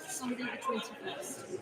Sunday the 21st.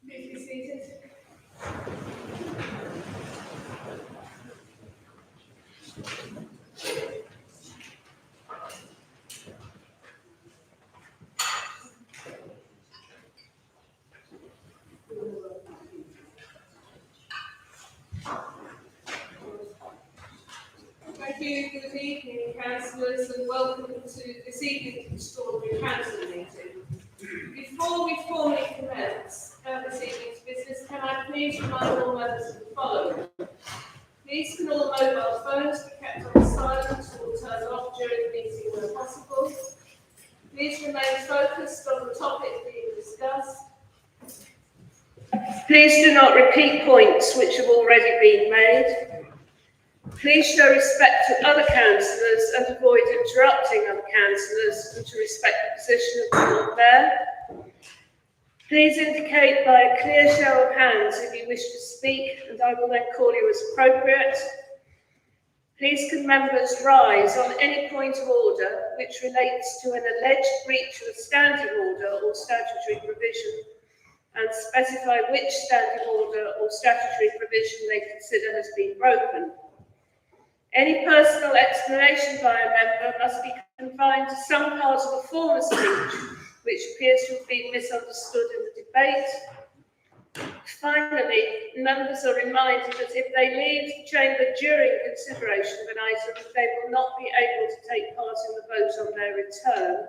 Please be seated. Thank you. Good evening, councillors, and welcome to this evening's extraordinary council meeting. Before we formally commence this evening's business, can I please remind all members of the following? Please can all mobile phones be kept on silent or turned off during the meeting where possible. Please remain focused on the topic being discussed. Please do not repeat points which have already been made. Please show respect to other councillors and avoid interrupting other councillors, and to respect the position of the board there. Please indicate by a clear show of hands if you wish to speak, and I will then call you as appropriate. Please can members rise on any point of order which relates to an alleged breach of a standing order or statutory provision, and specify which standing order or statutory provision they consider has been broken. Any personal explanation by a member must be confined to some part of a former speech which appears to have been misunderstood in the debate. Finally, members are reminded that if they leave the chamber during consideration of an item, they will not be able to take part in the vote on their return.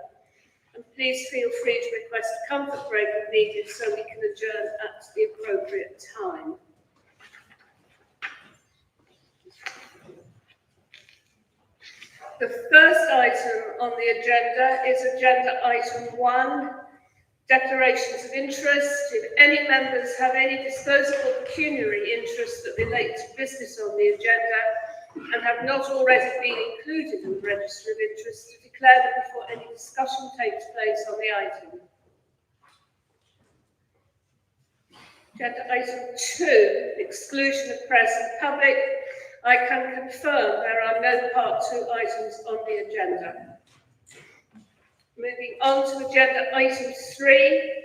And please feel free to request a comfort break if needed so we can adjourn at the appropriate time. The first item on the agenda is agenda item 1, declarations of interest. If any members have any disposable pecuniary interests that relate to business on the agenda and have not already been included in the register of interest, to declare them before any discussion takes place on the item. Agenda item 2, exclusion of press and public. I can confirm there are no part 2 items on the agenda. Moving on to agenda item 3.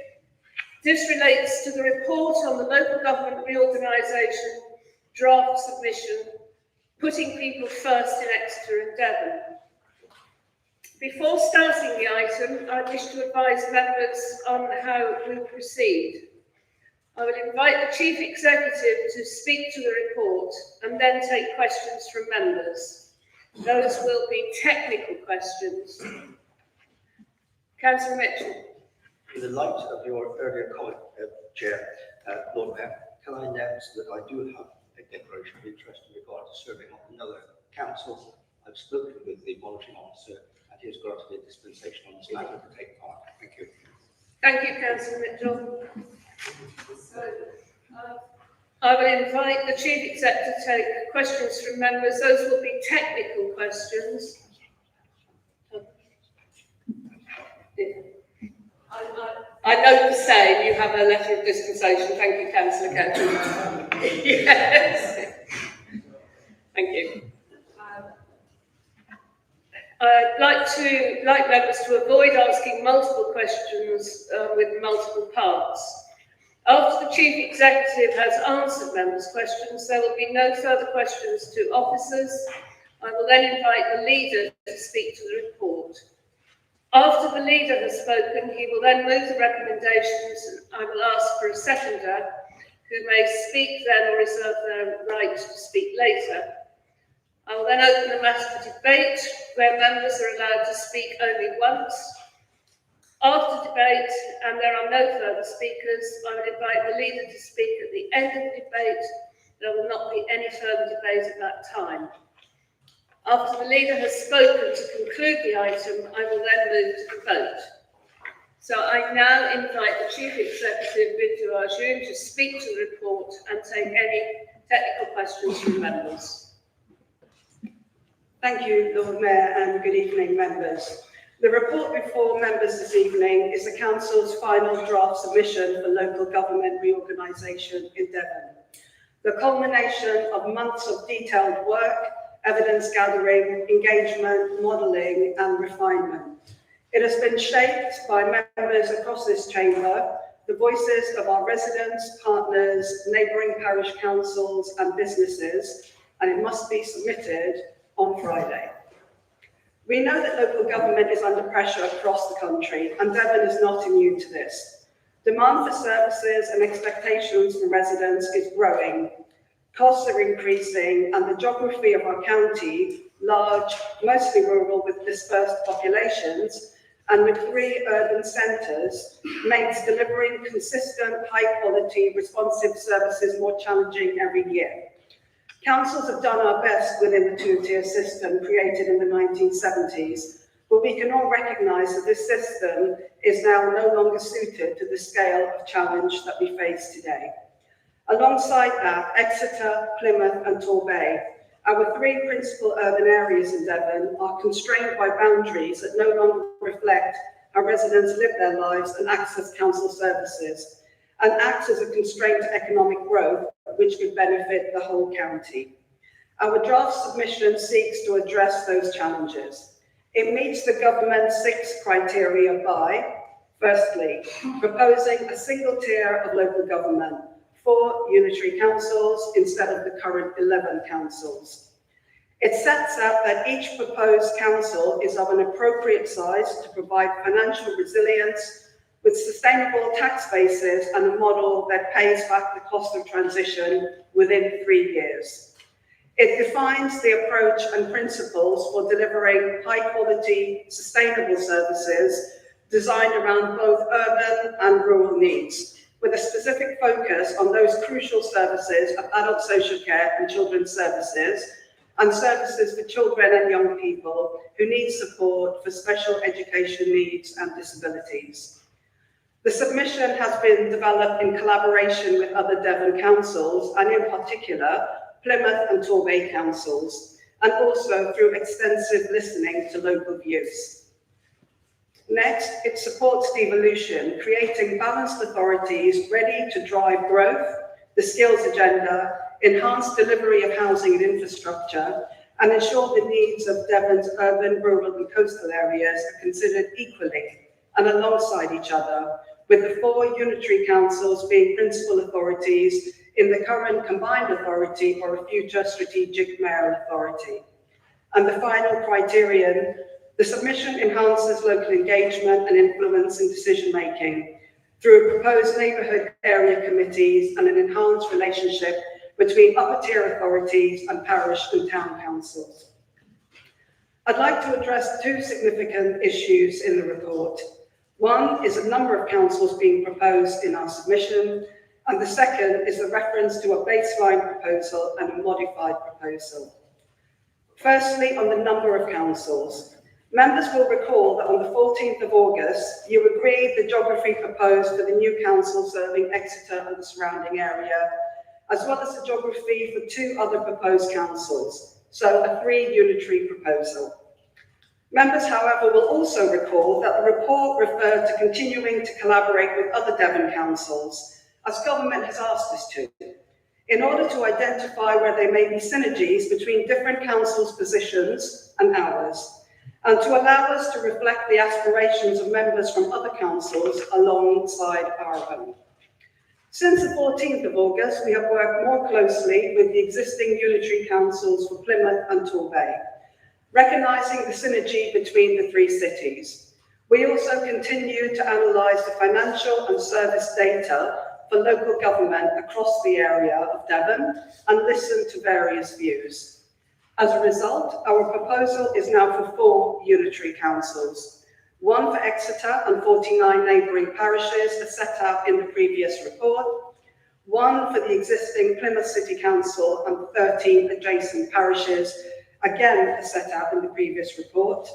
This relates to the report on the Local Government Reorganisation draft submission, putting people first in Exeter and Devon. Before starting the item, I wish to advise members on how we will proceed. I will invite the Chief Executive to speak to the report and then take questions from members. Those will be technical questions. Councillor Mitchell. In the light of your earlier comment, Chair, Lord Mayor, can I announce that I do have a declaration of interest in regard to serving on another council? I've spoken with the monitoring officer and he has granted a dispensation on this matter to take part. Thank you. Thank you, Councillor Mitchell. So, I will invite the Chief Executive to take questions from members. Those will be technical questions. I note the same. You have a letter of dispensation. Thank you, Councillor Ketchum. Yes. Thank you. I'd like members to avoid asking multiple questions with multiple parts. After the Chief Executive has answered members' questions, there will be no further questions to officers. I will then invite the leader to speak to the report. After the leader has spoken, he will then move the recommendations and I will ask for a seconder who may speak then or reserve their right to speak later. I will then open the matter for debate where members are allowed to speak only once. After debate, and there are no further speakers, I will invite the leader to speak at the end of the debate. There will not be any further debate at that time. After the leader has spoken to conclude the item, I will then move to the vote. So I now invite the Chief Executive, Bintu Arjun, to speak to the report and take any technical questions from members. Thank you, Lord Mayor, and good evening, members. The report before members this evening is the Council's final draft submission for Local Government Reorganisation in Devon. The culmination of months of detailed work, evidence gathering, engagement, modelling and refinement. It has been shaped by members across this chamber, the voices of our residents, partners, neighbouring parish councils and businesses, and it must be submitted on Friday. We know that local government is under pressure across the country, and Devon is not immune to this. Demand for services and expectations from residents is growing. Costs are increasing, and the geography of our county, large, mostly rural with dispersed populations, and with 3 urban centres, makes delivering consistent, high-quality, responsive services more challenging every year. Councils have done our best within the 2-tier system created in the 1970s, but we can all recognise that this system is now no longer suited to the scale of challenge that we face today. Alongside that, Exeter, Plymouth and Torbay, our 3 principal urban areas in Devon, are constrained by boundaries that no longer reflect how residents live their lives and access council services, and acts as a constraint to economic growth, which could benefit the whole county. Our draft submission seeks to address those challenges. It meets the government's 6 criteria by, firstly, proposing a single tier of local government, 4 unitary councils instead of the current 11 councils. It sets out that each proposed council is of an appropriate size to provide financial resilience with sustainable tax bases and a model that pays back the cost of transition within 3 years. It defines the approach and principles for delivering high-quality, sustainable services designed around both urban and rural needs, with a specific focus on those crucial services of adult social care and children's services, and services for children and young people who need support for special education needs and disabilities. The submission has been developed in collaboration with other Devon councils, and in particular, Plymouth and Torbay councils, and also through extensive listening to local views. Next, it supports devolution, creating balanced authorities ready to drive growth, the skills agenda, enhance delivery of housing and infrastructure, and ensure the needs of Devon's urban, rural and coastal areas are considered equally and alongside each other, with the 4 unitary councils being principal authorities in the current combined authority or a future strategic mayoral authority. And the final criterion, the submission enhances local engagement and influence in decision-making through proposed neighbourhood area committees and an enhanced relationship between upper-tier authorities and parish and town councils. I'd like to address 2 significant issues in the report. One is a number of councils being proposed in our submission, and the second is the reference to a baseline proposal and a modified proposal. Firstly, on the number of councils. Members will recall that on the 14th of August, you agreed the geography proposed for the new council serving Exeter and the surrounding area, as well as the geography for 2 other proposed councils, so a 3 unitary proposal. Members, however, will also recall that the report referred to continuing to collaborate with other Devon councils, as government has asked us to, in order to identify where there may be synergies between different councils' positions and ours, and to allow us to reflect the aspirations of members from other councils alongside our own. Since the 14th of August, we have worked more closely with the existing unitary councils for Plymouth and Torbay, recognising the synergy between the 3 cities. We also continue to analyse the financial and service data for local government across the area of Devon and listen to various views. As a result, our proposal is now for 4 unitary councils, 1 for Exeter and 49 neighbouring parishes as set out in the previous report, 1 for the existing Plymouth City Council and 13 adjacent parishes, again as set out in the previous report,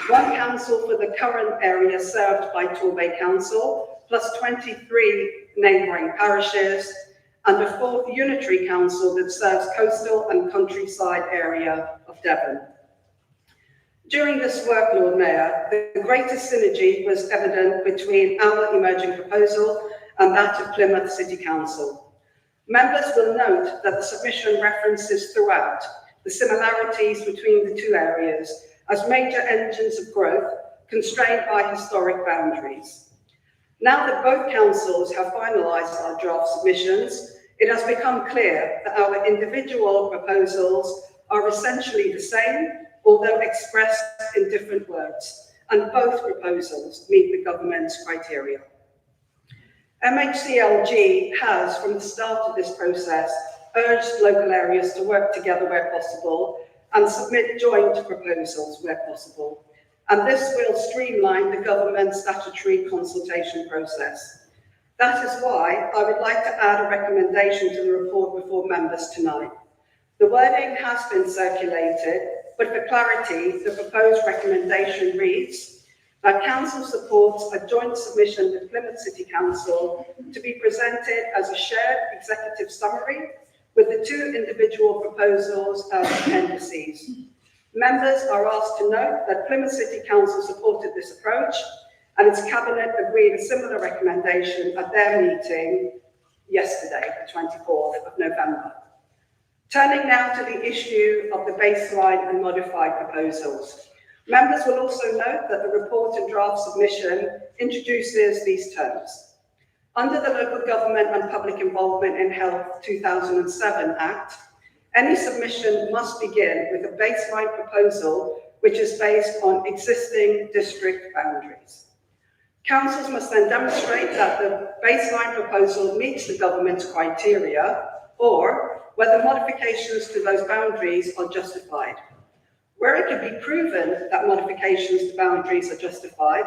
1 council for the current area served by Torbay Council, plus 23 neighbouring parishes, and a 4th unitary council that serves coastal and countryside area of Devon. During this work, Lord Mayor, the greatest synergy was evident between our emerging proposal and that of Plymouth City Council. Members will note that the submission references throughout the similarities between the 2 areas as major engines of growth constrained by historic boundaries. Now that both councils have finalised our draft submissions, it has become clear that our individual proposals are essentially the same, although expressed in different words, and both proposals meet the government's criteria. MHCLG has, from the start of this process, urged local areas to work together where possible and submit joint proposals where possible. And this will streamline the government statutory consultation process. That is why I would like to add a recommendation to the report before members tonight. The wording has been circulated, but for clarity, the proposed recommendation reads that Council supports a joint submission with Plymouth City Council to be presented as a shared executive summary with the 2 individual proposals as appendices. Members are asked to note that Plymouth City Council supported this approach and its cabinet agreed a similar recommendation at their meeting yesterday, the 24th of November. Turning now to the issue of the baseline and modified proposals. Members will also note that the report and draft submission introduces these terms. Under the Local Government and Public Involvement in Health 2007 Act, Any submission must begin with a baseline proposal which is based on existing district boundaries. Councils must then demonstrate that the baseline proposal meets the government's criteria or whether modifications to those boundaries are justified. Where it can be proven that modifications to boundaries are justified,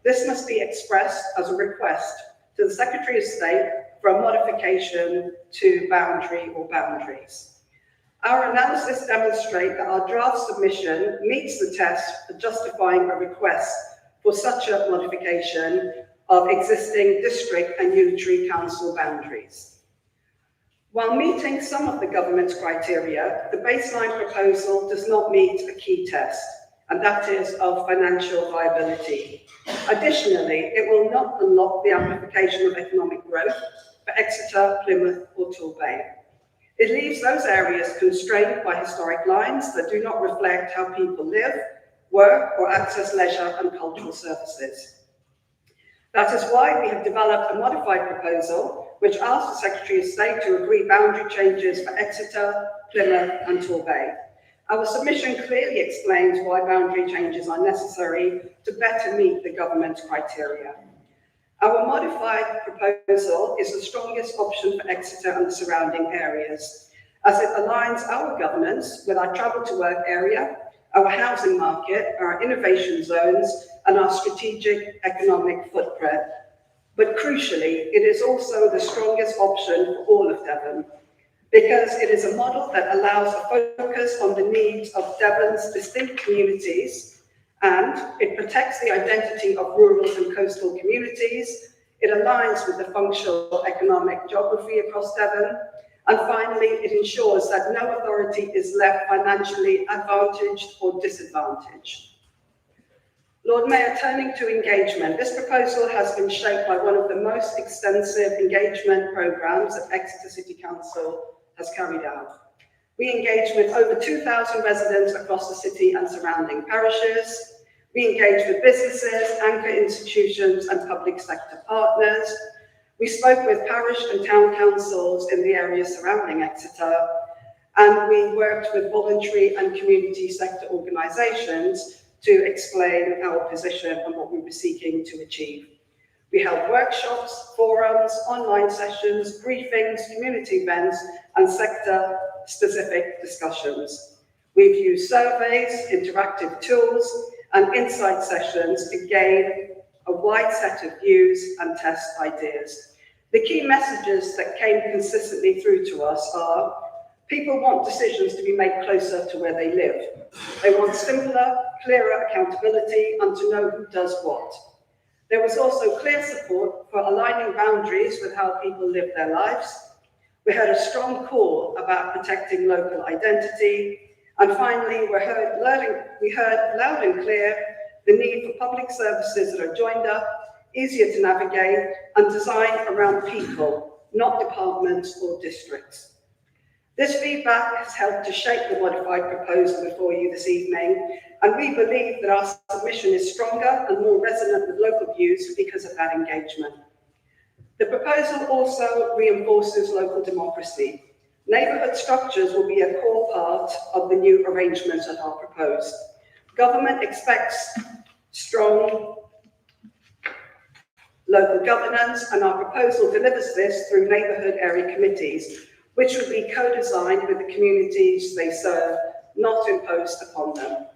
this must be expressed as a request to the Secretary of State for a modification to boundary or boundaries. Our analysis demonstrates that our draft submission meets the test for justifying a request for such a modification of existing district and unitary council boundaries. While meeting some of the government's criteria, the baseline proposal does not meet a key test, and that is of financial viability. Additionally, it will not unlock the amplification of economic growth for Exeter, Plymouth, or Torbay. It leaves those areas constrained by historic lines that do not reflect how people live, work, or access leisure and cultural services. That is why we have developed a modified proposal which asks the Secretary of State to agree boundary changes for Exeter, Plymouth, and Torbay. Our submission clearly explains why boundary changes are necessary to better meet the government's criteria. Our modified proposal is the strongest option for Exeter and the surrounding areas, as it aligns our governance with our travel to work area, our housing market, our innovation zones, and our strategic economic footprint. But crucially, it is also the strongest option for all of Devon, because it is a model that allows a focus on the needs of Devon's distinct communities, and it protects the identity of rural and coastal communities. It aligns with the functional economic geography across Devon. And finally, it ensures that no authority is left financially advantaged or disadvantaged. Lord Mayor, turning to engagement, this proposal has been shaped by one of the most extensive engagement programmes that Exeter City Council has carried out. We engage with over 2,000 residents across the city and surrounding parishes. We engage with businesses, anchor institutions, and public sector partners. We spoke with parish and town councils in the areas surrounding Exeter, and we worked with voluntary and community sector organisations to explain our position and what we were seeking to achieve. We held workshops, forums, online sessions, briefings, community events, and sector-specific discussions. We've used surveys, interactive tools, and insight sessions to gain a wide set of views and test ideas. The key messages that came consistently through to us are: people want decisions to be made closer to where they live. They want simpler, clearer accountability and to know who does what. There was also clear support for aligning boundaries with how people live their lives. We heard a strong call about protecting local identity. And finally, we heard loud and clear the need for public services that are joined up, easier to navigate, and designed around people, not departments or districts. This feedback has helped to shape the modified proposal before you this evening, and we believe that our submission is stronger and more resonant with local views because of that engagement. The proposal also reinforces local democracy. Neighbourhood structures will be a core part of the new arrangements that are proposed. Government expects strong local governance, and our proposal delivers this through neighbourhood area committees, which will be co-designed with the communities they serve, not imposed upon them.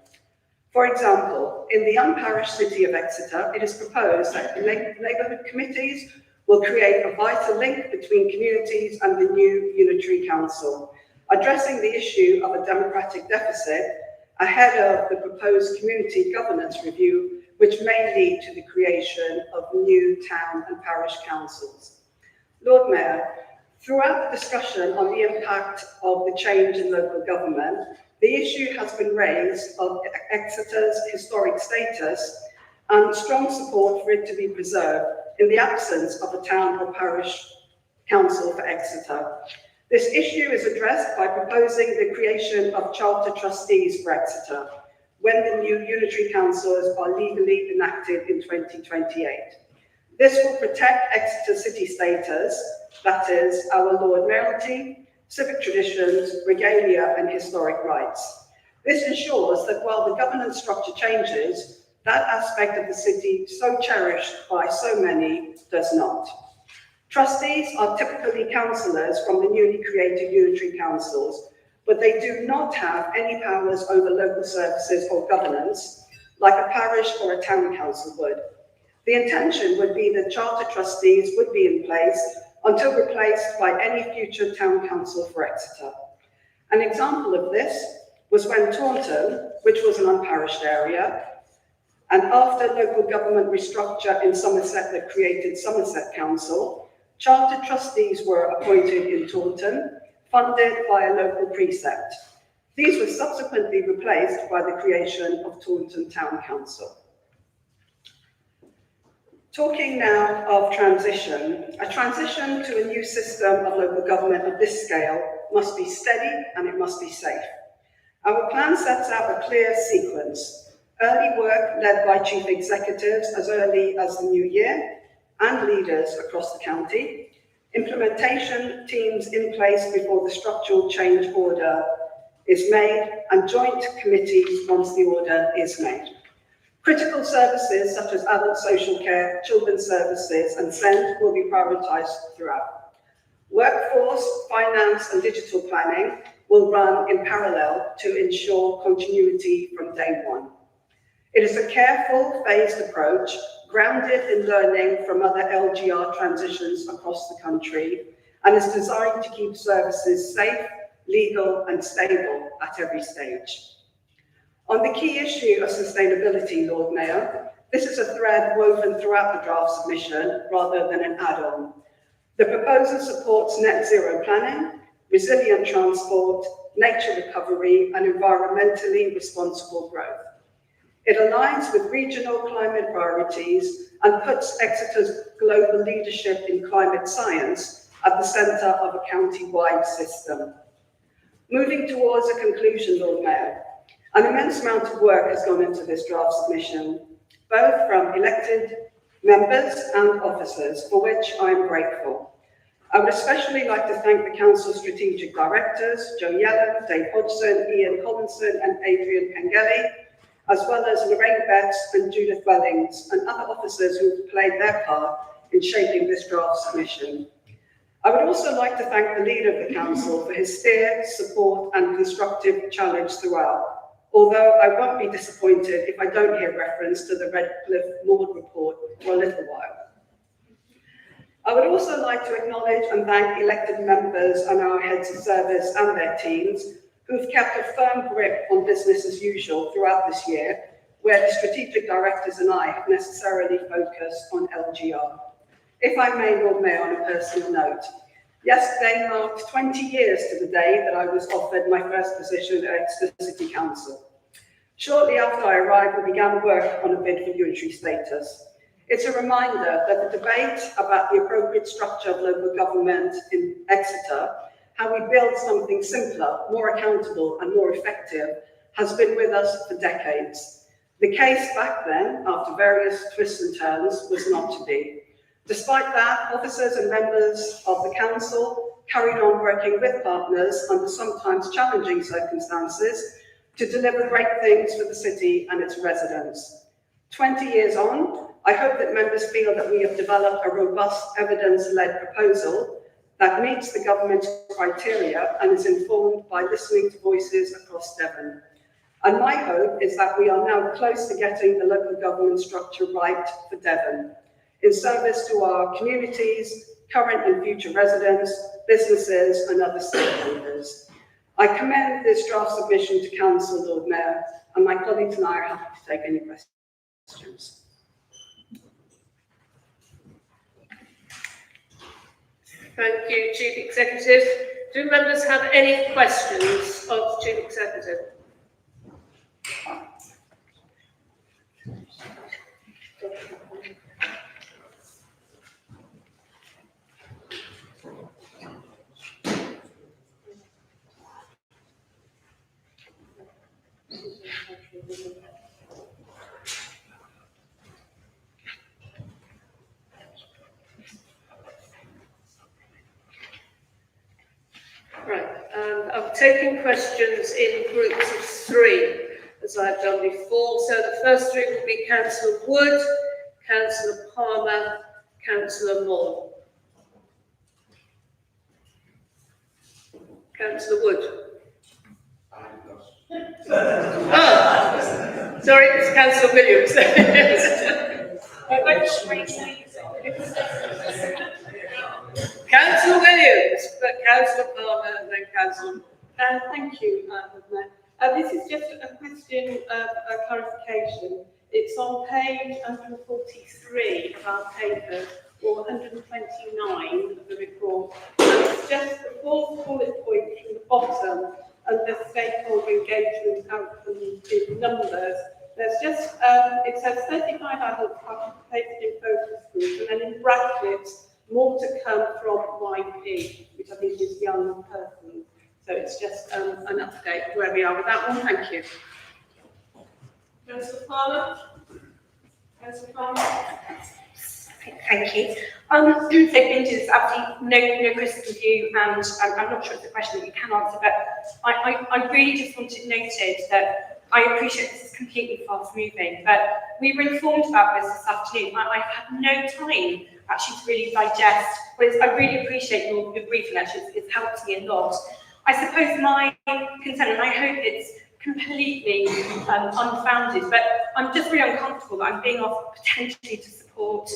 For example, in the unparished city of Exeter, it is proposed that the neighbourhood committees will create a vital link between communities and the new unitary council, addressing the issue of a democratic deficit ahead of the proposed community governance review, which may lead to the creation of new town and parish councils. Lord Mayor, throughout the discussion on the impact of the change in local government, the issue has been raised of Exeter's historic status and strong support for it to be preserved in the absence of a town or parish council for Exeter. This issue is addressed by proposing the creation of charter trustees for Exeter when the new unitary councils are legally enacted in 2028. This will protect Exeter city status, that is, our Lord Mayoralty, civic traditions, regalia, and historic rights. This ensures that while the governance structure changes, that aspect of the city so cherished by so many does not. Trustees are typically councillors from the newly created unitary councils, but they do not have any powers over local services or governance, like a parish or a town council would. The intention would be that charter trustees would be in place until replaced by any future town council for Exeter. An example of this was when Taunton, which was an unparished area, and after local government restructure in Somerset that created Somerset Council, chartered trustees were appointed in Taunton, funded by a local precept. These were subsequently replaced by the creation of Taunton Town Council. Talking now of transition, a transition to a new system of local government of this scale must be steady and it must be safe. Our plan sets out a clear sequence. Early work led by chief executives as early as the new year and leaders across the county. Implementation teams in place before the structural change order is made, and joint committees once the order is made. Critical services such as adult social care, children's services, and SEND will be prioritised throughout. Workforce, finance, and digital planning will run in parallel to ensure continuity from day one. It is a careful, phased approach, grounded in learning from other LGR transitions across the country, and is designed to keep services safe, legal, and stable at every stage. On the key issue of sustainability, Lord Mayor, this is a thread woven throughout the draft submission rather than an add-on. The proposal supports net zero planning, resilient transport, nature recovery, and environmentally responsible growth. It aligns with regional climate priorities and puts Exeter's global leadership in climate science at the centre of a county-wide system. Moving towards a conclusion, Lord Mayor, an immense amount of work has gone into this draft submission, both from elected members and officers, for which I am grateful. I would especially like to thank the Council's strategic directors, Joe Yellen, Dave Hodgson, Ian Collinson, and Adrian Pengelly, as well as Lorraine Betts and Judith Wellings, and other officers who have played their part in shaping this draft submission. I would also like to thank the leader of the Council for his steer, support, and constructive challenge throughout, although I won't be disappointed if I don't hear reference to the Redcliffe Maud report for a little while. I would also like to acknowledge and thank elected members and our heads of service and their teams who've kept a firm grip on business as usual throughout this year, where the strategic directors and I have necessarily focused on LGR. If I may, Lord Mayor, on a personal note, yesterday marked 20 years to the day that I was offered my first position at Exeter City Council. Shortly after I arrived, we began work on a bid for unitary status. It's a reminder that the debate about the appropriate structure of local government in Exeter, how we build something simpler, more accountable, and more effective, has been with us for decades. The case back then, after various twists and turns, was not to be. Despite that, officers and members of the council carried on working with partners under sometimes challenging circumstances to deliver great things for the city and its residents. 20 years on, I hope that members feel that we have developed a robust evidence-led proposal that meets the government's criteria and is informed by listening to voices across Devon. And my hope is that we are now close to getting the local government structure right for Devon, in service to our communities, current and future residents, businesses, and other stakeholders. I commend this draft submission to Council, Lord Mayor, and my colleagues and I are happy to take any questions. Thank you, Chief Executive. Do members have any questions of Chief Executive? Right. taking questions in groups of 3, as I've done before. So the first 3 will be Councillor Wood, Councillor Palmer, Councillor Moore. Councillor Wood. Oh, sorry, it's Councillor Williams. Councillor Williams, but Councillor Palmer and then Councillor. Thank you, Mayor. This is just a question of clarification. It's on page 143 of our paper, or 129 of the report. And it's just the 4th bullet point from the bottom under stakeholder engagement outcomes in numbers. There's just, it says 35 adults participated in focus groups, and then in brackets, more to come from YP, which I think is young persons. So it's just an update where we are with that one. Thank you. Councillor Palmer. Councillor Palmer. Thank you. So Binge absolutely no crystal with you, and I'm not sure it's a question that you can answer, but I really just wanted noted that I appreciate this is completely fast moving, but we were informed about this afternoon. I've had no time actually to really digest, but I really appreciate your briefing, actually. It's helped me a lot. I suppose my concern, and I hope it's completely unfounded, but I'm just really uncomfortable that I'm being asked potentially to support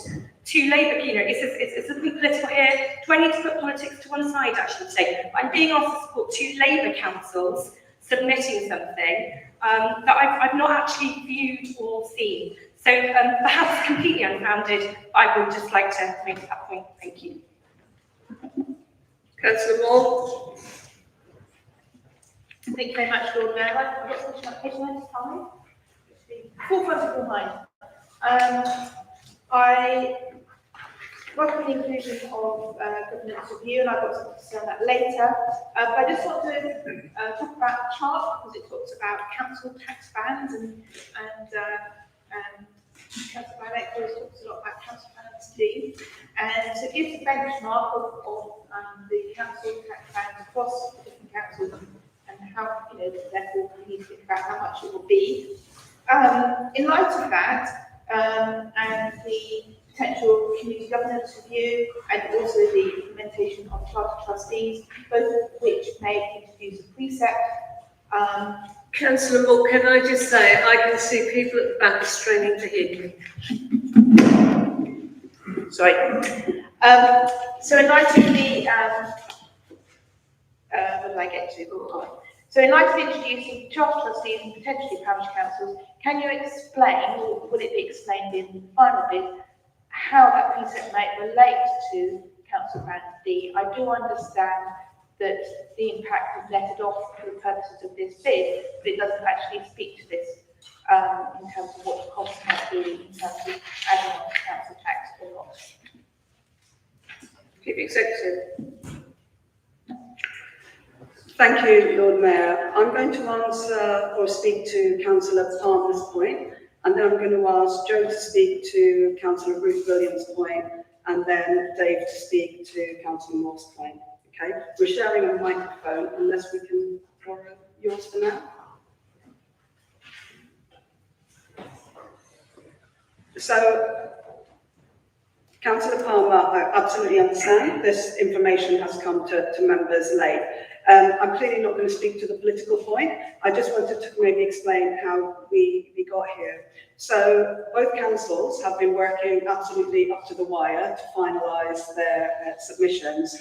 2 Labour, it's a bit political here. Do I need to put politics to one side, actually, today? But I'm being asked to support 2 Labour councils submitting something that I've not actually viewed or seen. So perhaps completely unfounded, but I would just like to make that point. Thank you. Councillor Moore. Thank you very much, Lord Mayor. I've got something like page 95. Forefront of your mind. I welcome the inclusion of governance review, and I've got something to say on that later. But I just want to talk about the chart because it talks about council tax bands and Council Director talks a lot about council bands too. And so it gives a benchmark of the council tax bands across the different councils and how, therefore we need to think about how much it will be. In light of that, and the potential community governance review, and also the implementation of charter trustees, both of which may introduce a precept. Councillor Moore, can I just say, I can see people at the back are straining to hear you. Sorry. So in light of the, what did I get to? Oh, so in light of introducing charter trustees and potentially parish councils, can you explain, or will it be explained in the final bit, how that precept might relate to Council Band D? I do understand that the impact is netted off for the purposes of this bid, but it doesn't actually speak to this in terms of what the cost might be in terms of adding on to council tax or not. Chief Executive. Thank you, Lord Mayor. I'm going to answer or speak to Councillor Palmer's point, and then I'm going to ask Joe to speak to Councillor Ruth Williams' point, and then Dave to speak to Councillor Moore's point. Okay, we're sharing a microphone unless we can borrow yours for now. So, Councillor Palmer, I absolutely understand this information has come to members late. I'm clearly not going to speak to the political point. I just wanted to maybe explain how we got here. So both councils have been working absolutely up to the wire to finalise their submissions.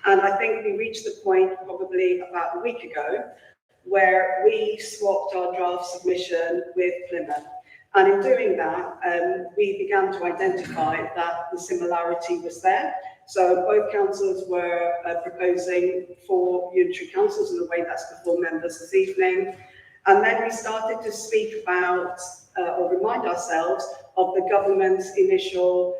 And I think we reached the point probably about a week ago where we swapped our draft submission with Plymouth. And in doing that, we began to identify that the similarity was there. So both councils were proposing 4 unitary councils in the way that's before members this evening. And then we started to speak about or remind ourselves of the government's initial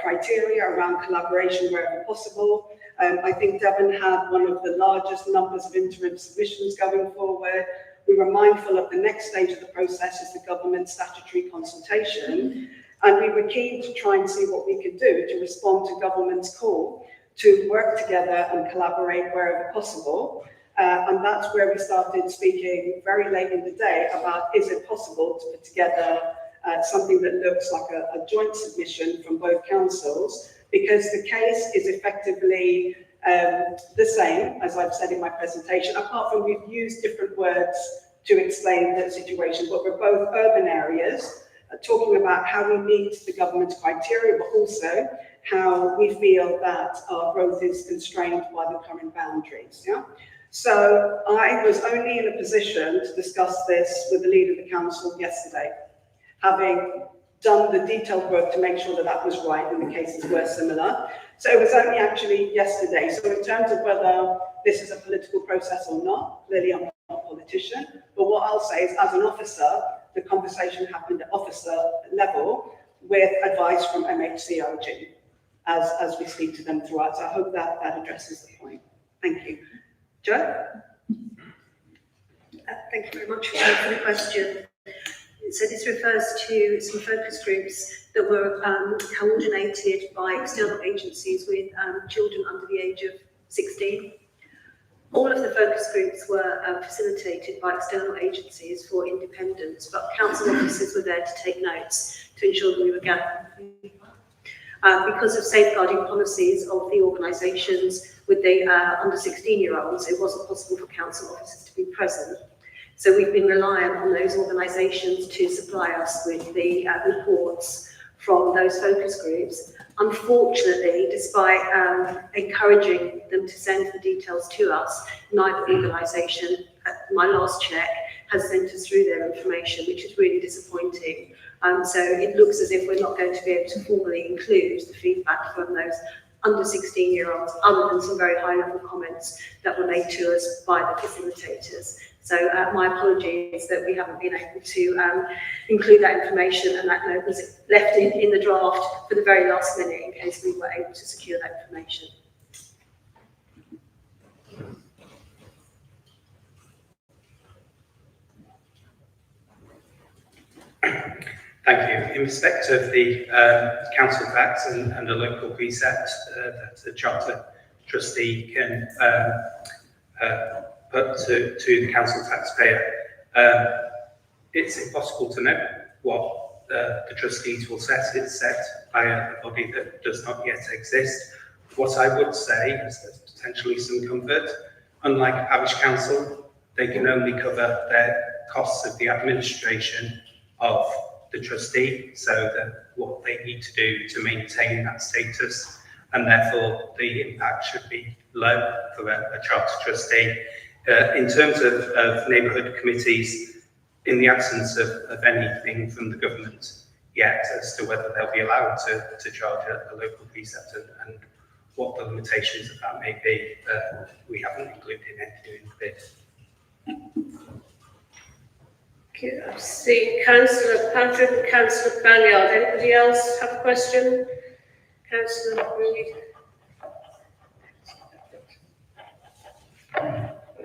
criteria around collaboration wherever possible. I think Devon had one of the largest numbers of interim submissions going forward. We were mindful of the next stage of the process is the government statutory consultation, and we were keen to try and see what we could do to respond to government's call to work together and collaborate wherever possible. And that's where we started speaking very late in the day about, is it possible to put together something that looks like a joint submission from both councils, because the case is effectively the same, as I've said in my presentation, apart from we've used different words to explain the situation, but we're both urban areas, talking about how we meet the government's criteria, but also how we feel that our growth is constrained by the current boundaries. Yeah? So I was only in a position to discuss this with the leader of the council yesterday, having done the detailed work to make sure that that was right and the cases were similar. So it was only actually yesterday. So in terms of whether this is a political process or not, clearly I'm not a politician, but what I'll say is, as an officer, the conversation happened at officer level with advice from MHCOG as we speak to them throughout. So I hope that addresses the point. Thank you. Jo? Thank you very much for the question. So this refers to some focus groups that were coordinated by external agencies with children under the age of 16. All of the focus groups were facilitated by external agencies for independence, but council officers were there to take notes to ensure that we were gathering. Because of safeguarding policies of the organisations with the under 16-year-olds, it wasn't possible for council officers to be present. So we've been reliant on those organisations to supply us with the reports from those focus groups. Unfortunately, despite encouraging them to send the details to us, neither organisation, at my last check, has sent us through their information, which is really disappointing. So it looks as if we're not going to be able to formally include the feedback from those under 16-year-olds, other than some very high-level comments that were made to us by the facilitators. So my apologies that we haven't been able to include that information, and that note was left in the draft for the very last minute in case we were able to secure that information. Thank you. In respect of the council tax and the local precept that the charter trustee can put to the council taxpayer, it's impossible to know what the trustees will set. It's set by a body that does not yet exist. What I would say is there's potentially some comfort. Unlike a parish council, they can only cover their costs of the administration of the trustee, so that what they need to do to maintain that status, and therefore the impact should be low for a charter trustee. In terms of neighbourhood committees, in the absence of anything from the government yet as to whether they'll be allowed to charge a local precept and what the limitations of that may be, we haven't included anything in the bid. Okay, I've seen Councillor Patrick and Councillor Banyard. Anybody else have a question? Councillor Reid.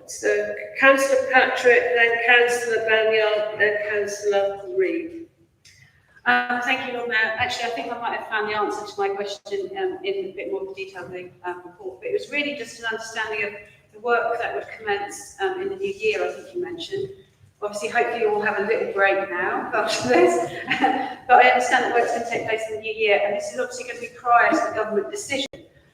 So Councillor Patrick, then Councillor Banyard, then Councillor Reid. Thank you, Lord Mayor. Actually, I think I might have found the answer to my question in a bit more detail in the report, but it was really just an understanding of the work that would commence in the new year, I think you mentioned. Obviously, hopefully you all have a little break now after this, but I understand that work's going to take place in the new year, and this is obviously going to be prior to the government decision.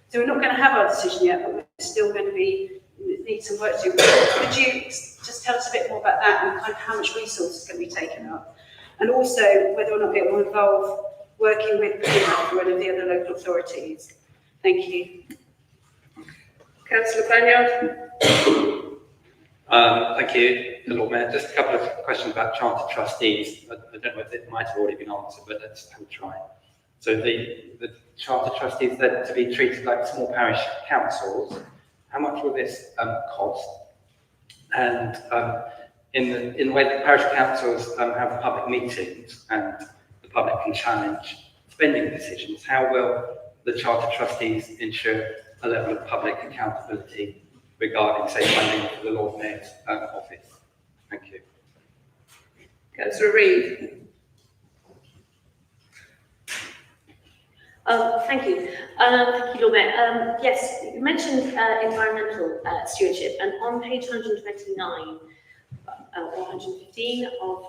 So we're not going to have our decision yet, but we're still going to need some work to do. Could you just tell us a bit more about that and kind of how much resource is going to be taken up? And also whether or not it will involve working with PMF or one of the other local authorities. Thank you. Councillor Banyard. Thank you, Lord Mayor. Just a couple of questions about charter trustees. I don't know if it might have already been answered, but let's have a try. So the charter trustees, they're to be treated like small parish councils. How much will this cost? And in the way that parish councils have public meetings and the public can challenge spending decisions, how will the charter trustees ensure a level of public accountability regarding, say, funding for the Lord Mayor's office? Thank you. Councillor Reid. Thank you. Thank you, Lord Mayor. Yes, you mentioned environmental stewardship, and on page 129 or 115 of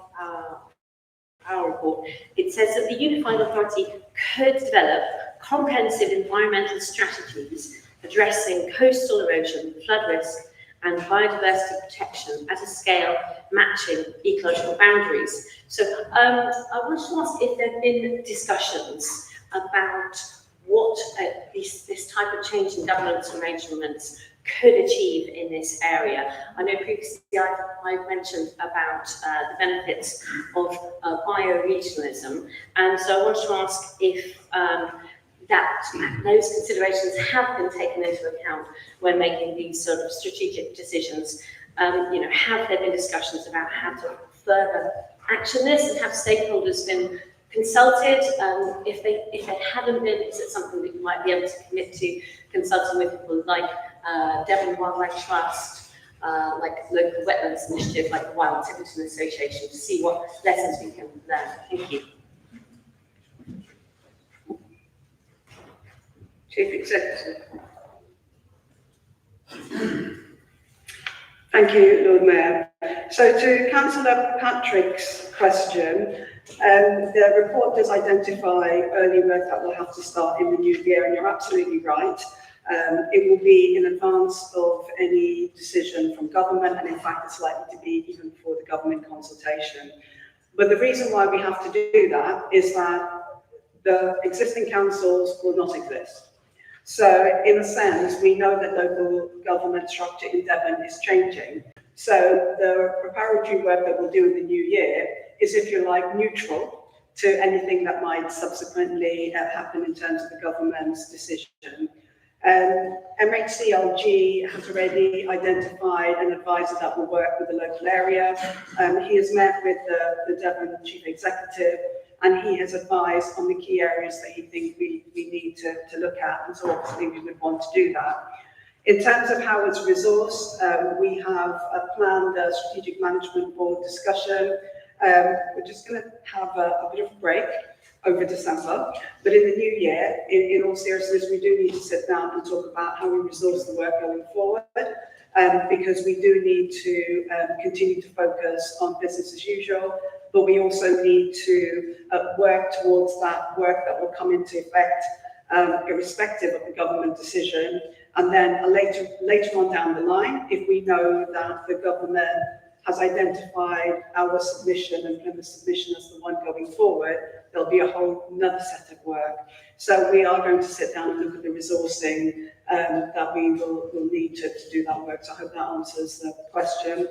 our report, it says that the Unified Authority could develop comprehensive environmental strategies addressing coastal erosion, flood risk, and biodiversity protection at a scale matching ecological boundaries. So I want to ask if there have been discussions about what this type of change in governance arrangements could achieve in this area. I know previously I've mentioned about the benefits of bioregionalism, and so I want to ask if those considerations have been taken into account when making these sort of strategic decisions. Have there been discussions about how to further action this, and have stakeholders been consulted? If they haven't been, is it something that you might be able to commit to consulting with people like Devon Wildlife Trust, like Local Wetlands Initiative, like the Wild Tiverton Association, to see what lessons we can learn? Thank you. Chief Executive. Thank you, Lord Mayor. So to Councillor Patrick's question, the report does identify early work that will have to start in the new year, and you're absolutely right. It will be in advance of any decision from government, and in fact it's likely to be even before the government consultation. But the reason why we have to do that is that the existing councils will not exist. So in a sense, we know that local government structure in Devon is changing. So the preparatory work that we'll do in the new year is, if you like, neutral to anything that might subsequently happen in terms of the government's decision. MHCLG has already identified an advisor that will work with the local area. He has met with the Devon Chief Executive, and he has advised on the key areas that he thinks we need to look at, and so obviously we would want to do that. In terms of how it's resourced, we have planned a strategic management board discussion. We're just going to have a bit of a break over December, but in the new year, in all seriousness, we do need to sit down and talk about how we resource the work going forward, because we do need to continue to focus on business as usual, but we also need to work towards that work that will come into effect irrespective of the government decision. And then later on down the line, if we know that the government has identified our submission and the submission as the one going forward, there'll be a whole another set of work. So we are going to sit down and look at the resourcing that we will need to do that work. So I hope that answers the question.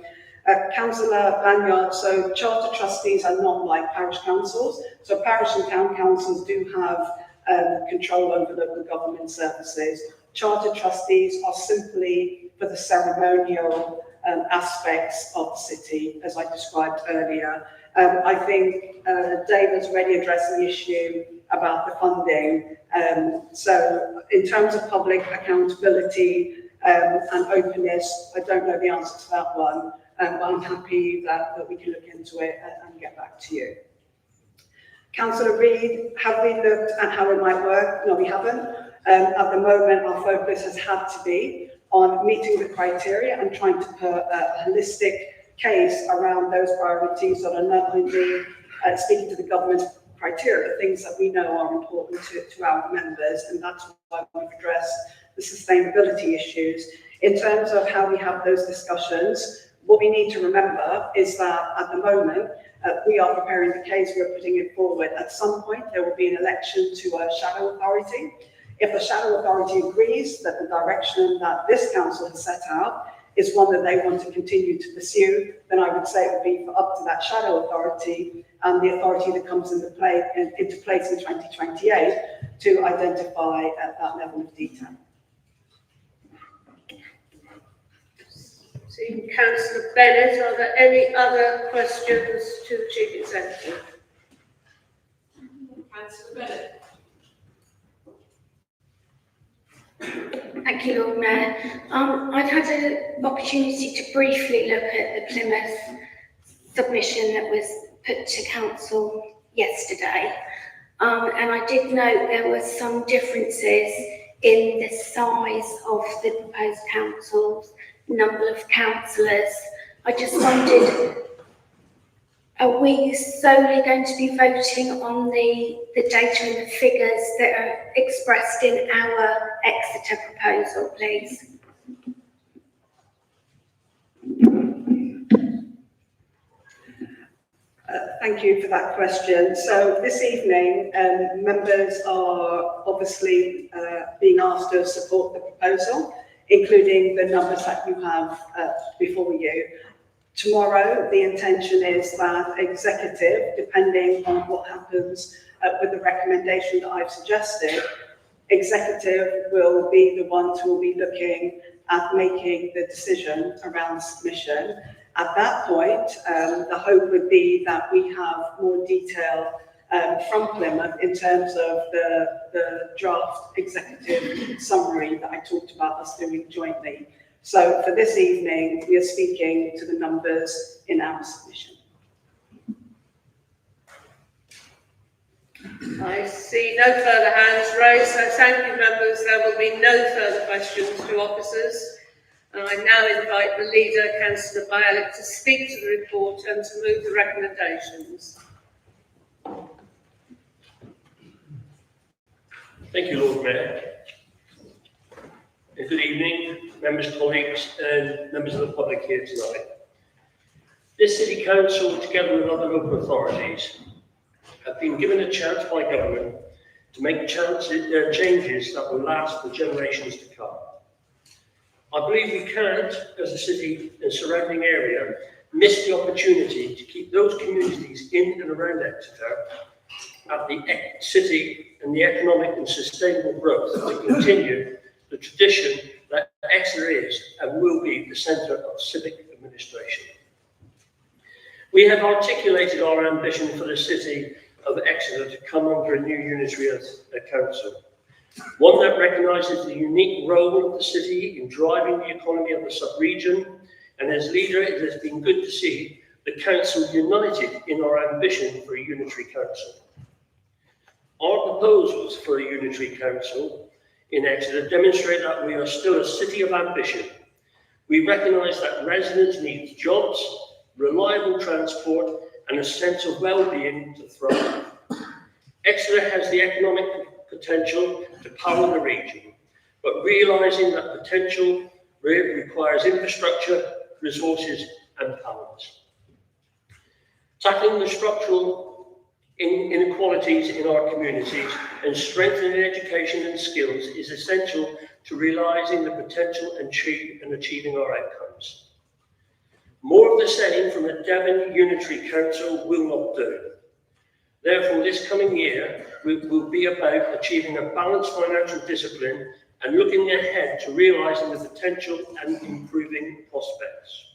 Councillor Banyard, so charter trustees are not like parish councils. So parish and town councils do have control over local government services. Charter trustees are simply for the ceremonial aspects of the city, as I described earlier. I think David's already addressed the issue about the funding. So in terms of public accountability and openness, I don't know the answer to that one, but I'm happy that we can look into it and get back to you. Councillor Reid, have we looked at how it might work? No, we haven't. At the moment, our focus has had to be on meeting the criteria and trying to put a holistic case around those priorities that are not only speaking to the government's criteria, but things that we know are important to our members, and that's why we've addressed the sustainability issues. In terms of how we have those discussions, what we need to remember is that at the moment, we are preparing the case, we're putting it forward. At some point, there will be an election to a shadow authority. If the shadow authority agrees that the direction that this council has set out is one that they want to continue to pursue, then I would say it would be up to that shadow authority and the authority that comes into place in 2028 to identify at that level of detail. See, Councillor Bennett, are there any other questions to the Chief Executive? Councillor Bennett. Thank you, Lord Mayor. I've had an opportunity to briefly look at the Plymouth submission that was put to Council yesterday. And I did note there were some differences in the size of the proposed councils, number of councillors. I just wondered, are we solely going to be voting on the data and the figures that are expressed in our Exeter proposal, please? Thank you for that question. So this evening, members are obviously being asked to support the proposal, including the numbers that you have before you. Tomorrow, the intention is that executive, depending on what happens with the recommendation that I've suggested, executive will be the ones who will be looking at making the decision around submission. At that point, the hope would be that we have more detail from Plymouth in terms of the draft executive summary that I talked about us doing jointly. So for this evening, we are speaking to the numbers in our submission. I see no further hands raised, so thank you, members. There will be no further questions to officers. And I now invite the leader, Councillor Bialik, to speak to the report and to move the recommendations. Thank you, Lord Mayor. Good evening, members, colleagues, and members of the public here tonight. This City Council, together with other local authorities, have been given a chance by government to make changes that will last for generations to come. I believe we can't, as a city and surrounding area, miss the opportunity to keep those communities in and around Exeter at the city and the economic and sustainable growth to continue the tradition that Exeter is and will be the centre of civic administration. We have articulated our ambition for the city of Exeter to come under a new unitary council, one that recognises the unique role of the city in driving the economy of the sub-region, and as leader it has been good to see the council united in our ambition for a unitary council. Our proposals for a unitary council in Exeter demonstrate that we are still a city of ambition. We recognise that residents need jobs, reliable transport and a sense of well-being to thrive. Exeter has the economic potential to power the region, but realising that potential requires infrastructure, resources and talents. Tackling the structural inequalities in our communities and strengthening education and skills is essential to realising the potential and achieving our outcomes. More of the same from a Devon Unitary Council will not do. Therefore, this coming year will be about achieving a balanced financial discipline and looking ahead to realising the potential and improving prospects.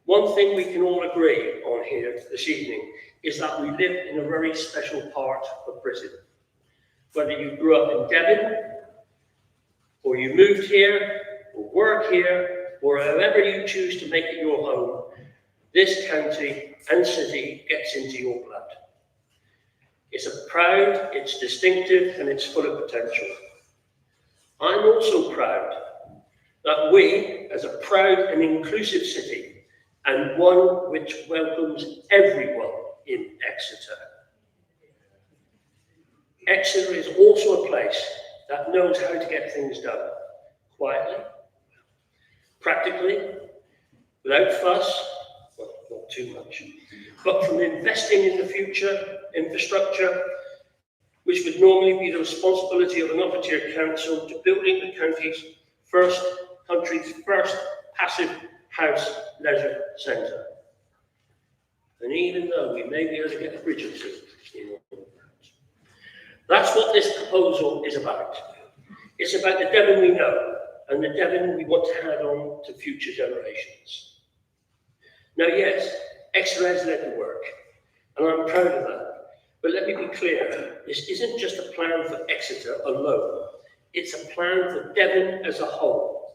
One thing we can all agree on here this evening is that we live in a very special part of Britain. Whether you grew up in Devon, or you moved here, or work here, or however you choose to make it your home, this county and city gets into your blood. It's proud, it's distinctive, and it's full of potential. I'm also proud that we, as a proud and inclusive city, and one which welcomes everyone in Exeter. Exeter is also a place that knows how to get things done, quietly, practically, without fuss, well, not too much, but from investing in the future, infrastructure, which would normally be the responsibility of an upper-tier council, to building the country's first passive house leisure centre. And even though we may be able to get a bridge or two in all that. That's what this proposal is about. It's about the Devon we know and the Devon we want to hand on to future generations. Now, yes, Exeter has led the work, and I'm proud of that. But let me be clear, this isn't just a plan for Exeter alone. It's a plan for Devon as a whole.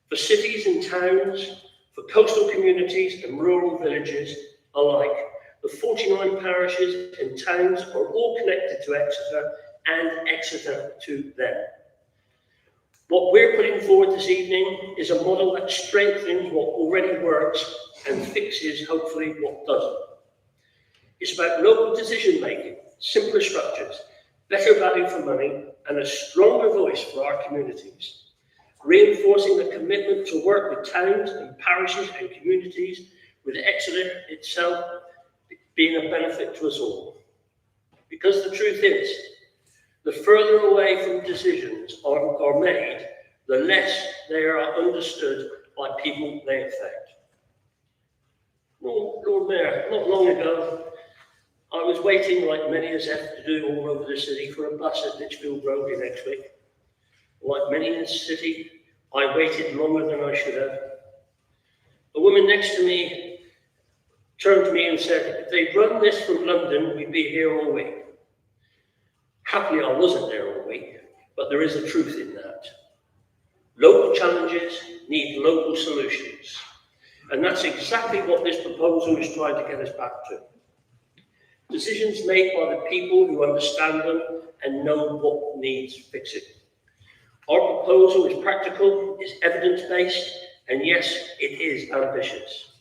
For cities and towns, for coastal communities and rural villages alike, The 49 parishes and towns are all connected to Exeter and Exeter to them. What we're putting forward this evening is a model that strengthens what already works and fixes, hopefully, what doesn't. It's about local decision making, simpler structures, better value for money, and a stronger voice for our communities. Reinforcing the commitment to work with towns and parishes and communities, with Exeter itself being a benefit to us all. Because the truth is, the further away from decisions are made, the less they are understood by people they affect. Lord Mayor, not long ago, I was waiting, like many as have to do all over the city, for a bus at Litchfield Road in Exeter. Like many in the city, I waited longer than I should have. A woman next to me turned to me and said, if they'd run this from London, we'd be here all week. Happily, I wasn't there all week, but there is a truth in that. Local challenges need local solutions. And that's exactly what this proposal is trying to get us back to. Decisions made by the people who understand them and know what needs fixing. Our proposal is practical, is evidence-based, and yes, it is ambitious.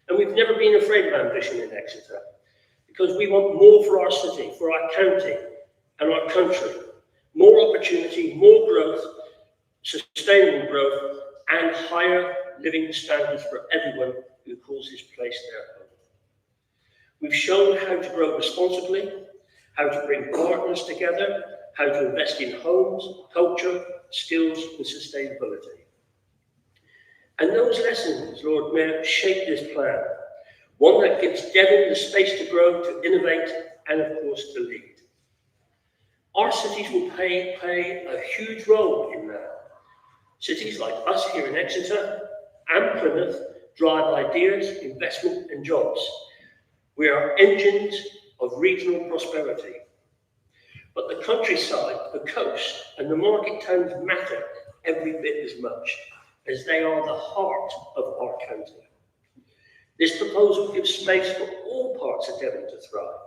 And we've never been afraid of ambition in Exeter, because we want more for our city, for our county, and our country. More opportunity, more growth, sustainable growth, and higher living standards for everyone who calls this place their home. We've shown how to grow responsibly, how to bring partners together, how to invest in homes, culture, skills, and sustainability. And those lessons, Lord Mayor, shape this plan, one that gives Devon the space to grow, to innovate, and of course to lead. Our cities will play a huge role in that. Cities like us here in Exeter and Plymouth drive ideas, investment, and jobs. We are engines of regional prosperity. But the countryside, the coast, and the market towns matter every bit as much, as they are the heart of our county. This proposal gives space for all parts of Devon to thrive.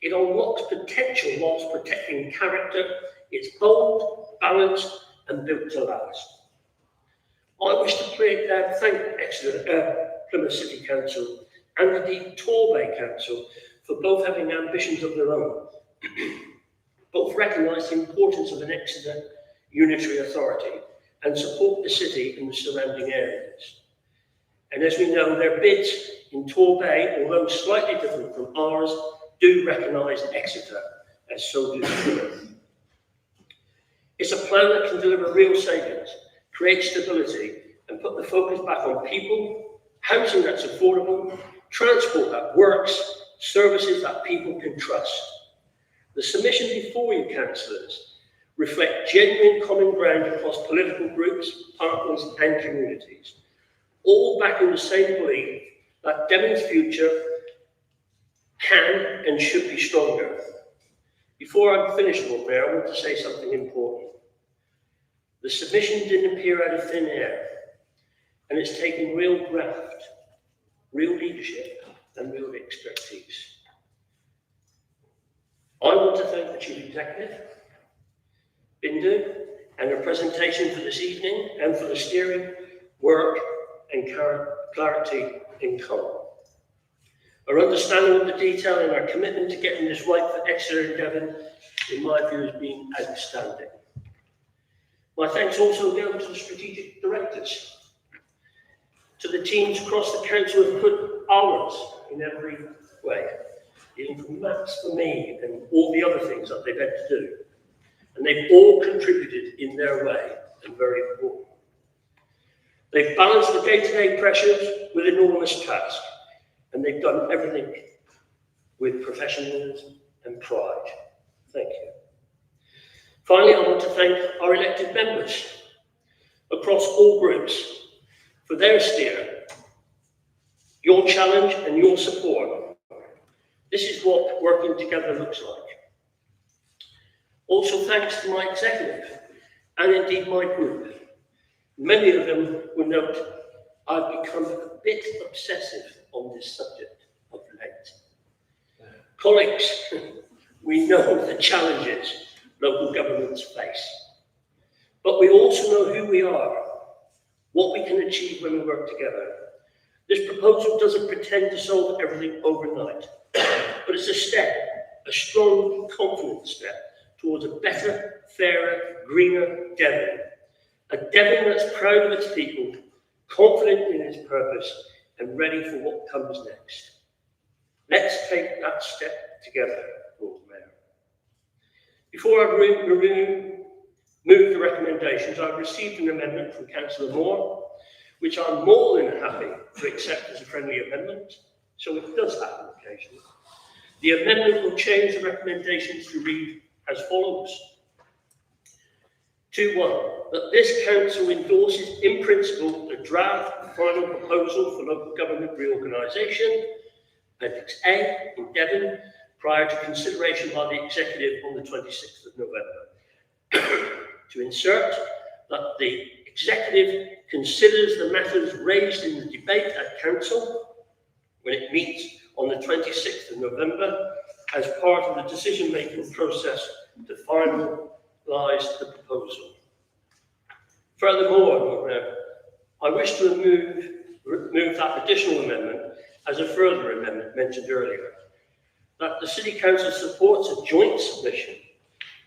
It unlocks potential whilst protecting character. It's bold, balanced, and built to last. I wish to thank Plymouth City Council and indeed Torbay Council for both having ambitions of their own. Both recognise the importance of an Exeter unitary authority and support the city and the surrounding areas. And as we know, their bids in Torbay, although slightly different from ours, do recognise Exeter, as so does Plymouth. It's a plan that can deliver real savings, create stability, and put the focus back on people, housing that's affordable, transport that works, services that people can trust. The submission before you, councillors, reflect genuine common ground across political groups, partners, and communities, all backing the same belief that Devon's future can and should be stronger. Before I'm finished, Lord Mayor, I want to say something important. The submission didn't appear out of thin air, and it's taken real graft, real leadership, and real expertise. I want to thank the Chief Executive, Bindu, and her presentation for this evening, and for the steering, work, and clarity in colour. Our understanding of the detail and our commitment to getting this right for Exeter and Devon, in my view, has been outstanding. My thanks also go to the strategic directors, to the teams across the council who have put hours in every way, dealing from maps for me and all the other things that they've had to do. And they've all contributed in their way, and very important. They've balanced the day-to-day pressures with enormous task, and they've done everything with professionalism and pride. Thank you. Finally, I want to thank our elected members across all groups for their steer, your challenge and your support. This is what working together looks like. Also thanks to my executive and indeed my group. Many of them will note I've become a bit obsessive on this subject of late. Colleagues, we know the challenges local governments face, but we also know who we are, what we can achieve when we work together. This proposal doesn't pretend to solve everything overnight, but it's a step, a strong, confident step towards a better, fairer, greener Devon. A Devon that's proud of its people, confident in its purpose, and ready for what comes next. Let's take that step together, Lord Mayor. Before I move the recommendations, I've received an amendment from Councillor Moore, which I'm more than happy to accept as a friendly amendment, so it does happen occasionally. The amendment will change the recommendations to read as follows. 2.1. That this council endorses in principle the draft final proposal for local government reorganisation, Appendix A, in Devon, prior to consideration by the Executive on the 26th of November. To insert that the Executive considers the matters raised in the debate at Council, when it meets on the 26th of November, as part of the decision-making process to finalise the proposal. Furthermore, Lord Mayor, I wish to move that additional amendment as a further amendment mentioned earlier, that the City Council supports a joint submission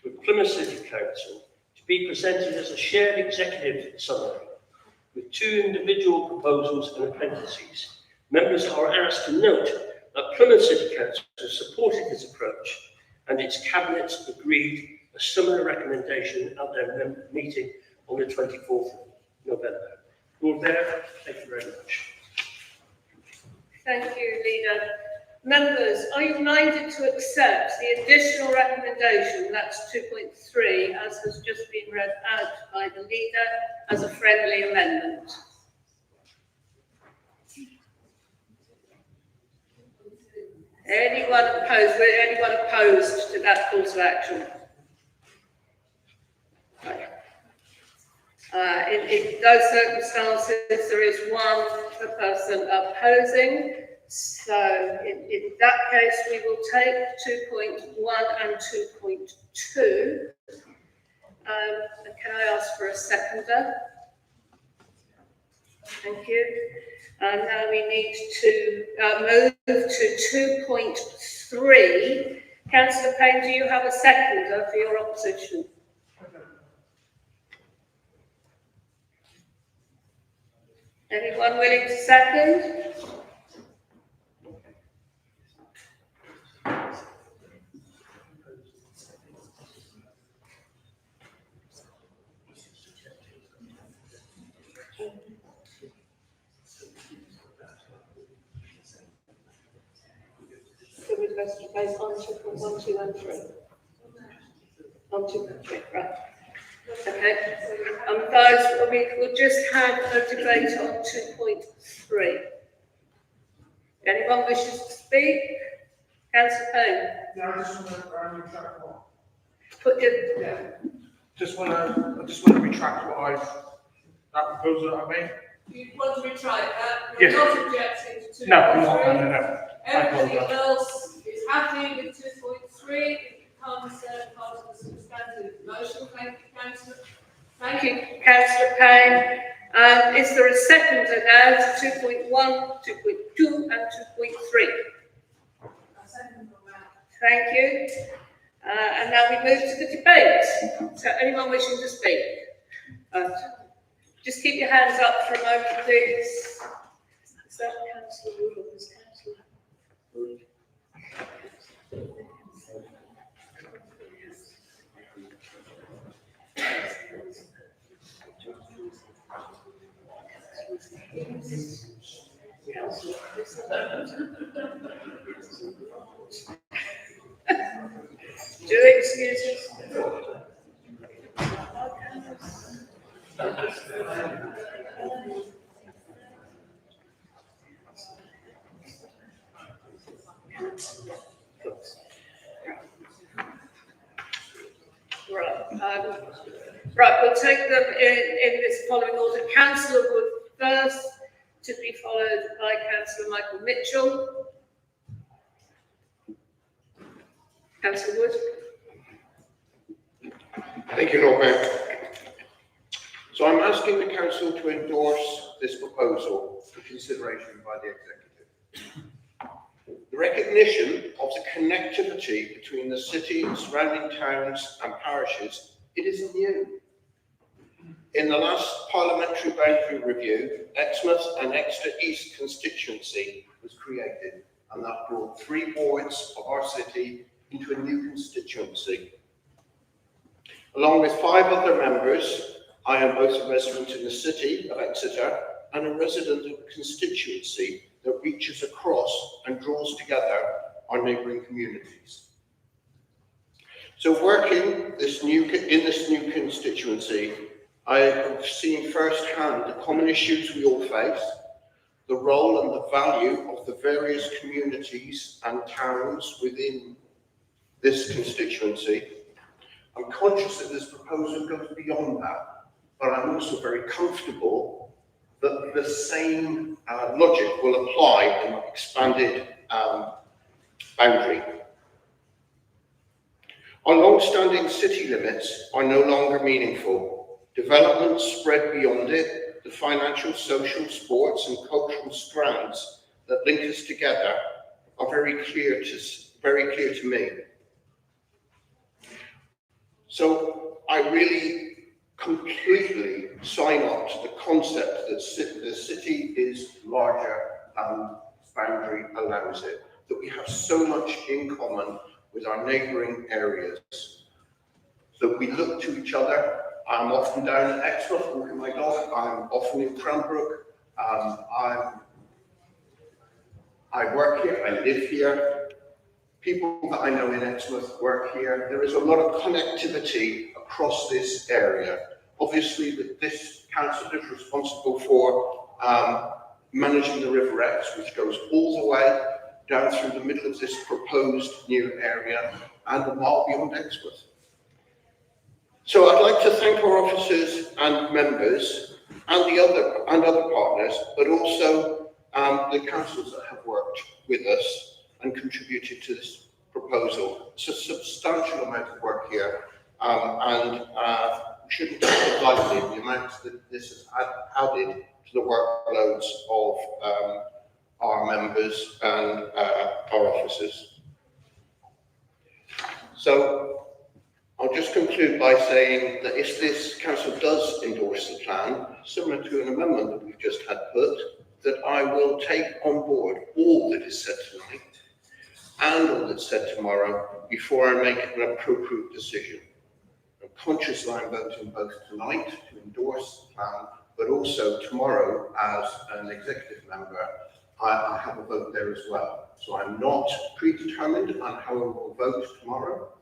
with Plymouth City Council to be presented as a shared executive summary with 2 individual proposals and appendices. Members are asked to note that Plymouth City Council supported this approach and its cabinets agreed a similar recommendation at their meeting on the 24th of November. Lord Mayor, thank you very much. Thank you, Leader. Members, are you minded to accept the additional recommendation, that's 2.3, as has just been read out by the Leader, as a friendly amendment? Anyone opposed to that course of action? Right. In those circumstances, there is one person opposing. So in that case, we will take 2.1 and 2.2. Can I ask for a seconder? Thank you. And now we need to move to 2.3. Councillor Payne, do you have a seconder for your opposition? Anyone willing to second? So we're supposed to place on 2.1, 2 and 3. On 2.3, right. Okay. Those, we will just have a debate on 2.3. Anyone wishes to speak? Councillor Payne. Yeah, I just want to retract what. Put your. Yeah. I just want to retract that proposal that I made. You want to retract that? Yes. You're not objecting to 2.3? No, I'm not. No. Everybody else is happy with 2.3. It becomes part of the substantive motion. Thank you, Councillor. Thank you, Councillor Payne. Is there a seconder now to 2.1, 2.2 and 2.3? Thank you. And now we move to the debate. So anyone wishing to speak? Just keep your hands up for a moment, please. Is that Councillor Wood or is Councillor Wood? Do excuses. Right, we'll take them in this following order. Councillor Wood first, to be followed by Councillor Michael Mitchell. Councillor Wood. Thank you, Lord Mayor. So I'm asking the council to endorse this proposal for consideration by the executive. The recognition of the connectivity between the city and surrounding towns and parishes, it isn't new. In the last parliamentary boundary review, Exmouth and Exeter East constituency was created, and that brought 3 wards of our city into a new constituency. Along with 5 other members, I am both a resident in the city of Exeter and a resident of a constituency that reaches across and draws together our neighbouring communities. So working in this new constituency, I have seen firsthand the common issues we all face, the role and the value of the various communities and towns within this constituency. I'm conscious that this proposal goes beyond that, but I'm also very comfortable that the same logic will apply in an expanded boundary. Our long-standing city limits are no longer meaningful. Developments spread beyond it, the financial, social, sports and cultural strands that link us together are very clear to me. So I really completely sign up to the concept that the city is larger than boundary allows it, that we have so much in common with our neighbouring areas, that we look to each other. I'm often down at Exmouth walking my dog, I'm often in Cranbrook, I work here, I live here. People that I know in Exmouth work here. There is a lot of connectivity across this area. Obviously, this council is responsible for managing the River Exe, which goes all the way down through the middle of this proposed new area and a mile beyond Exmouth. So I'd like to thank our officers and members and other partners, but also the councils that have worked with us and contributed to this proposal. It's a substantial amount of work here, and we shouldn't take it lightly, the amount that this has added to the workloads of our members and our officers. So I'll just conclude by saying that if this council does endorse the plan, similar to an amendment that we've just had put, that I will take on board all that is said tonight and all that's said tomorrow before I make an appropriate decision. I'm conscious that I'm voting both tonight to endorse the plan, but also tomorrow as an executive member, I have a vote there as well. So I'm not predetermined on how I will vote tomorrow,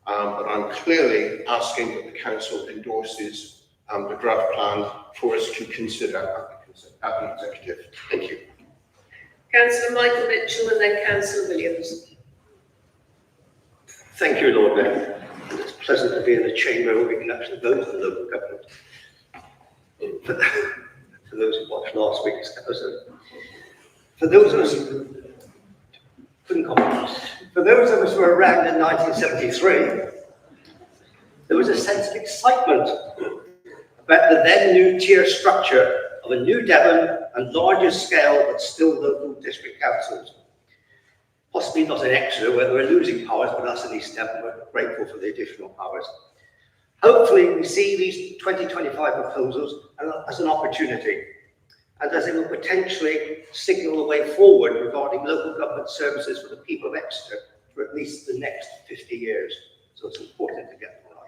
but I'm clearly asking that the council endorses the draft plan for us to consider at the executive. Thank you. Councillor Michael Mitchell and then Councillor Williams. Thank you, Lord Mayor. It's pleasant to be in a chamber where we can actually vote on local government. For those who watched last week's episode. For those of us who couldn't comment, for those of us who were around in 1973, there was a sense of excitement about the then new tier structure of a new Devon and larger scale but still local district councils. Possibly not in Exeter where we're losing powers, but us in East Devon, we're grateful for the additional powers. Hopefully we see these 2025 proposals as an opportunity and as it will potentially signal the way forward regarding local government services for the people of Exeter for at least the next 50 years. So it's important to get them right.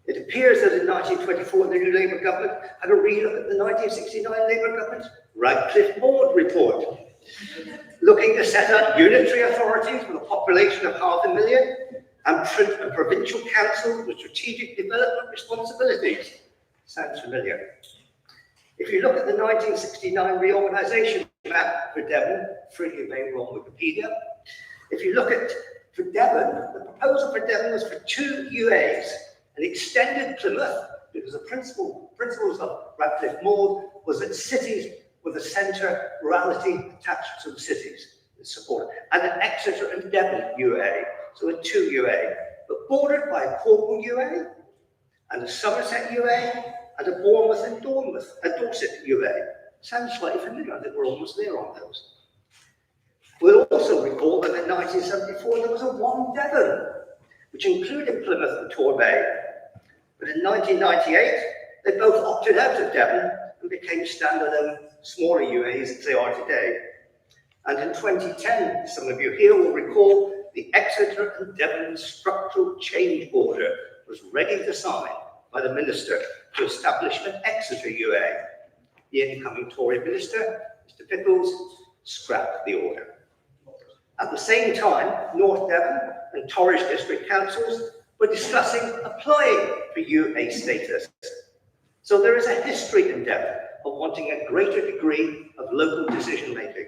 It appears that in 1924, the new Labour government had a relook at the 1969 Labour government's Radcliffe Board report, looking to set up unitary authorities with a population of 500,000 and provincial councils with strategic development responsibilities. Sounds familiar. If you look at the 1969 reorganisation map for Devon, freely available on Wikipedia, if you look at, for Devon, the proposal for Devon was for 2 UAs, an extended Plymouth, because the principles of Radcliffe Board was that cities were the centre, rurality attached to the cities, it's supported, and an Exeter and Devon UA, so a 2 UA, but bordered by a Cornwall UA, and a Somerset UA, and a Bournemouth and Dorset UA. Sounds slightly familiar, I think we're almost there on those. We'll also recall that in 1974 there was a 1 Devon, which included Plymouth and Torbay. But in 1998, they both opted out of Devon and became standalone smaller UAs as they are today. And in 2010, some of you here will recall the Exeter and Devon Structural Change Order was ready to sign by the Minister to establish an Exeter UA. The incoming Tory Minister, Mr. Pickles, scrapped the order. At the same time, North Devon and Torridge District Councils were discussing applying for UA status. So there is a history in Devon of wanting a greater degree of local decision making.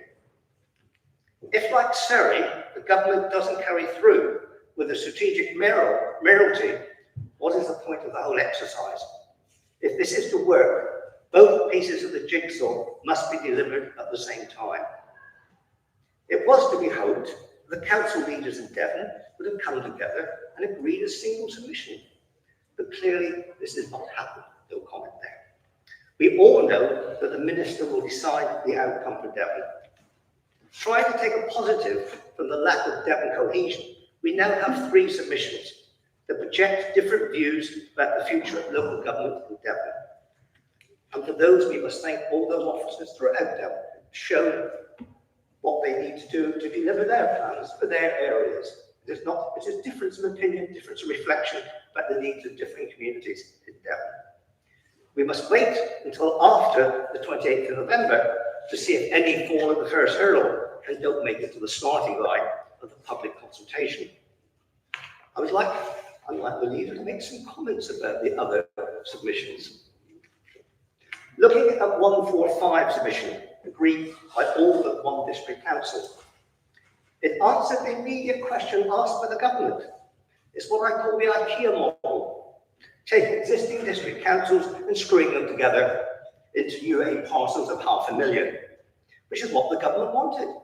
If, like Surrey, the government doesn't carry through with the strategic mayoralty, what is the point of the whole exercise? If this is to work, both pieces of the jigsaw must be delivered at the same time. It was to be hoped the council leaders in Devon would have come together and agreed a single submission. But clearly, this did not happen. No comment there. We all know that the minister will decide the outcome for Devon. Trying to take a positive from the lack of Devon cohesion, we now have 3 submissions that project different views about the future of local government in Devon. And for those, we must thank all those officers throughout Devon who shown what they need to do to deliver their plans for their areas. It is difference of opinion, difference of reflection about the needs of different communities in Devon. We must wait until after the 28th of November to see if any fall at the first hurdle and don't make it to the starting line of the public consultation. I would like the leader to make some comments about the other submissions. Looking at 145 submission, agreed by all but 1 district council. It answered the immediate question asked by the government. It's what I call the IKEA model. Take existing district councils and screwing them together into UA parcels of 500,000, which is what the government wanted.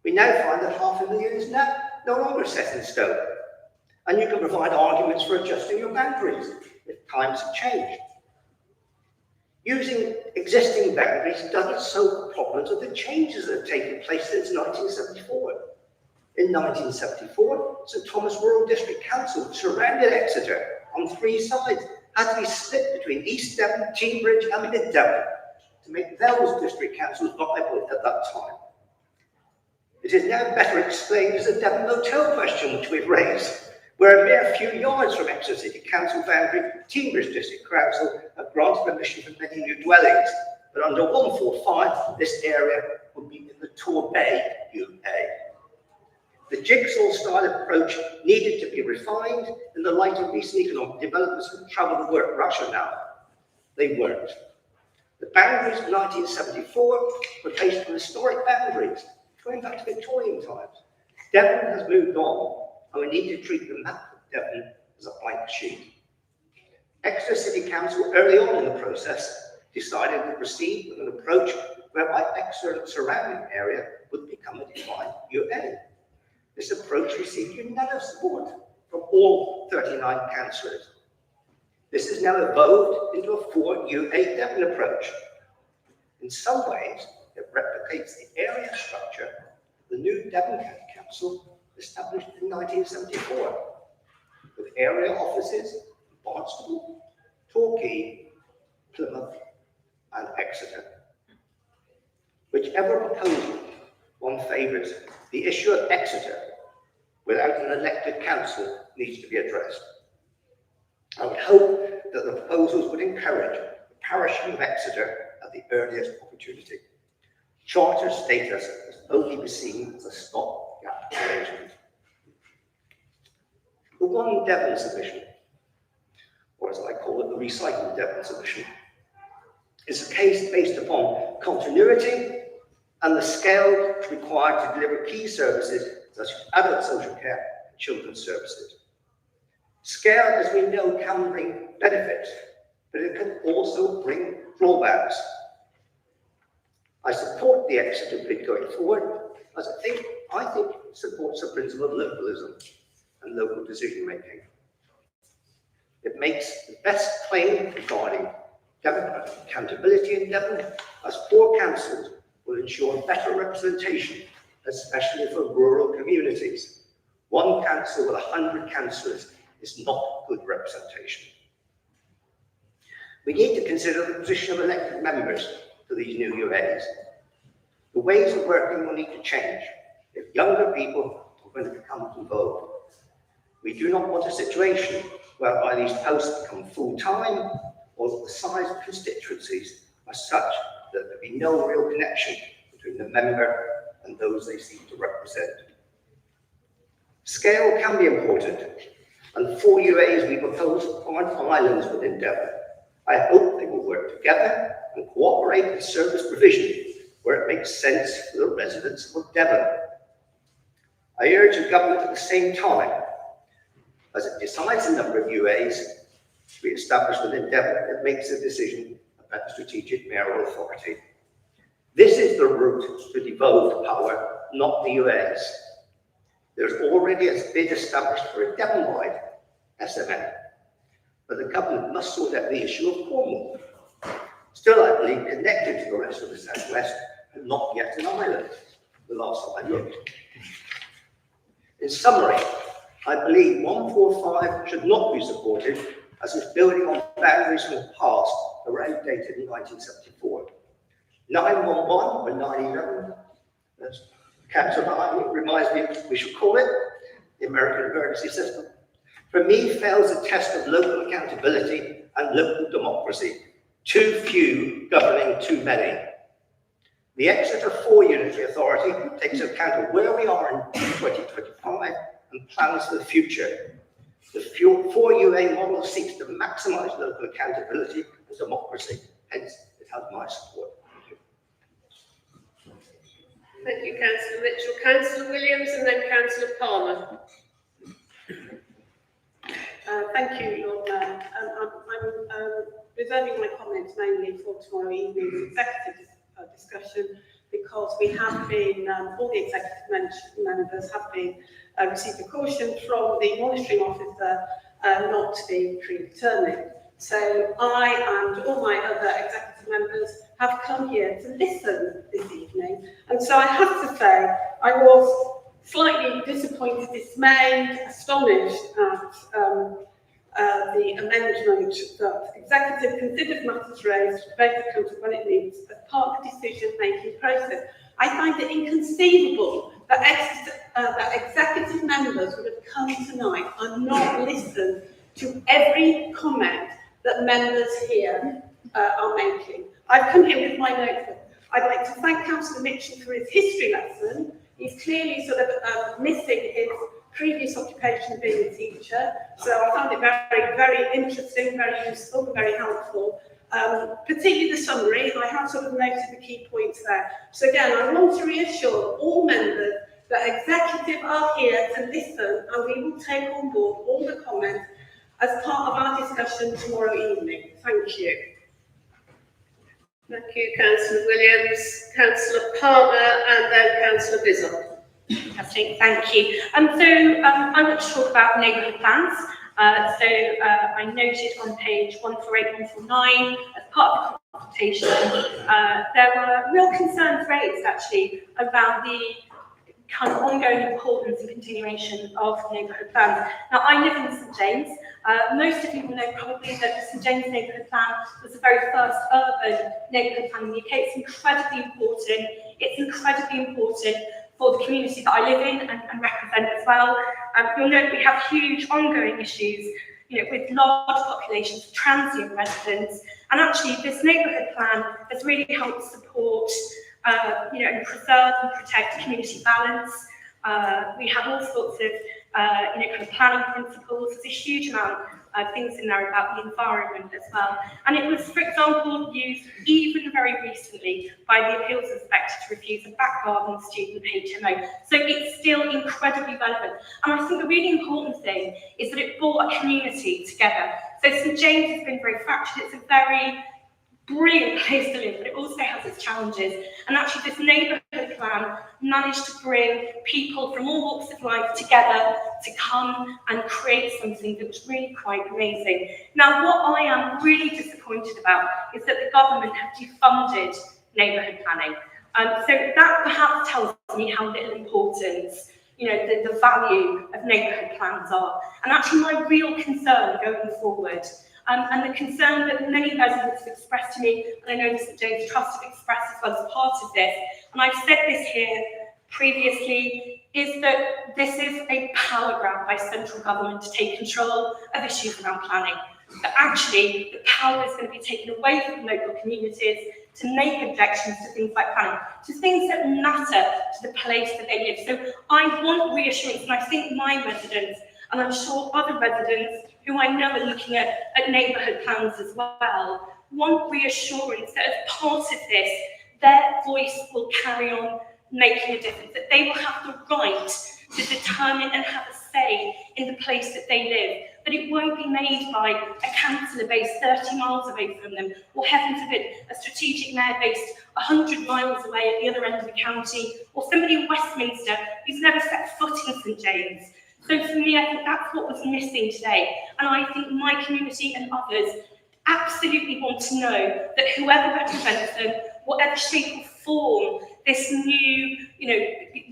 We now find that 500,000 is now no longer set in stone, and you can provide arguments for adjusting your boundaries if times have changed. Using existing boundaries doesn't solve the problems of the changes that have taken place since 1974. In 1974, St Thomas Rural District Council, which surrounded Exeter on 3 sides, had to be split between East Devon, Cambridge and Mid Devon to make those district councils viable at that time. It is now better explained as the Devon Motel question which we've raised, where a mere few yards from Exeter City Council boundary, Cambridge District Council have granted permission for many new dwellings, but under 145, this area would be in the Torbay UA. The jigsaw-style approach needed to be refined in the light of recent economic developments and travel to work rationale. They weren't. The boundaries of 1974 were based on historic boundaries, going back to Victorian times. Devon has moved on, and we need to treat the map of Devon as a blank sheet. Exeter City Council, early on in the process, decided to proceed with an approach whereby Exeter and the surrounding area would become a defined UA. This approach received unanimous support from all 39 councillors. This has now evolved into a 4 UA Devon approach. In some ways, it replicates the area structure of the new Devon County Council established in 1974, with area offices in Barnstable, Torquay, Plymouth, and Exeter. Whichever proposal one favours, the issue of Exeter, without an elected council, needs to be addressed. I would hope that the proposals would encourage the parishing of Exeter at the earliest opportunity. Charter status has only been seen as a stopgap arrangement. The 1 Devon submission, or as I call it, the recycled Devon submission, is a case based upon continuity and the scale required to deliver key services such as adult social care and children's services. Scale, as we know, can bring benefits, but it can also bring drawbacks. I support the Exeter bid going forward, as I think it supports the principle of localism. and local decision making. It makes the best claim regarding democratic accountability in Devon, as 4 councils will ensure better representation, especially for rural communities. 1 council with 100 councillors is not good representation. We need to consider the position of elected members to these new UAs. The ways of working will need to change if younger people are going to come to vote. We do not want a situation whereby these posts become full-time or that the size of constituencies are such that there be no real connection between the member and those they seek to represent. Scale can be important, and the 4 UAs we propose aren't islands within Devon. I hope they will work together and cooperate with service provision where it makes sense for the residents of Devon. I urge the government at the same time, as it decides the number of UAs to be established within Devon, it makes a decision about the strategic mayoral authority. This is the route to devolved power, not the UAs. There's already a bid established for a Devon-wide SMN, but the government must sort out the issue of Cornwall. Still, I believe, connected to the rest of the South West and not yet an island, the last time I looked. In summary, I believe 145 should not be supported as it's building on boundaries from the past that were outdated in 1974. 911 or 911, as Councillor Hine reminds me we should call it, the American emergency system, for me fails a test of local accountability and local democracy. Too few governing too many. The Exeter 4 Unitary Authority takes account of where we are in 2025 and plans for the future. The 4 UA model seeks to maximise local accountability and democracy. Hence, it has my support. Thank you, Councillor Mitchell. Councillor Williams and then Councillor Palmer. Thank you, Lord Mayor. I'm reserving my comments mainly for tomorrow evening's executive discussion because we have been, all the executive members have been received a caution from the monitoring officer not to be predetermined. So I and all my other executive members have come here to listen this evening. And so I have to say, I was slightly disappointed, dismayed, astonished at the amendment that executive considers matters raised to debate the council when it meets as part of the decision-making process. I find it inconceivable that executive members would have come tonight and not listened to every comment that members here are making. I've come here with my notebook. I'd like to thank Councillor Mitchell for his history lesson. He's clearly sort of missing his previous occupation of being a teacher, so I found it very, very interesting, very useful, very helpful. Particularly the summary, I have sort of noted the key points there. So again, I want to reassure all members that executive are here to listen and we will take on board all the comments as part of our discussion tomorrow evening. Thank you. Thank you, Councillor Williams, Councillor Palmer and then Councillor Bizzle. Fantastic, thank you. I want to talk about neighbourhood plans. I noted on page 148, 149, as part of the consultation, there were real concerns raised actually around the kind of ongoing importance and continuation of neighbourhood plans. Now, I live in St James. Most of you will know probably that the St James neighbourhood plan was the very first urban neighbourhood plan in the UK. It's incredibly important. It's incredibly important for the community that I live in and represent as well. You'll note we have huge ongoing issues, with large populations of transient residents, and actually this neighbourhood plan has really helped support, and preserve and protect community balance. We have all sorts of, kind of planning principles. There's a huge amount of things in there about the environment as well. And it was, for example, used even very recently by the appeals inspector to refuse a back garden student HMO. So it's still incredibly relevant. And I think the really important thing is that it brought a community together. So St James has been very fractured. It's a very brilliant place to live, but it also has its challenges. And actually this neighbourhood neighbourhood plan managed to bring people from all walks of life together to come and create something that was really quite amazing. Now, what I am really disappointed about is that the government have defunded neighbourhood planning. So that perhaps tells me how little importance, the value of neighbourhood plans are. And actually my real concern going forward, and the concern that many residents have expressed to me, and I know the St James Trust have expressed as well as part of this, and I've said this here previously, is that this is a power grab by central government to take control of issues around planning. That actually the power is going to be taken away from local communities to make objections to things like planning, to things that matter to the place that they live. So I want reassurance, and I think my residents, and I'm sure other residents who I know are looking at neighbourhood plans as well, want reassurance that as part of this, their voice will carry on making a difference, that they will have the right to determine and have a say in the place that they live, that it won't be made by a councillor based 30 miles away from them, or heaven forbid, a strategic mayor based 100 miles away at the other end of the county, or somebody in Westminster who's never set foot in St James. So for me, I think that's what was missing today. And I think my community and others absolutely want to know that whoever represents them, whatever shape or form this new,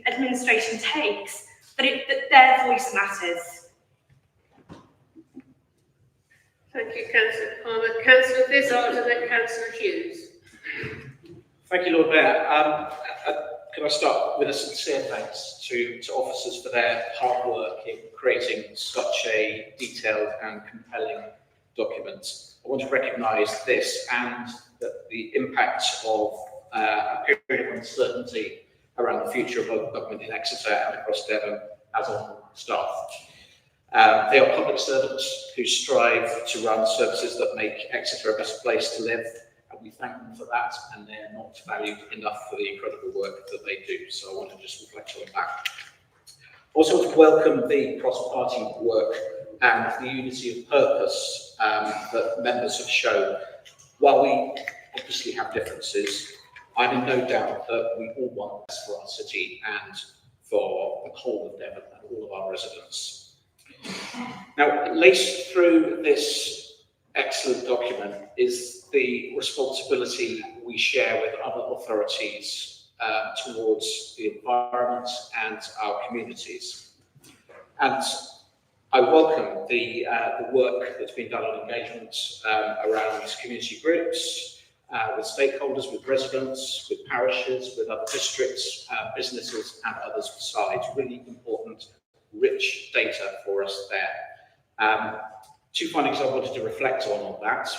administration takes, that their voice matters. Thank you, Councillor Palmer. Councillor Vizard and then Councillor Hughes. Thank you, Lord Mayor. Can I start with a sincere thanks to officers for their hard work in creating such a detailed and compelling document. I want to recognise this and the impact of a period of uncertainty around the future of local government in Exeter and across Devon as on staff. They are public servants who strive to run services that make Exeter a better place to live, and we thank them for that, and they're not valued enough for the incredible work that they do. So I want to just reflect on that. Also want to welcome the cross-party work and the unity of purpose that members have shown. While we obviously have differences, I'm in no doubt that we all want this for our city and for the whole of Devon and all of our residents. Now, laced through this excellent document is the responsibility we share with other authorities towards the environment and our communities. And I welcome the work that's been done on engagement around community groups, with stakeholders, with residents, with parishes, with other districts, businesses and others besides. Really important, rich data for us there. Two findings I wanted to reflect on that.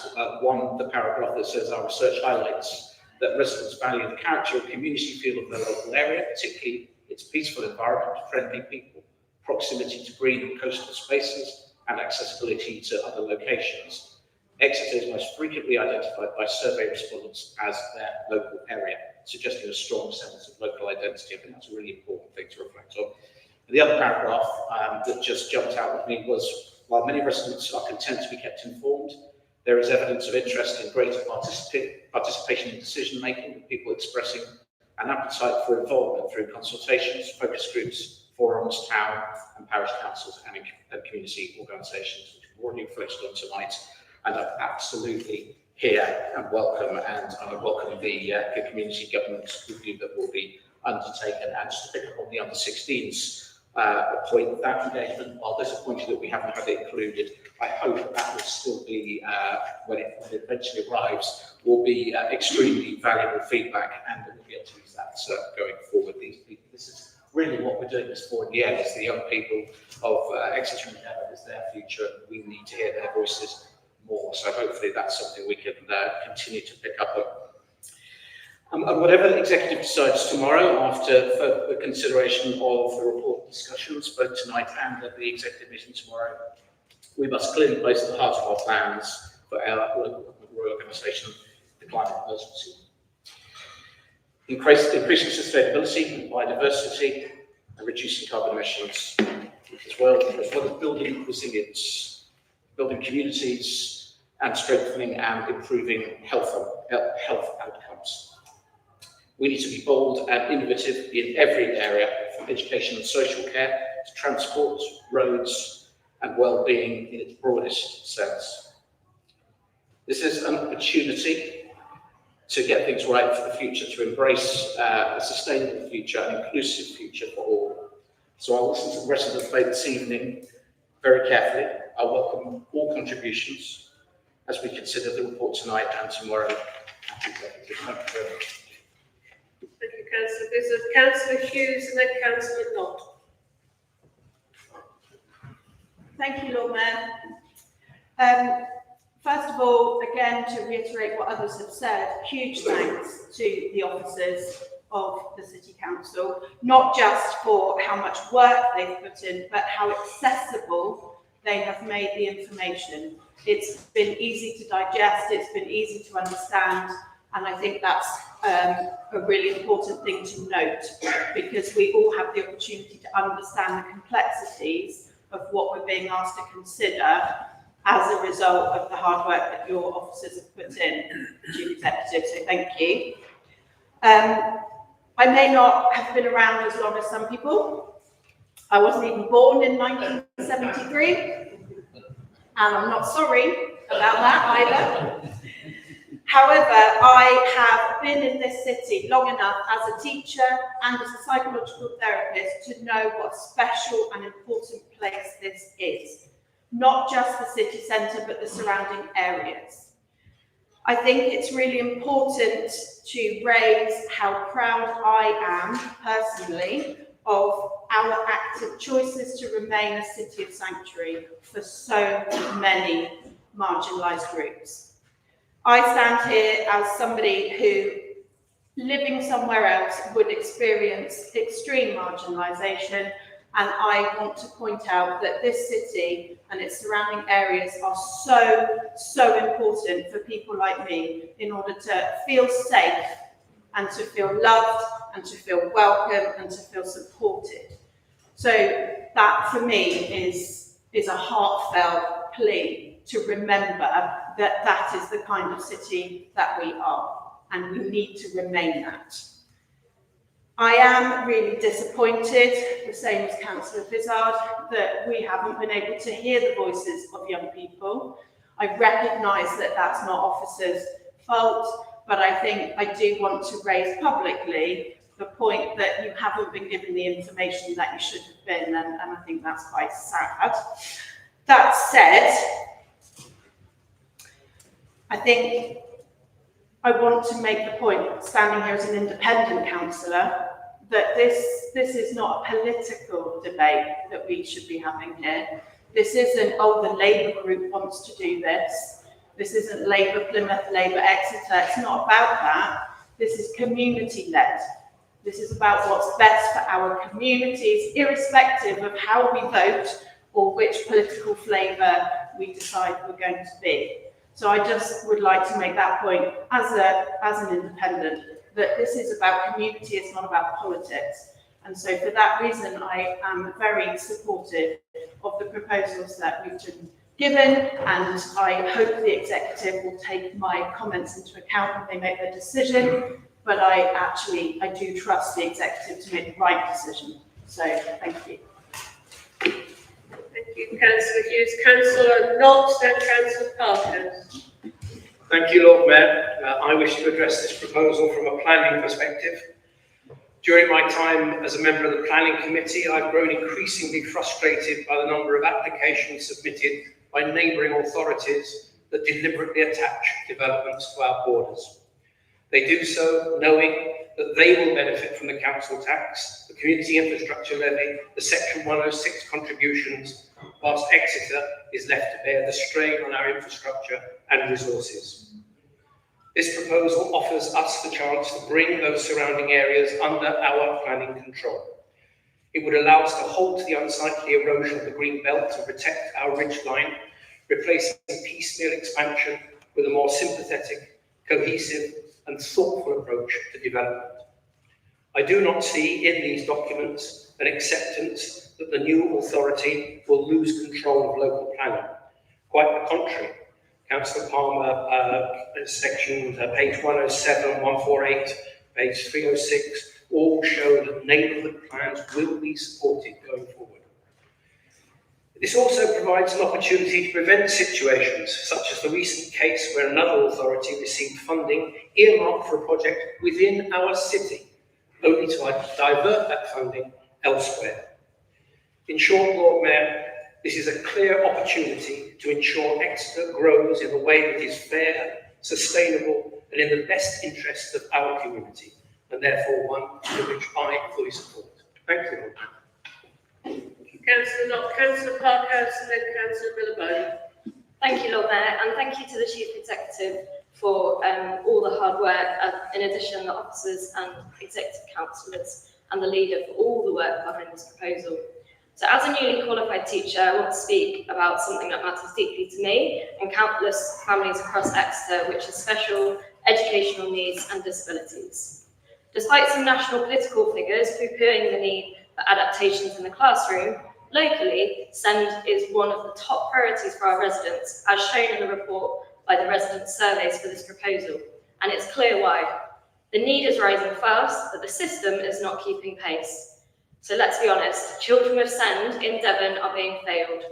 One, the paragraph that says our research highlights that residents value the character and community feel of their local area, particularly its peaceful environment, friendly people, proximity to green and coastal spaces, and accessibility to other locations. Exeter is most frequently identified by survey respondents as their local area, suggesting a strong sense of local identity. I think that's a really important thing to reflect on. And the other paragraph that just jumped out at me was, while many residents are content to be kept informed, there is evidence of interest in greater participation in decision-making, with people expressing an appetite for involvement through consultations, focus groups, forums, town and parish councils and community organisations, which we've already reflected on tonight. And I absolutely hear and welcome, and I welcome the community government review that will be undertaken. And just to pick up on the under 16s point, that engagement, while disappointed that we haven't had it included, I hope that will still be, when it eventually arrives, will be extremely valuable feedback, and we'll be able to use that going forward. This is really what we're doing this for in the end, is the young people of Exeter and Devon is their future. We need to hear their voices more, so hopefully that's something we can continue to pick up on. And whatever the executive decides tomorrow, after further consideration of the report discussions, both tonight and at the executive meeting tomorrow, we must clearly place at the heart of our plans for our local government reorganisation the climate emergency. Increasing sustainability and biodiversity and reducing carbon emissions, as well as building resilience, building communities, and strengthening and improving health outcomes. We need to be bold and innovative in every area, from education and social care to transport, roads, and well-being in its broadest sense. This is an opportunity to get things right for the future, to embrace a sustainable future, an inclusive future for all. So I'll listen to the rest of the debate this evening very carefully. I welcome all contributions as we consider the report tonight and tomorrow. Thank you very much. Thank you, Councillor Bizzard. Councillor Hughes and then Councillor Knott. Thank you, Lord Mayor. First of all, again, to reiterate what others have said, huge thanks to the officers of the City Council, not just for how much work they've put in, but how accessible they have made the information. It's been easy to digest, it's been easy to understand, and I think that's a really important thing to note, because we all have the opportunity to understand the complexities of what we're being asked to consider as a result of the hard work that your officers have put in, Chief Executive, so thank you. I may not have been around as long as some people. I wasn't even born in 1973, and I'm not sorry about that either. However, I have been in this city long enough as a teacher and as a psychological therapist to know what a special and important place this is. Not just the city centre, but the surrounding areas. I think it's really important to raise how proud I am, personally, of our active choices to remain a city of sanctuary for so many marginalised groups. I stand here as somebody who, living somewhere else, would experience extreme marginalisation. And I want to point out that this city and its surrounding areas are so important for people like me in order to feel safe and to feel loved and to feel welcome and to feel supported. So that for me is a heartfelt plea to remember that that is the kind of city that we are, and we need to remain that. I am really disappointed, the same as Councillor Bizzard, that we haven't been able to hear the voices of young people. I recognise that that's not officers' fault, but I think I do want to raise publicly the point that you haven't been given the information that you should have been, and I think that's quite sad. That said, I think I want to make the point, standing here as an independent councillor, that this is not a political debate that we should be having here. This isn't, oh, the Labour group wants to do this. This isn't Labour Plymouth, Labour Exeter. It's not about that. This is community-led. This is about what's best for our communities, irrespective of how we vote or which political flavour we decide we're going to be. So I just would like to make that point as an independent, that this is about community, it's not about politics. And so for that reason, I am very supportive of the proposals that we've been given, and I hope the executive will take my comments into account when they make their decision. But I do trust the executive to make the right decision. So thank you. Thank you, Councillor Hughes. Councillor Knott, then Councillor Parker. Thank you, Lord Mayor. I wish to address this proposal from a planning perspective. During my time as a member of the Planning Committee, I've grown increasingly frustrated by the number of applications submitted by neighbouring authorities that deliberately attach developments to our borders. They do so knowing that they will benefit from the council tax, the community infrastructure levy, the Section 106 contributions, whilst Exeter is left to bear the strain on our infrastructure and resources. This proposal offers us the chance to bring those surrounding areas under our planning control. It would allow us to halt the unsightly erosion of the green belt and protect our ridgeline, replacing piecemeal expansion with a more sympathetic, cohesive and thoughtful approach to development. I do not see in these documents an acceptance that the new authority will lose control of local planning. Quite the contrary. Councillor Palmer, section page 107, 148 page 306, all show that neighbourhood plans will be supported going forward. This also provides an opportunity to prevent situations such as the recent case where another authority received funding earmarked for a project within our city, only to divert that funding elsewhere. In short, Lord Mayor, this is a clear opportunity to ensure Exeter grows in a way that is fair, sustainable, and in the best interests of our community, and therefore one which I fully support. Thank you, Lord. Councillor Locke, Councillor Parkhouse, and then Councillor Millibone. Thank you, Lord Mayor, and thank you to the Chief Executive for all the hard work, in addition the officers and executive councillors and the leader for all the work behind this proposal. So as a newly qualified teacher, I want to speak about something that matters deeply to me and countless families across Exeter, which is special educational needs and disabilities. Despite some national political figures poo-pooing the need for adaptations in the classroom, locally, SEND is one of the top priorities for our residents, as shown in the report by the resident surveys for this proposal. And it's clear why. The need is rising fast, but the system is not keeping pace. So let's be honest, children with SEND in Devon are being failed,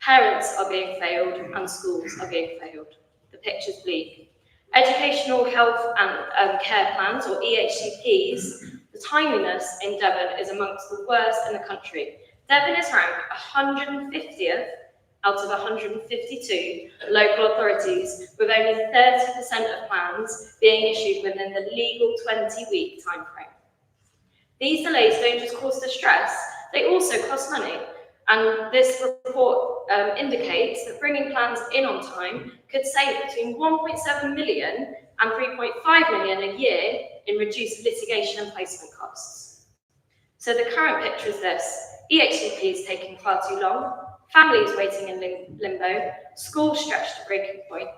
parents are being failed, and schools are being failed. The picture's bleak. Educational health and care plans, or EHCPs, the timeliness in Devon is amongst the worst in the country. Devon is ranked 150th out of 152 local authorities, with only 30% of plans being issued within the legal 20-week timeframe. These delays don't just cause distress, they also cost money. And this report indicates that bringing plans in on time could save between 1.7 million and 3.5 million a year in reduced litigation and placement costs. So the current picture is this: EHCPs taking far too long, families waiting in limbo, schools stretched to breaking point,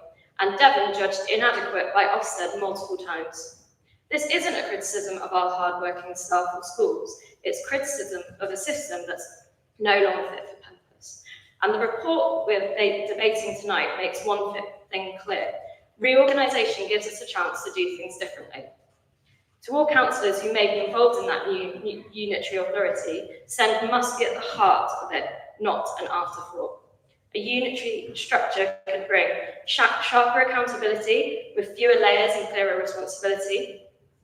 and Devon judged inadequate by Ofsted multiple times. This isn't a criticism of our hard-working staff or schools, it's criticism of a system that's no longer fit for purpose. And the report we're debating tonight makes one thing clear: reorganisation gives us a chance to do things differently. To all councillors who may be involved in that new unitary authority, SEND must be at the heart of it, not an afterthought. A unitary structure could bring sharper accountability with fewer layers and clearer responsibility,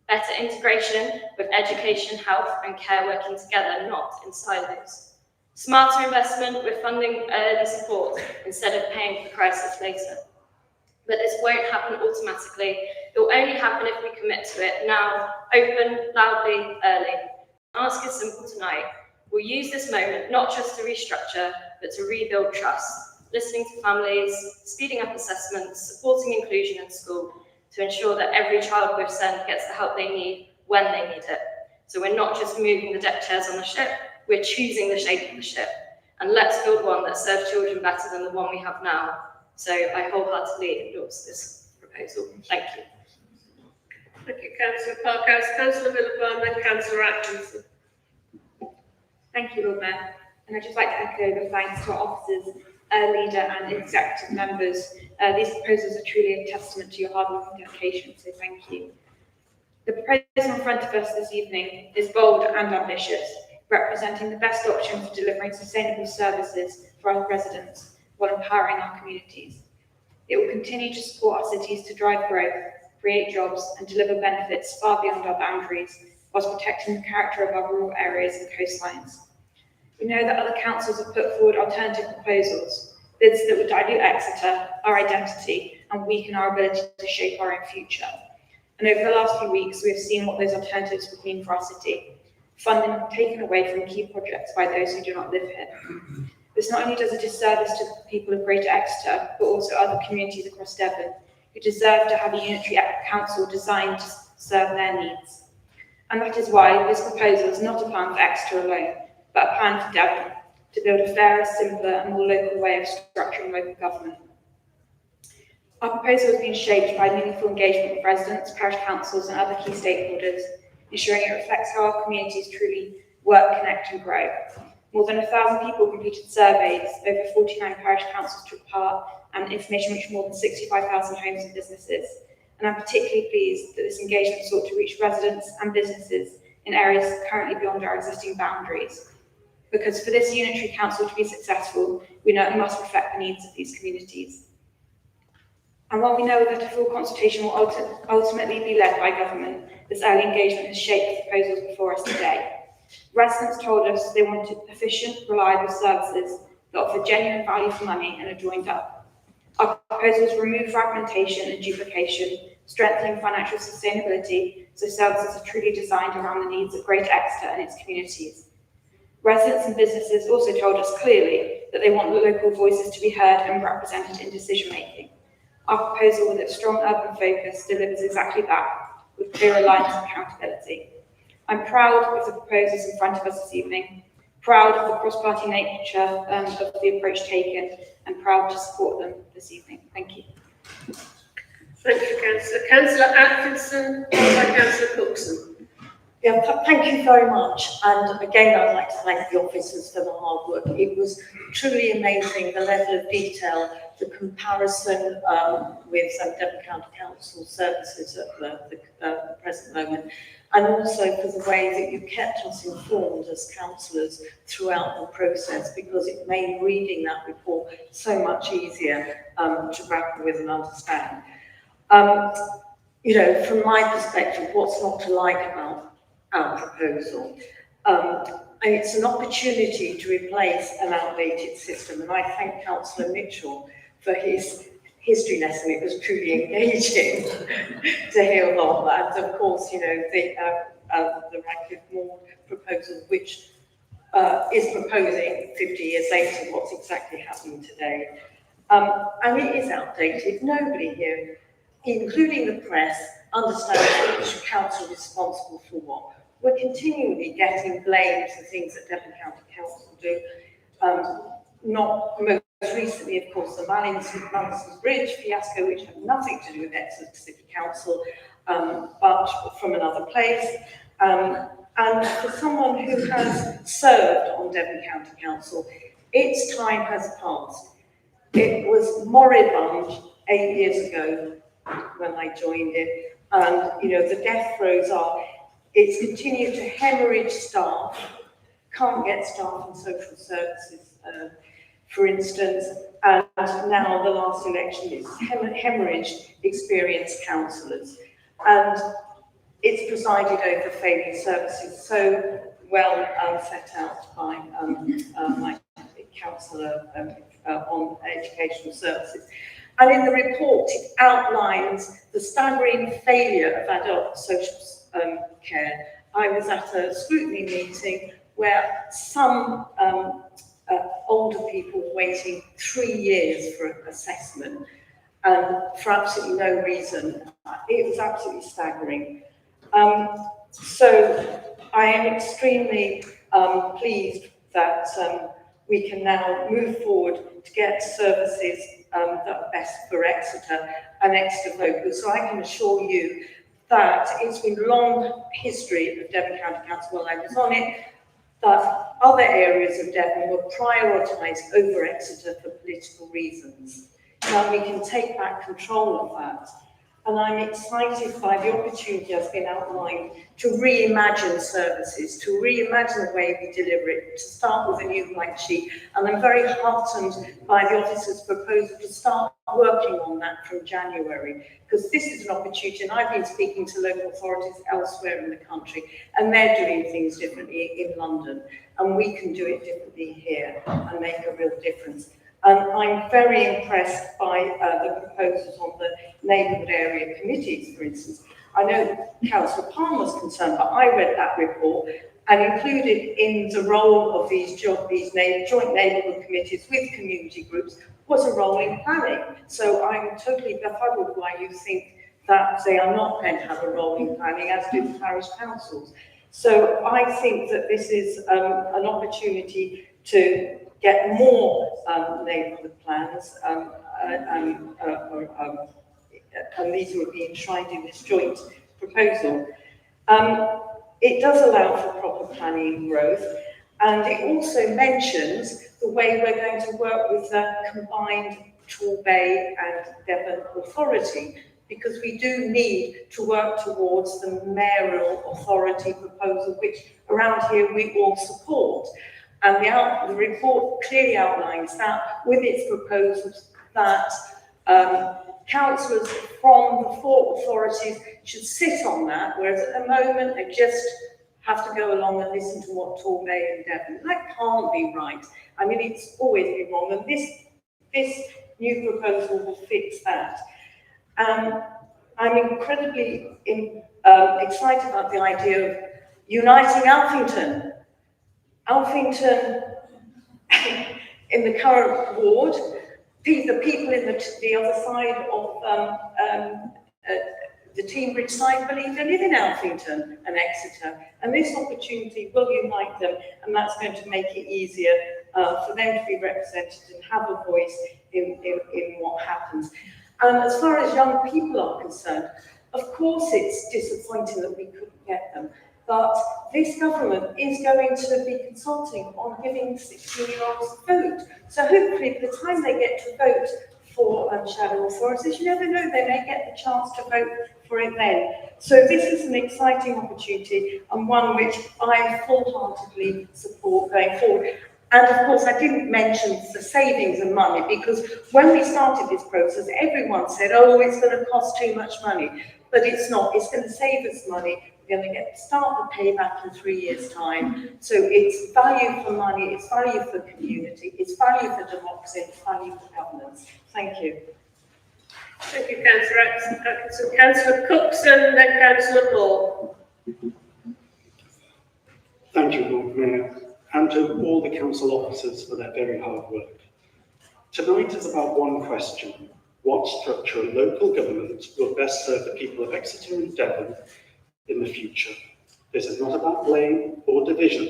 better integration with education, health and care working together, not in silos. Smarter investment with funding early support instead of paying for crisis later. But this won't happen automatically. It will only happen if we commit to it now, open, loudly, early. The ask is simple tonight. We'll use this moment not just to restructure, but to rebuild trust, listening to families, speeding up assessments, supporting inclusion in school, to ensure that every child with SEND gets the help they need when they need it. So we're not just moving the deck chairs on the ship, we're choosing the shape of the ship. And let's build one that serves children better than the one we have now. So I wholeheartedly endorse this proposal. Thank you. Thank you, Councillor Parkhouse. Councillor Millibone, then Councillor Atkinson. Thank you, Lord Mayor. And I'd just like to echo the thanks to our officers, leader and executive members. These proposals are truly a testament to your hard work and dedication, so thank you. The proposal in front of us this evening is bold and ambitious, representing the best option for delivering sustainable services for our residents while empowering our communities. It will continue to support our cities to drive growth, create jobs and deliver benefits far beyond our boundaries, whilst protecting the character of our rural areas and coastlines. We know that other councils have put forward alternative proposals, bids that would dilute Exeter, our identity, and weaken our ability to shape our own future. And over the last few weeks, we have seen what those alternatives would mean for our city. Funding taken away from key projects by those who do not live here. This not only does a disservice to the people of Greater Exeter, but also other communities across Devon, who deserve to have a unitary council designed to serve their needs. And that is why this proposal is not a plan for Exeter alone, but a plan for Devon, to build a fairer, simpler and more local way of structuring local government. Our proposal has been shaped by meaningful engagement with residents, parish councils and other key stakeholders, ensuring it reflects how our communities truly work, connect and grow. More than 1,000 people completed surveys, over 49 parish councils took part, and information reached more than 65,000 homes and businesses. and I'm particularly pleased that this engagement sought to reach residents and businesses in areas currently beyond our existing boundaries. Because for this unitary council to be successful, we know it must reflect the needs of these communities. And while we know that a full consultation will ultimately be led by government, this early engagement has shaped the proposals before us today. Residents told us they wanted efficient, reliable services that offer genuine value for money and are joined up. Our proposals remove fragmentation and duplication, strengthening financial sustainability, so services are truly designed around the needs of Greater Exeter and its communities. Residents and businesses also told us clearly that they want the local voices to be heard and represented in decision-making. Our proposal, with its strong urban focus, delivers exactly that, with clear lines of accountability. I'm proud of the proposals in front of us this evening, proud of the cross-party nature of the approach taken, and proud to support them this evening. Thank you. Thank you, Councillor. Councillor Atkinson, followed by Councillor Cookson. Yeah, thank you very much. And again, I'd like to thank the officers for the hard work. It was truly amazing, the level of detail, the comparison with Devon County Council services at the present moment, and also for the way that you kept us informed as councillors throughout the process, because it made reading that report so much easier to grapple with and understand. You know, from my perspective, what's not to like about our proposal? And it's an opportunity to replace an outdated system. And I thank Councillor Mitchell for his history lesson. It was truly engaging to hear about that. And of course, you know, the Radcliffe Moore proposal, which is proposing 50 years later what's exactly happening today. And it is outdated. Nobody here, including the press, understands which council is responsible for what. We're continually getting blamed for things that Devon County Council do. Not most recently, of course, the Malinson's Bridge fiasco, which had nothing to do with Exeter City Council, but from another place. And for someone who has served on Devon County Council, its time has passed. It was moribund 8 years ago when I joined it, and you know, the death throes are, it's continued to hemorrhage staff, can't get staff in social services, for instance, and now the last election is hemorrhaged experienced councillors. And it's presided over failing services so well set out by my councillor on educational services. And in the report, it outlines the staggering failure of adult social care. I was at a scrutiny meeting where some older people were waiting 3 years for an assessment, and for absolutely no reason. It was absolutely staggering. So I am extremely pleased that we can now move forward to get services that are best for Exeter and Exeter voters. So I can assure you that it's been a long history of Devon County Council while I was on it, that other areas of Devon were prioritised over Exeter for political reasons. Now we can take back control of that. And I'm excited by the opportunity that's been outlined to reimagine services, to reimagine the way we deliver it, to start with a new blank sheet. And I'm very heartened by the officer's proposal to start working on that from January, because this is an opportunity, and I've been speaking to local authorities elsewhere in the country, and they're doing things differently in London, and we can do it differently here and make a real difference. And I'm very impressed by the proposals on the neighbourhood area committees, for instance. I know Councillor Palmer's concerned, but I read that report, and included in the role of these joint neighbourhood committees with community groups was a role in planning. So I'm totally befuddled why you think that they are not going to have a role in planning, as do the parish councils. So I think that this is an opportunity to get more neighbourhood plans, and these will be enshrined in this joint proposal. It does allow for proper planning and growth, and it also mentions the way we're going to work with the combined Torbay and Devon authority, because we do need to work towards the mayoral authority proposal, which around here we all support. And the report clearly outlines that with its proposals that councillors from the four authorities should sit on that, whereas at the moment they just have to go along and listen to what Torbay and Devon. That can't be right. I mean, it's always been wrong, and this new proposal will fix that. I'm incredibly excited about the idea of uniting Alphington. Alphington, in the current ward, the people in the other side of the Teambridge side believe they live in Alphington and Exeter, and this opportunity will unite them, and that's going to make it easier for them to be represented and have a voice in what happens. And as far as young people are concerned, of course it's disappointing that we couldn't get them, but this government is going to be consulting on giving 16-year-olds a vote. So hopefully by the time they get to vote for shadow authorities, you never know, they may get the chance to vote for it then. So this is an exciting opportunity and one which I full-heartedly support going forward. And of course, I didn't mention the savings of money, because when we started this process, everyone said, oh, it's going to cost too much money. But it's not. It's going to save us money. We're going to start the payback in 3 years' time. So it's value for money, it's value for community, it's value for democracy, it's value for governance. Thank you. Thank you, Councillor Atkinson. Councillor Cookson, then Councillor Moore. Thank you, Lord Mayor, and to all the council officers for their very hard work. Tonight is about one question: what structure of local government will best serve the people of Exeter and Devon in the future? This is not about blame or division.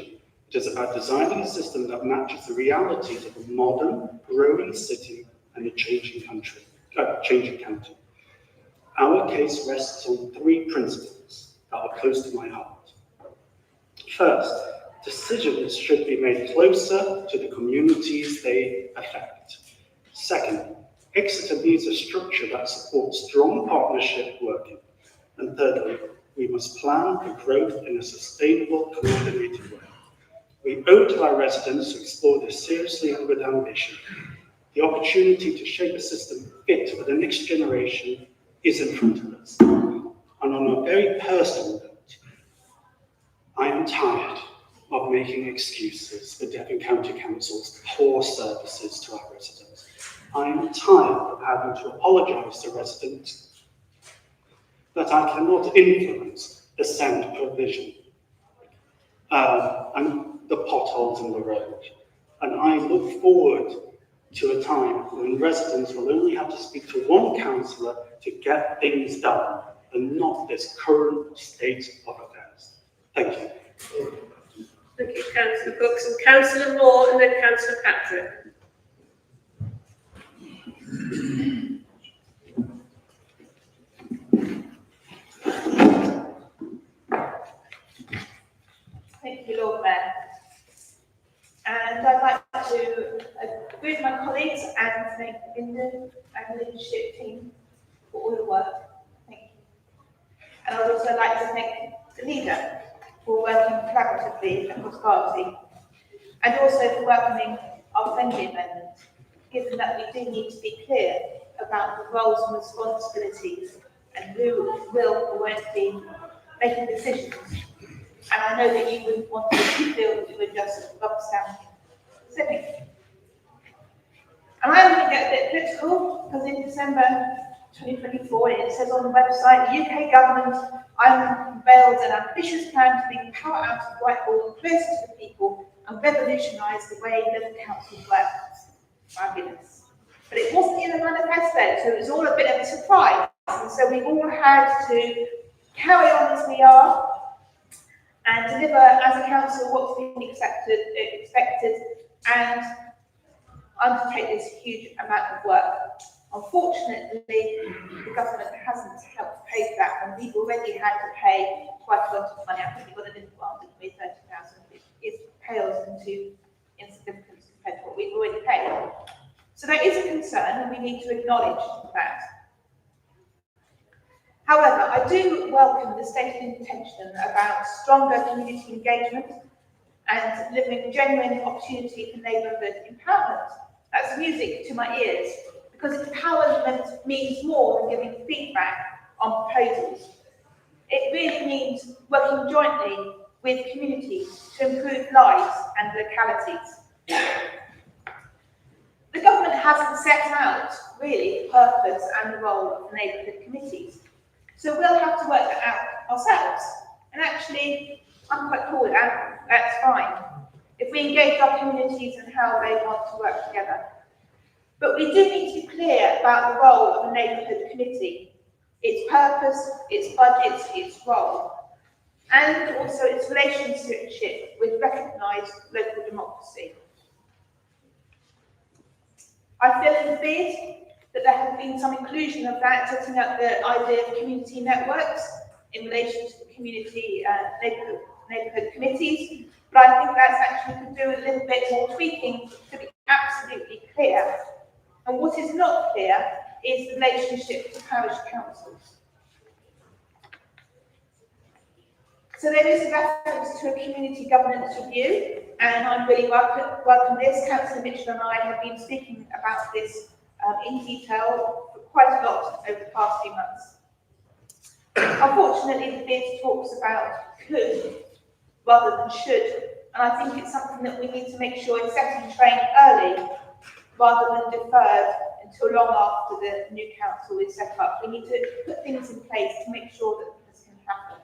It is about designing a system that matches the realities of a modern, growing city and a changing county. Our case rests on 3 principles that are close to my heart. First, decisions should be made closer to the communities they affect. Second, Exeter needs a structure that supports strong partnership working. And thirdly, we must plan for growth in a sustainable, coordinated way. We owe to our residents to explore this seriously and with ambition. The opportunity to shape a system fit for the next generation is in front of us. And on a very personal note, I am tired of making excuses for Devon County Council's poor services to our residents. I am tired of having to apologise to residents that I cannot influence the sand provision and the potholes in the road. And I look forward to a time when residents will only have to speak to one councillor to get things done, and not this current state of affairs. Thank you. Thank you, Councillor Cookson. Councillor Moore, and then Councillor Patrick. Thank you, Lord Mayor. And I'd like to agree with my colleagues and thank Linda and the leadership team for all the work. Thank you. And I'd also like to thank the leader for working collaboratively across party, and also for welcoming our friendly amendment, given that we do need to be clear about the roles and responsibilities and who will or won't be making decisions. And I know that you wouldn't want to feel that we were just rubber stamping sitting. And I'm going to get a bit political, because in December 2024, it says on the website, the UK government unveiled an ambitious plan to bring power out of Whitehall closer to the people and revolutionise the way local councils work. Fabulous. But it wasn't in the manifesto, so it was all a bit of a surprise. And so we all had to carry on as we are and deliver as a council what's been expected and undertake this huge amount of work. Unfortunately, the government hasn't helped pay for that, and we've already had to pay quite a lot of money. I think we've got a little while to pay 30,000. It pales into insignificance compared to what we've already paid. So there is a concern, and we need to acknowledge that. However, I do welcome the stated intention about stronger community engagement and delivering genuine opportunity for neighbourhood empowerment. That's music to my ears, because empowerment means more than giving feedback on proposals. It really means working jointly with communities to improve lives and localities. The government hasn't set out, really, the purpose and the role of the neighbourhood committees. So we'll have to work that out ourselves. And actually, I'm quite cool with that. That's fine. If we engage our communities and how they want to work together. But we do need to be clear about the role of a neighbourhood committee, its purpose, its budgets, its role, and also its relationship with recognised local democracy. I feel in the bid that there has been some inclusion of that, setting up the idea of community networks in relation to the community neighbourhood committees, but I think that's actually could do a little bit more tweaking to be absolutely clear. And what is not clear is the relationship to parish councils. So there is a reference to a community governance review, and I'm really welcome this. Councillor Mitchell and I have been speaking about this in detail for quite a lot over the past few months. Unfortunately, the bid talks about could rather than should, and I think it's something that we need to make sure is set in train early rather than deferred until long after the new council is set up. We need to put things in place to make sure that this can happen.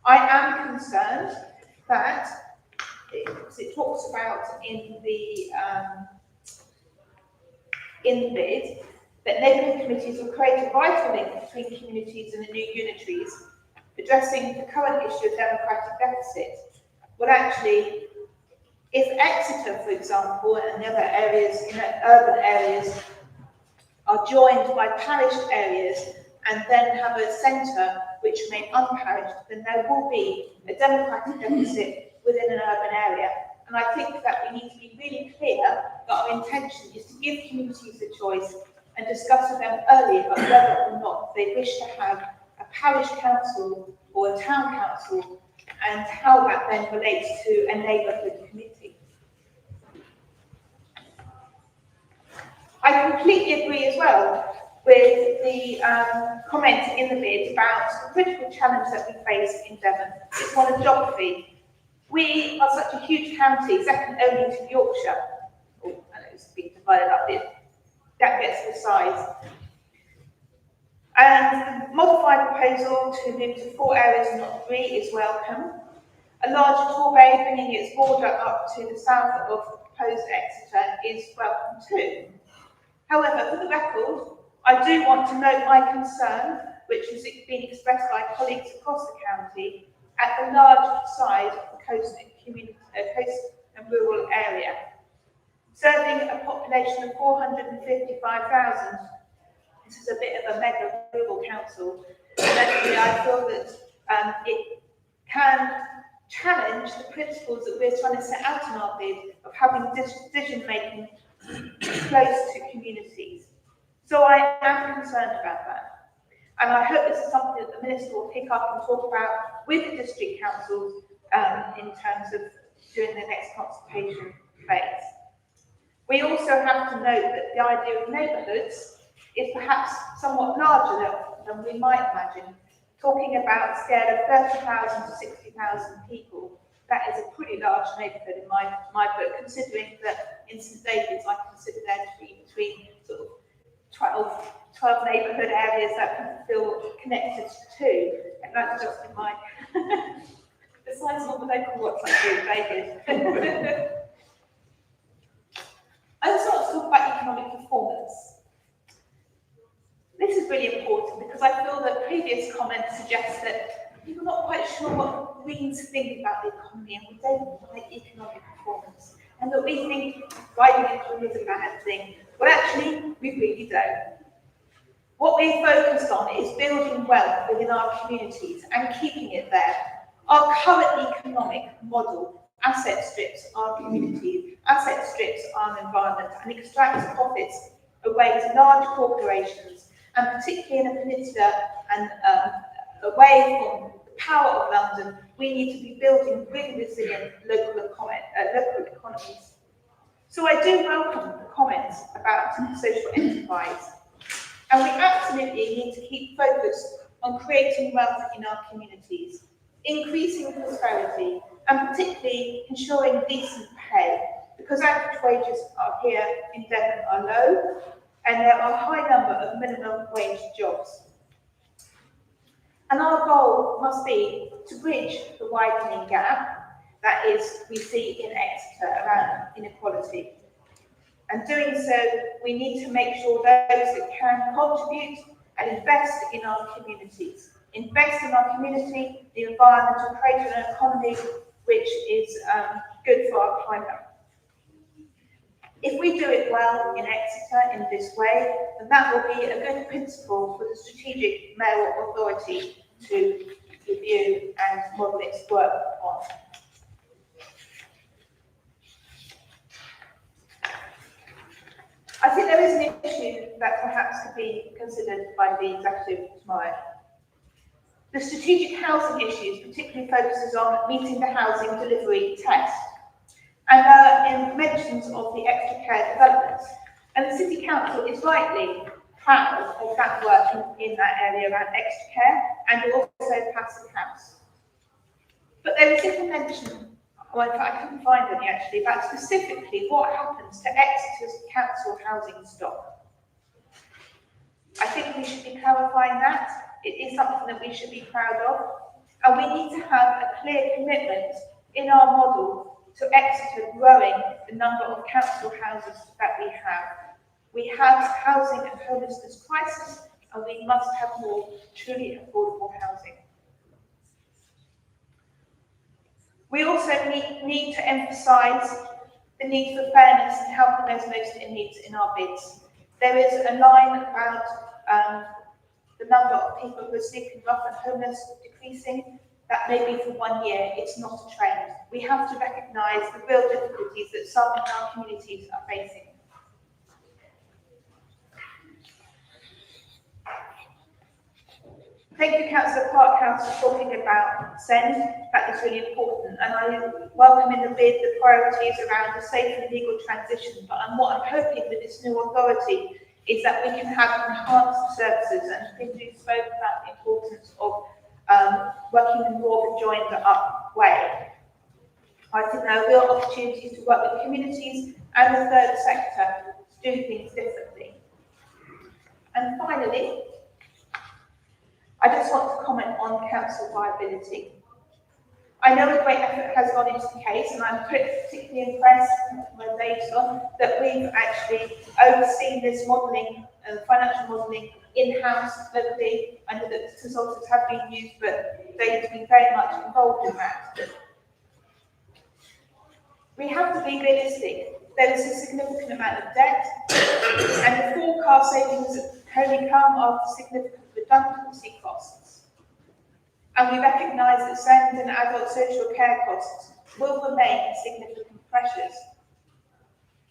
I am concerned that it talks about in the bid that neighbourhood committees will create a vital link between communities and the new unitaries, addressing the current issue of democratic deficit. Well, actually, if Exeter, for example, and the other areas, urban areas, are joined by parish areas and then have a centre which remain unparished, then there will be a democratic deficit within an urban area. And I think that we need to be really clear that our intention is to give communities the choice and discuss with them early about whether or not they wish to have a parish council or a town council, and how that then relates to a neighbourhood committee. I completely agree as well with the comment in the bid about the critical challenge that we face in Devon. It's one of geography. We are such a huge county, second only to Yorkshire. Oh, I know it's been divided up here. That gets the size. And the modified proposal to move to 4 areas and not 3 is welcome. A larger Torbay bringing its border up to the south of proposed Exeter is welcome too. However, for the record, I do want to note my concern, which has been expressed by colleagues across the county, at the large size of the coast and rural area. Serving a population of 455,000, this is a bit of a mega rural council, and actually I feel that it can challenge the principles that we're trying to set out in our bid of having decision-making close to communities. So I am concerned about that. And I hope this is something that the Minister will pick up and talk about with the district councils in terms of during the next consultation phase. We also have to note that the idea of neighbourhoods is perhaps somewhat larger than we might imagine. Talking about a scale of 30,000 to 60,000 people, that is a pretty large neighbourhood in my book, considering that in St David's I consider there to be between sort of 12 neighbourhood areas that people feel connected to, and that's just in my besides all the local what's like David. I also want to talk about economic performance. This is really important because I feel that previous comments suggest that people are not quite sure what we need to think about the economy, and we don't like economic performance, and that we think driving the economy is a bad thing. Well, actually, we really don't. What we're focused on is building wealth within our communities and keeping it there. Our current economic model asset strips our communities, asset strips our environment, and extracts profits away to large corporations, and particularly in a peninsula and away from the power of London, we need to be building really resilient local economies. So I do welcome the comments about social enterprise. And we absolutely need to keep focused on creating wealth in our communities, increasing prosperity, and particularly ensuring decent pay, because average wages here in Devon are low, and there are a high number of minimum wage jobs. And our goal must be to bridge the widening gap that is we see in Exeter around inequality. And doing so, we need to make sure those that can contribute and invest in our communities. Invest in our community, the environment, and create an economy which is good for our climate. If we do it well in Exeter in this way, then that will be a good principle for the strategic mayoral authority to review and model its work on. I think there is an issue that perhaps could be considered by the executive tomorrow. The strategic housing issues particularly focuses on meeting the housing delivery test. And there are mentions of the extra care developments. And the City Council is rightly proud of that work in that area around extra care, and also Passive House. But there is little mention, well, in fact, I couldn't find any actually, about specifically what happens to Exeter's council housing stock. I think we should be clarifying that. It is something that we should be proud of. And we need to have a clear commitment in our model to Exeter growing the number of council houses that we have. We have housing and homelessness crisis, and we must have more truly affordable housing. We also need to emphasise the need for fairness and helping those most in need in our bids. There is a line about the number of people who are sleeping rough and homeless decreasing. That may be for 1 year, it's not a trend. We have to recognise the real difficulties that some in our communities are facing. Thank you, Councillor Park Council, for talking about SEND. That is really important. And I welcome in the bid the priorities around a safe and legal transition. But what I'm hoping with this new authority is that we can have enhanced services. And Pindu spoke about the importance of working in more of a joined up way. I think there are real opportunities to work with communities and the third sector to do things differently. And finally, I just want to comment on council viability. I know a great effort has gone into the case, and I'm particularly impressed with Dayton that we've actually overseen this modelling, financial modelling in-house locally. I know that consultants have been used, but they've been very much involved in that. We have to be realistic. There is a significant amount of debt, and the forecast savings only come after significant redundancy costs. And we recognise that SEND and adult social care costs will remain significant pressures.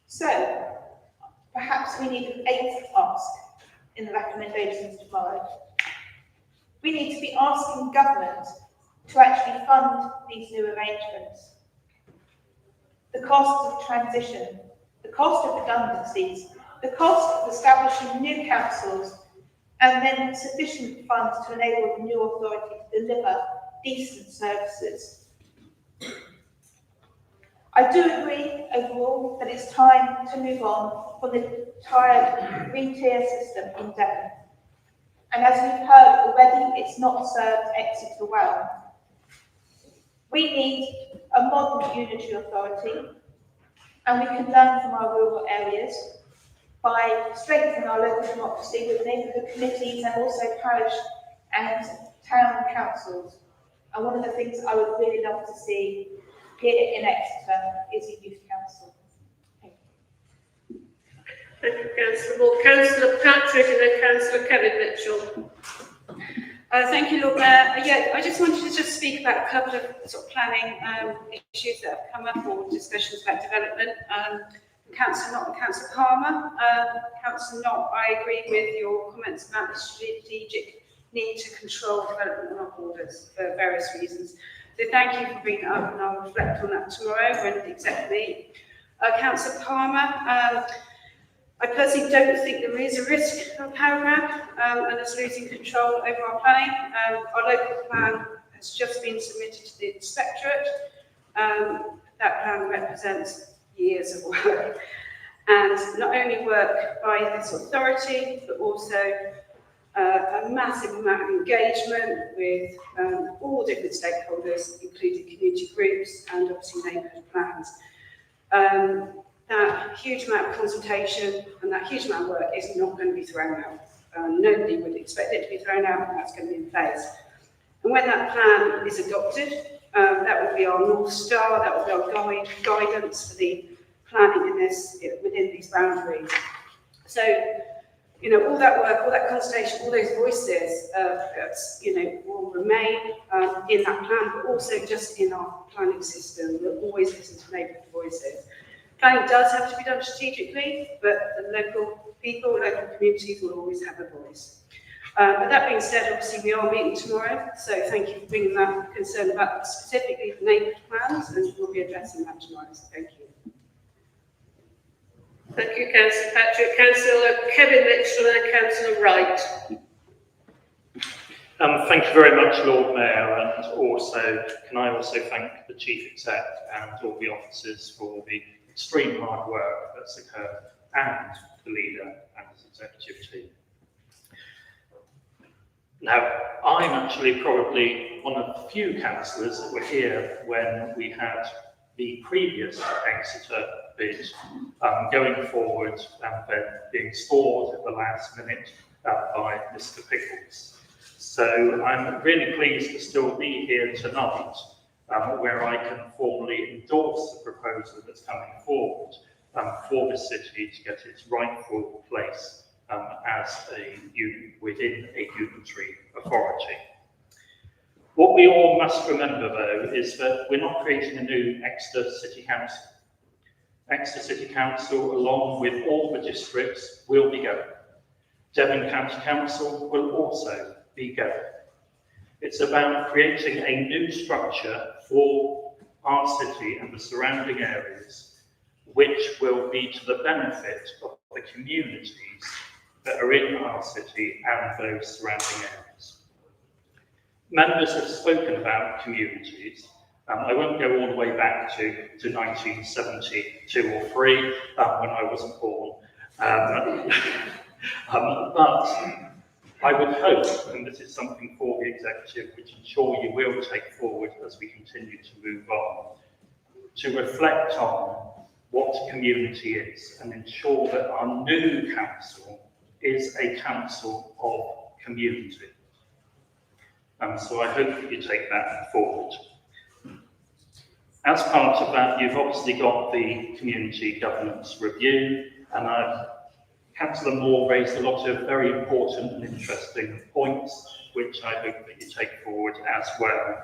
So, perhaps we need an eighth ask in the recommendations tomorrow. We need to be asking government to actually fund these new arrangements. The cost of transition, the cost of redundancies, the cost of establishing new councils, and then sufficient funds to enable the new authority to deliver decent services. I do agree overall that it's time to move on from the tired three-tier system in Devon. And as we've heard already, it's not served Exeter well. We need a modern unitary authority, and we can learn from our rural areas by strengthening our local democracy with neighbourhood committees and also parish and town councils. And one of the things I would really love to see here in Exeter is a youth council. Thank you. Thank you, Councillor Moore. Councillor Patrick and then Councillor Kevin Mitchell. Thank you, Lord Mayor. Yeah, I just wanted to just speak about a couple of sort of planning issues that have come up or discussions about development. Councillor Knott and Councillor Palmer. Councillor Knott, I agree with your comments about the strategic need to control development on our borders for various reasons. So thank you for bringing it up, and I'll reflect on that tomorrow when the exec meet. Councillor Palmer, I personally don't think there is a risk of a power grab and us losing control over our planning. Our local plan has just been submitted to the inspectorate. That plan represents years of work, and not only work by this authority, but also a massive amount of engagement with all different stakeholders, including community groups and obviously neighbourhood plans. That huge amount of consultation and that huge amount of work is not going to be thrown out. Nobody would expect it to be thrown out, and that's going to be in place. And when that plan is adopted, that will be our North Star, that will be our guidance for the planning in this, within these boundaries. So, you know, all that work, all that consultation, all those voices, you know, will remain in that plan, but also just in our planning system. We'll always listen to neighbourhood voices. Planning does have to be done strategically, but the local people, local communities will always have a voice. But that being said, obviously we are meeting tomorrow, so thank you for bringing that concern about specifically the neighbourhood plans, and we'll be addressing that tomorrow, so thank you. Thank you, Councillor Patrick. Councillor Kevin Mitchell and Councillor Wright. Thank you very much, Lord Mayor, and also can I also thank the Chief Exec and all the officers for the extreme hard work that's occurred, and the leader and his executive team. Now, I'm actually probably one of the few councillors that were here when we had the previous Exeter bid going forward and then being scored at the last minute by Mr. Pickles. So I'm really pleased to still be here tonight, where I can formally endorse the proposal that's coming forward for the city to get its rightful place as a unit within a unitary authority. What we all must remember, though, is that we're not creating a new Exeter City Council. Exeter City Council, along with all the districts, will be going. Devon County Council will also be going. It's about creating a new structure for our city and the surrounding areas, which will be to the benefit of the communities that are in our city and those surrounding areas. Members have spoken about communities. I won't go all the way back to 1972 or 3 when I wasn't born. But I would hope, and this is something for the executive, which I'm sure you will take forward as we continue to move on, to reflect on what community is and ensure that our new council is a council of community. So I hope that you take that forward. As part of that, you've obviously got the community governance review, and Councillor Moore raised a lot of very important and interesting points, which I hope that you take forward as well,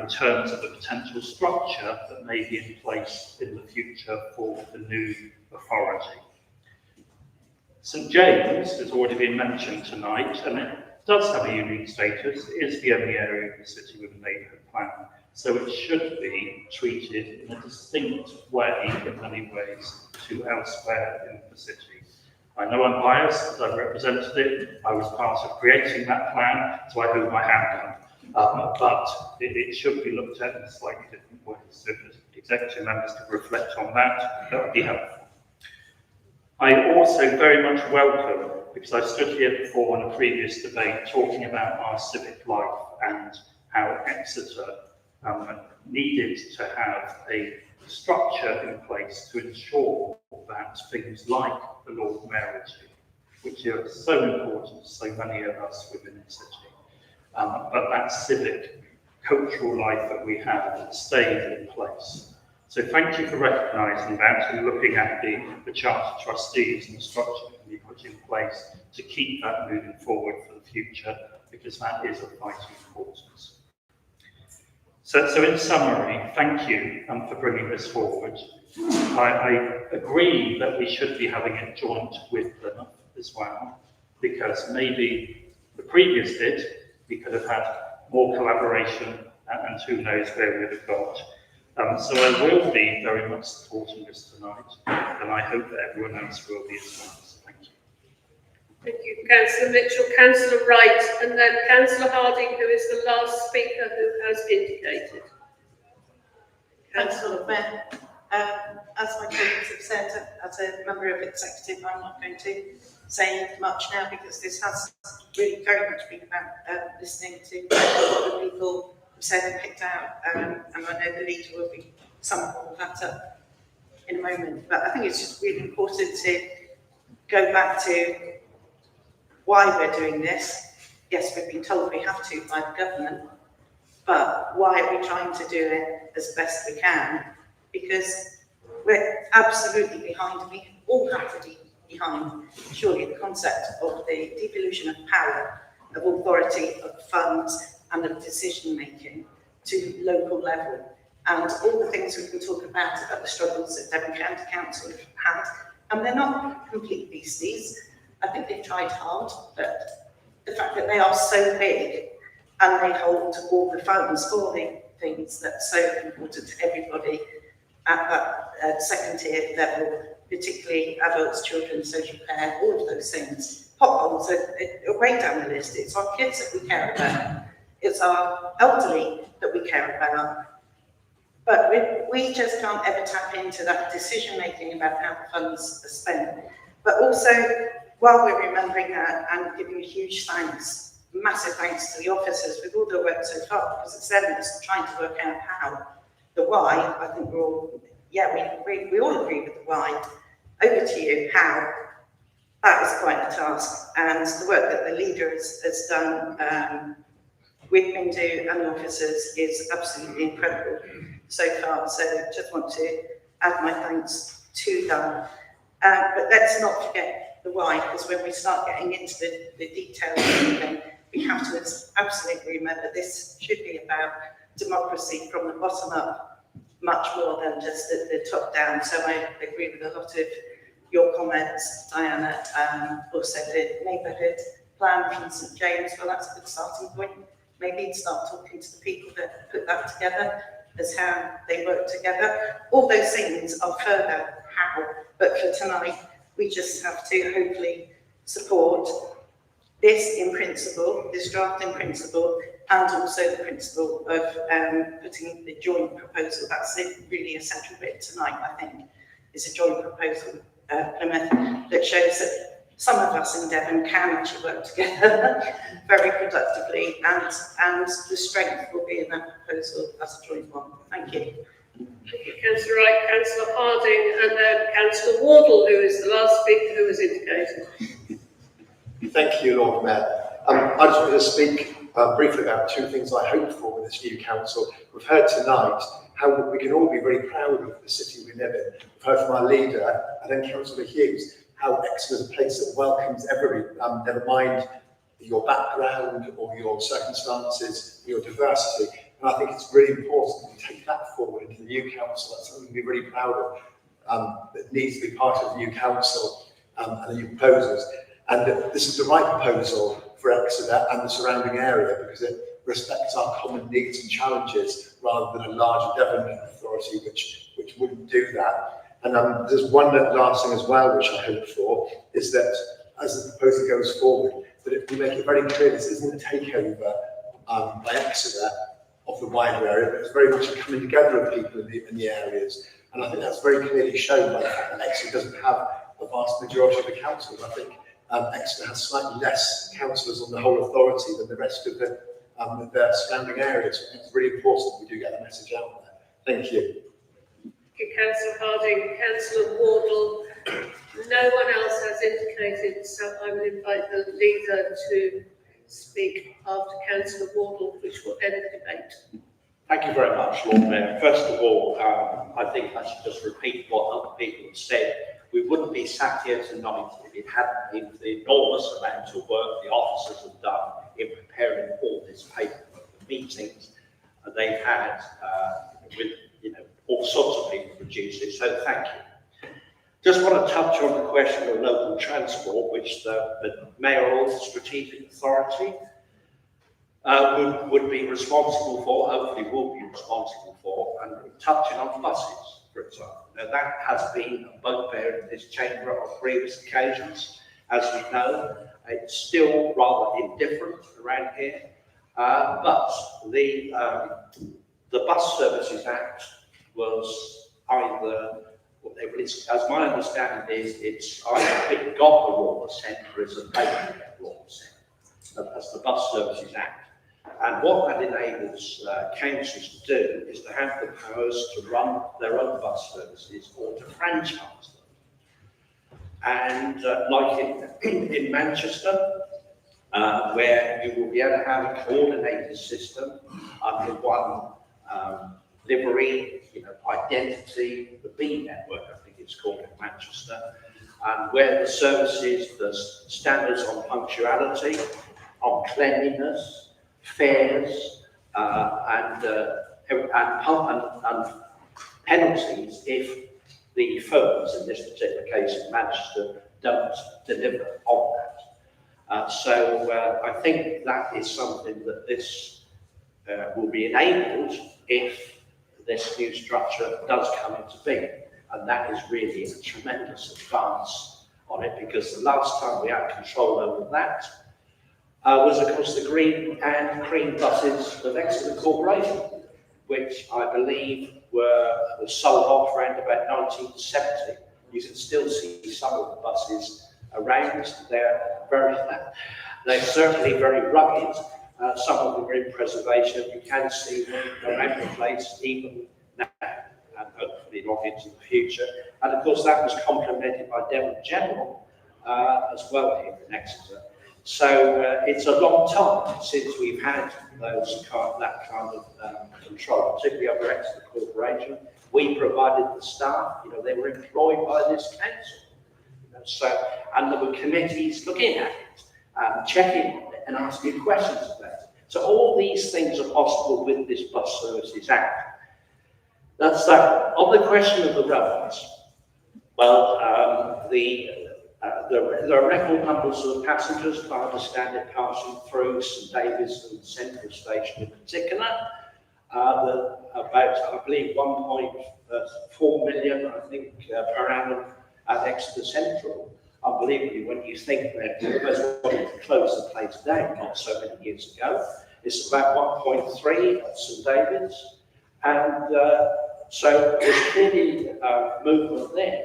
in terms of the potential structure that may be in place in the future for the new authority. St James has already been mentioned tonight, and it does have a unique status. It is the only area of the city with a neighbourhood plan, so it should be treated in a distinct way in many ways to elsewhere in the city. I know I'm biased, as I've represented it. I was part of creating that plan, so I hold my hand up. But it should be looked at in a slightly different way. So if the executive members could reflect on that, that would be helpful. I also very much welcome, because I stood here before in a previous debate talking about our civic life and how Exeter needed to have a structure in place to ensure that things like the Lord Mayoralty, which are so important to so many of us within the city, but that civic, cultural life that we have stayed in place. So thank you for recognising that and looking at the Charter Trustees and the structure that can be put in place to keep that moving forward for the future, because that is of vital importance. So in summary, thank you for bringing this forward. I agree that we should be having it joint with them as well, because maybe the previous did, we could have had more collaboration, and who knows where we would have got. So I will be very much supporting this tonight, and I hope that everyone else will be as well. So thank you. Thank you, Councillor Mitchell. Councillor Wright, and then Councillor Harding, who is the last speaker who has indicated. Thanks, Lord Mayor. As my colleagues have said, as a member of Executive, I'm not going to say much now because this has really very much been about listening to what the people have said and picked out, and I know the leader will be summing all of that up in a moment. But I think it's just really important to go back to why we're doing this. Yes, we've been told we have to by the government, but why are we trying to do it as best we can? Because we're absolutely behind, we all have to be behind, surely, the concept of the devolution of power, of authority, of funds, and of decision-making to local level. And all the things we can talk about the struggles that Devon County Council have had, and they're not complete beasties. I think they've tried hard, but the fact that they are so big and they hold all the funds for the things that's so important to everybody at that second tier level, particularly adults, children, social care, all of those things. Potholes are way down the list. It's our kids that we care about. It's our elderly that we care about. But we just can't ever tap into that decision making about how the funds are spent. But also, while we're remembering that and giving huge thanks, massive thanks to the officers with all their work so far, because it's them that's trying to work out how. The why, I think we're all, yeah, we all agree with the why. Over to you, how. That is quite a task. And the work that the leader has done with Bindu and the officers is absolutely incredible so far. So just want to add my thanks to them. But let's not forget the why, because when we start getting into the details of everything, we have to absolutely remember this should be about democracy from the bottom up, much more than just the top down. So I agree with a lot of your comments, Diana. Also the neighbourhood plan from St James, well, that's a good starting point. Maybe start talking to the people that put that together as how they work together. All those things are further how, but for tonight, we just have to hopefully support this in principle, this draft in principle, and also the principle of putting the joint proposal. That's a really essential bit tonight, I think, is a joint proposal, Plymouth, that shows that some of us in Devon can actually work together very productively, and the strength will be in that proposal as a joint one. Thank you. Thank you, Councillor Wright, Councillor Harding, and then Councillor Wardle, who is the last speaker who was indicated. Thank you, Lord Mayor. I just wanted to speak briefly about two things I hope for with this new council. We've heard tonight how we can all be very proud of the city we live in. We've heard from our leader and then Councillor Hughes how Exeter is a place that welcomes everybody, never mind your background or your circumstances, your diversity. And I think it's really important to take that forward into the new council. That's something to be really proud of, that needs to be part of the new council and the new proposals. And this is the right proposal for Exeter and the surrounding area because it respects our common needs and challenges rather than a larger Devon authority which wouldn't do that. And there's one last thing as well which I hope for is that as the proposal goes forward, that if we make it very clear this isn't a takeover by Exeter of the wider area, but it's very much a coming together of people in the areas. And I think that's very clearly shown by the fact that Exeter doesn't have a vast majority of the councils. I think Exeter has slightly less councillors on the whole authority than the rest of the surrounding areas. So it's really important we do get the message out there. Thank you. Thank you, Councillor Harding. Councillor Wardle. No one else has indicated, so I will invite the leader to speak after Councillor Wardle, which will end the debate. Thank you very much, Lord Mayor. First of all, I think I should just repeat what other people have said. We wouldn't be sat here tonight if it hadn't been for the enormous amount of work the officers have done in preparing all this paperwork, the meetings they've had with all sorts of people produce it. So thank you. Just want to touch on the question of local transport, which the mayoral strategic authority would be responsible for, hopefully will be responsible for, and touching on buses, for example. Now that has been a bugbear in this chamber on previous occasions, as we know. It's still rather indifferent around here, but the Bus Services Act was either, as my understanding is, it's either it got the royal assent or it's a paper to get royal assent. That's the Bus Services Act. And what that enables councils to do is to have the powers to run their own bus services or to franchise them. And like in Manchester, where you will be able to have a coordinated system under one livery, identity, the B network, I think it's called in Manchester, and where the services, the standards on punctuality, on cleanliness, fares, and penalties if the firms, in this particular case in Manchester, don't deliver on that. So I think that is something that this will be enabled if this new structure does come into being. And that is really a tremendous advance on it, because the last time we had control over that was, of course, the green and cream buses of Exeter Corporation, which I believe were sold off around about 1970. You can still see some of the buses around. They're certainly very rugged. Some of them are in preservation. You can see them around the place even now, and hopefully not into the future. And of course, that was complemented by Devon General as well here in Exeter. So it's a long time since we've had that kind of control, particularly over Exeter Corporation. We provided the staff, they were employed by this council. And there were committees looking at it, checking on it and asking questions about it. So all these things are possible with this Bus Services Act. That's that. On the question of the roads, well, there are record numbers of passengers, if I understand it, passing through St David's and Central Station in particular. About, I believe, 1.4 million, I think, per annum at Exeter Central. Unbelievably, when you think that Liverpool wanted to close the place down not so many years ago, it's about 1.3 at St David's. And so there's clearly movement there.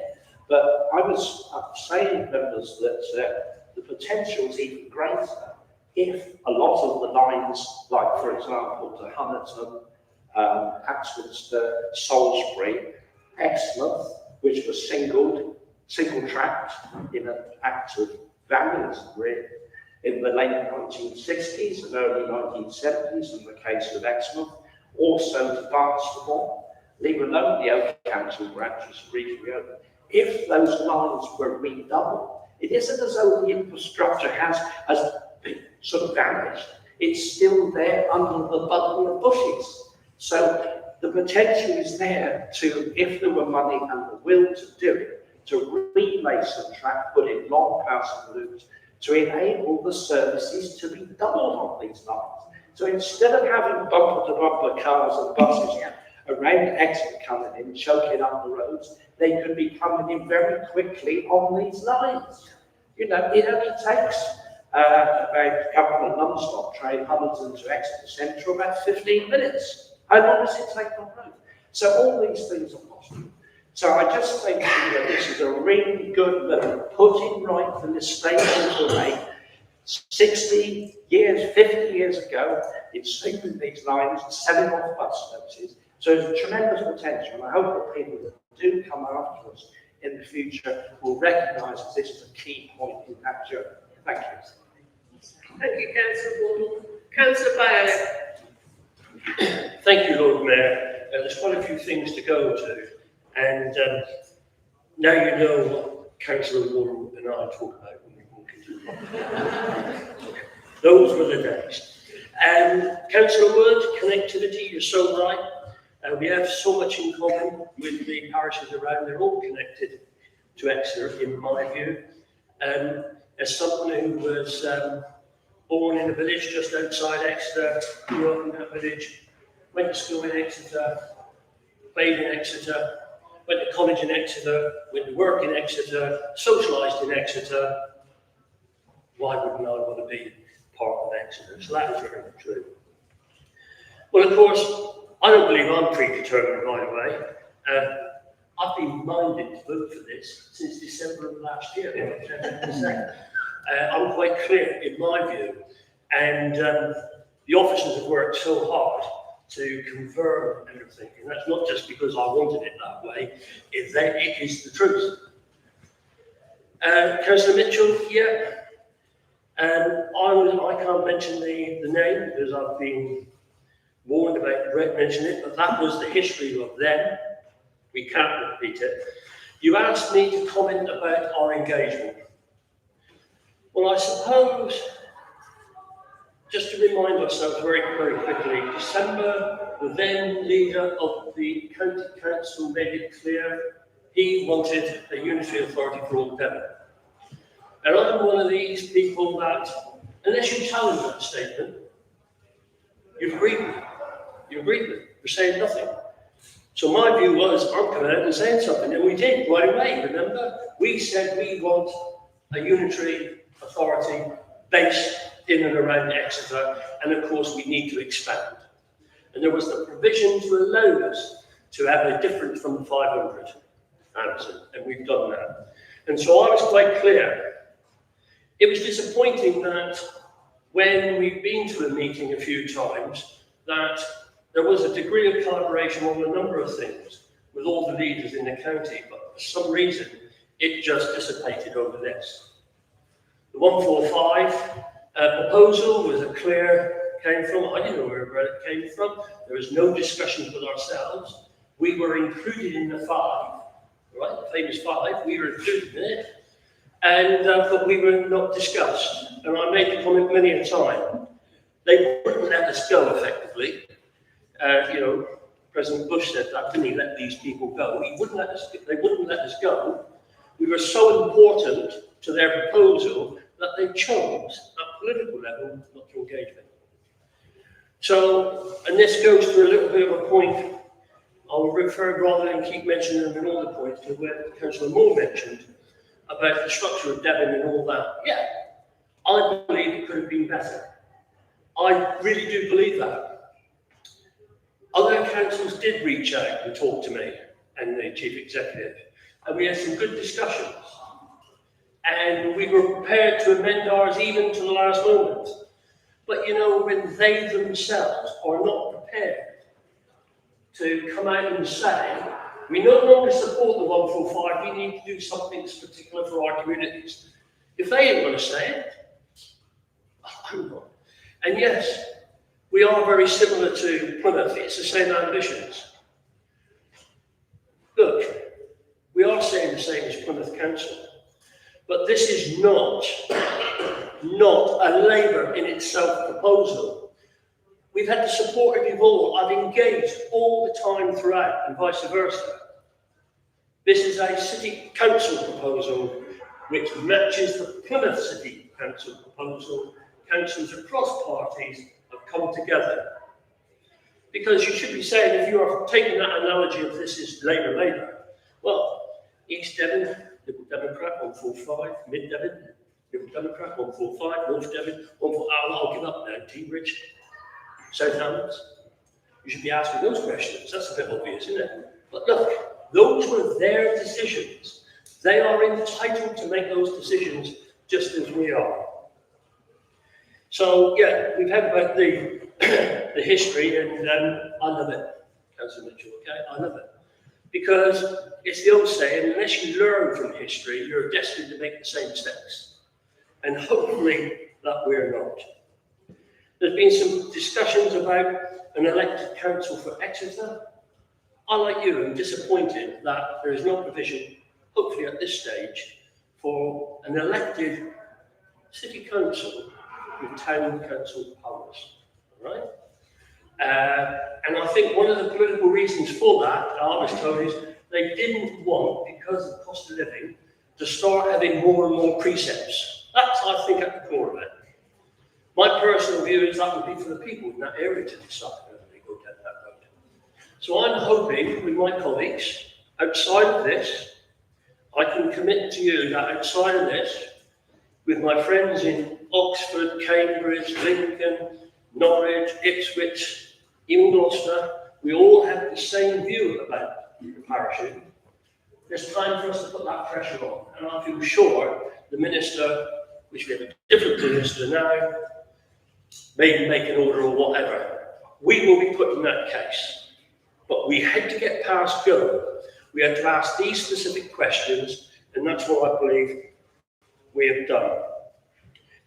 But I was saying, members, that the potential is even greater if a lot of the lines, like, for example, to Honiton, Axminster, Salisbury, Exmouth, which was single-tracked in an act of vandalism, really, in the late 1960s and early 1970s, in the case of Exmouth, also to Barnstable, leave alone the Oak Council branches recently opened. If those lines were redoubled, it isn't as though the infrastructure has been sort of vanished. It's still there under the bundle of bushes. So the potential is there to, if there were money and the will to do it, to relace the track, put in long passing loops, to enable the services to be doubled on these lines. So instead of having bumper-to-bumper cars and buses around Exeter coming in, choking up the roads, they could be coming in very quickly on these lines. It only takes about a couple of non-stop train, Honiton to Exeter Central, about 15 minutes. How long does it take on road? So all these things are possible. So I just think that this is a really good move, putting right the mistakes that were made 60 years, 50 years ago, in sleeping these lines, selling off bus services. So there's a tremendous potential, and I hope that people that do come after us in the future will recognise that this is a key point in that journey. Thank you. Thank you, Councillor Ward. Councillor Bailey. Thank you, Lord Mayor. There's quite a few things to go to, and now you know what Councillor Ward and I talk about when we walk into the Those were the days. Councillor Wood, connectivity, you're so right. We have so much in common with the parishes around. They're all connected. to Exeter, in my view. As someone who was born in a village just outside Exeter, grew up in that village, went to school in Exeter, played in Exeter, went to college in Exeter, went to work in Exeter, socialised in Exeter. Why wouldn't I want to be part of Exeter? So that is very true. Well, of course, I don't believe I'm predetermined right away. I've been minded to vote for this since December of last year. I'm quite clear in my view, and the officers have worked so hard to confirm everything, and that's not just because I wanted it that way, it is the truth. Councillor Mitchell, yeah, I can't mention the name because I've been warned about mentioning it, but that was the history of them. We can't repeat it. You asked me to comment about our engagement. Well, I suppose, just to remind ourselves very, very quickly, December, the then leader of the county council made it clear he wanted a unitary authority for all Devon. And I'm one of these people that, unless you challenge that statement, you've agreed with it. You agreed with it. You're saying nothing. So my view was, I'm coming out and saying something, and we did right away, remember? We said we want a unitary authority based in and around Exeter, and of course we need to expand. And there was the provision to allow us to have a difference from the 500 answer, and we've done that. And so I was quite clear. It was disappointing that when we've been to a meeting a few times, that there was a degree of collaboration on a number of things with all the leaders in the county, but for some reason, it just dissipated over this. The 145 proposal was came from, I didn't know where it came from. There was no discussions with ourselves. We were included in the 5, right? The famous 5, we were included in it. And but we were not discussed. And I made the comment many a time. They wouldn't let us go effectively. President Bush said that, didn't he? Let these people go. They wouldn't let us go. We were so important to their proposal that they chose at political level not to engage with. So, and this goes to a little bit of a point. I'll refer, rather than keep mentioning them in all the points, to where Councillor Moore mentioned about the structure of Devon and all that. Yeah, I believe it could have been better. I really do believe that. Other councils did reach out and talk to me and the chief executive, and we had some good discussions. And we were prepared to amend ours even to the last moment. But when they themselves are not prepared to come out and say, we no longer support the 145, we need to do something particular for our communities. If they ain't going to say it, I'm not. And yes, we are very similar to Plymouth. It's the same ambitions. Look, we are saying the same as Plymouth Council, but this is not a Labour in itself proposal. We've had the support of you all. I've engaged all the time throughout, and vice versa. This is a City Council proposal which matches the Plymouth City Council proposal. Councils across parties have come together. Because you should be saying, if you are taking that analogy of this is Labour, well, East Devon, Liberal Democrat, 145, Mid Devon, Liberal Democrat, 145, North Devon, 145, I'll give up now, Team Rich, Southampton. You should be asking those questions. That's a bit obvious, isn't it? But look, those were their decisions. They are entitled to make those decisions just as we are. So, yeah, we've had about the history, and I love it, Councillor Mitchell, okay? I love it. Because it's the old saying, unless you learn from history, you're destined to make the same mistakes. And hopefully that we're not. There's been some discussions about an elected council for Exeter. I, like you, am disappointed that there is no provision, hopefully at this stage, for an elected city council with town council powers, right? And I think one of the political reasons for that, I was told, is they didn't want, because of cost of living, to start having more and more precepts. That's, I think, at the core of it. My personal view is that would be for the people in that area to decide whether they go down that road. So I'm hoping with my colleagues, outside of this, I can commit to you that outside of this, with my friends in Oxford, Cambridge, Lincoln, Norwich, Ipswich, even Gloucester, we all have the same view about the parachute. There's time for us to put that pressure on, and I feel sure the minister, which we have a different minister now, maybe make an order or whatever. We will be put in that case. But we had to get past go. We had to ask these specific questions, and that's what I believe we have done.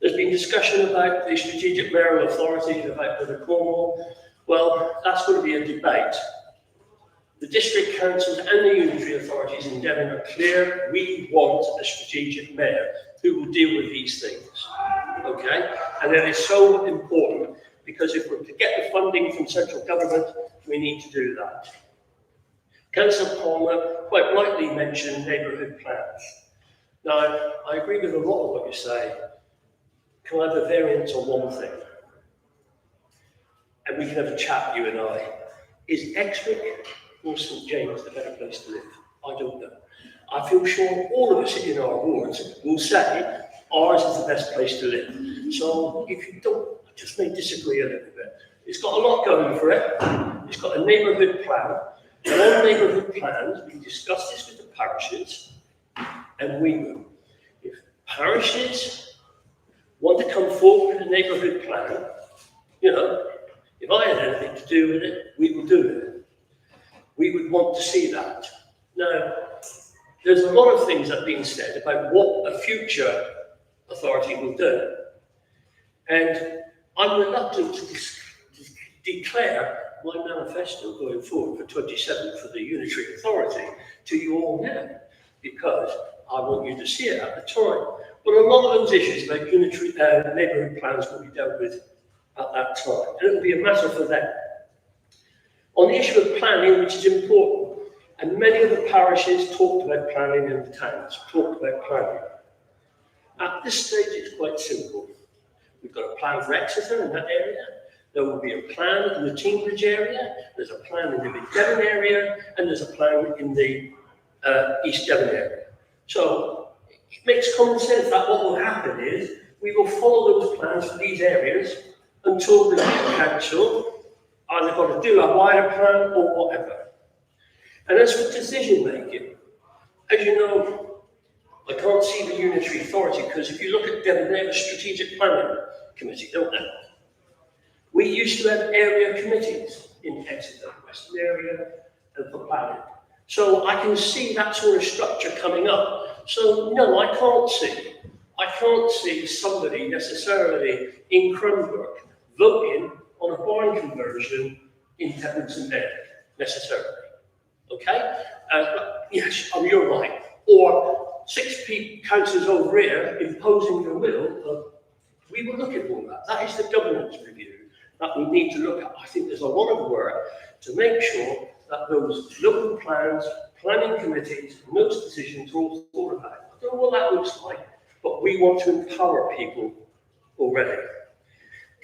There's been discussion about the strategic mayoral authority, about the Cornwall. Well, that's going to be a debate. The district councils and the unitary authorities in Devon are clear. We want a strategic mayor who will deal with these things. Okay? And that is so important, because if we're to get the funding from central government, we need to do that. Councillor Palmer quite rightly mentioned neighbourhood plans. Now, I agree with a lot of what you say. Can I have a variance on one thing? And we can have a chat, you and I. Is Exeter or St James the better place to live? I don't know. I feel sure all of us in our wards will say ours is the best place to live. So if you don't, I just may disagree a little bit. It's got a lot going for it. It's got a neighbourhood plan. And on neighbourhood plans, we discuss this with the parishes, and we will. If parishes want to come forward with a neighbourhood plan, you know, if I had anything to do with it, we will do it. We would want to see that. Now, there's a lot of things that have been said about what a future authority will do. And I'm reluctant to declare my manifesto going forward for 27 for the unitary authority to you all now, because I want you to see it at the time. But a lot of those issues about unitary neighbourhood plans will be dealt with at that time, and it will be a matter for them. On the issue of planning, which is important, and many of the parishes talked about planning in the towns, talked about planning. At this stage, it's quite simple. We've got a plan for Exeter in that area. There will be a plan in the Teambridge area. There's a plan in the Mid Devon area, and there's a plan in the East Devon area. So it makes common sense that what will happen is we will follow those plans for these areas until the council either got to do a wider plan or whatever. And as for decision making, as you know, I can't see the unitary authority, because if you look at Devon, they have a strategic planning committee, don't they? We used to have area committees in Exeter, Western area, and for planning. So I can see that sort of structure coming up. So no, I can't see somebody necessarily in Cranbrook voting on a barn conversion in Devon St Mary, necessarily. Okay? Yes, you're right. Or 6 councillors over here imposing their will. We will look at all that. That is the governance review that we need to look at. I think there's a lot of work to make sure that those local plans, planning committees, and those decisions are all thought about. I don't know what that looks like, but we want to empower people already.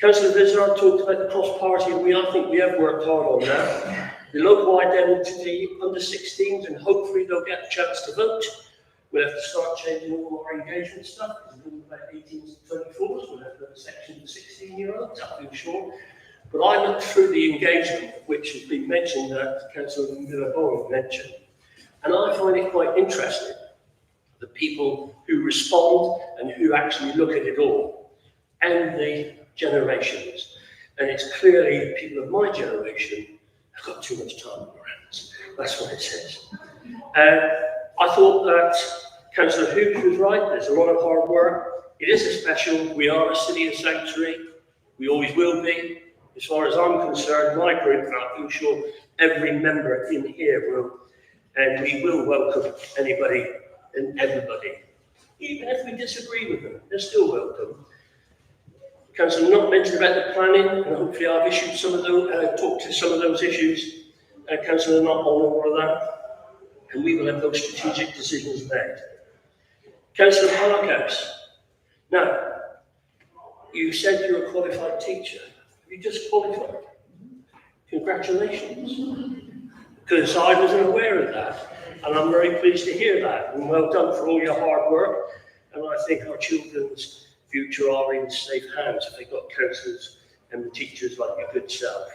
Councillor Vizard talked about the cross-party, and I think we have worked hard on that. The local identity under 16s, and hopefully they'll get a chance to vote. We'll have to start changing all our engagement stuff, because we're about 18s to 24s, we'll have a section for 16-year-olds, I feel sure. But I looked through the engagement, which has been mentioned, Councillor Miller-Bowen mentioned, and I find it quite interesting, the people who respond and who actually look at it all, and the generations. And it's clearly people of my generation have got too much time on their hands. That's what it says. I thought that Councillor Hughes was right. There's a lot of hard work. It is a special. We are a city of sanctuary. We always will be. As far as I'm concerned, my group, and I'm sure every member in here will, and we will welcome anybody and everybody. Even if we disagree with them, they're still welcome. Councillor not mentioned about the planning, and hopefully I've issued some of those, talked to some of those issues. Councillor not on all of that, and we will have those strategic decisions made. Councillor Parkhouse. Now, you said you're a qualified teacher. Have you just qualified? Congratulations. Because I wasn't aware of that. And I'm very pleased to hear that. And well done for all your hard work. And I think our children's future are in safe hands if they've got counsellors and the teachers like your good self.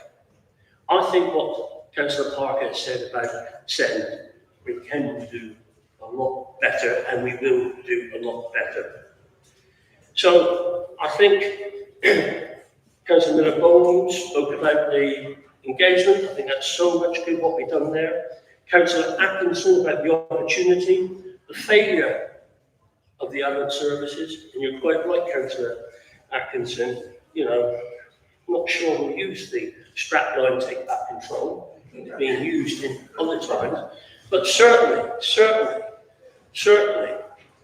I think what Councillor Parker said about SEND, we can do a lot better and we will do a lot better. So I think Councillor Miller-Bones spoke about the engagement. I think that's so much good what we've done there. Councillor Atkinson about the opportunity, the failure of the adult services, and you're quite right, Councillor Atkinson, you know, I'm not sure we'll use the strapline take back control. It's being used in other times, but certainly,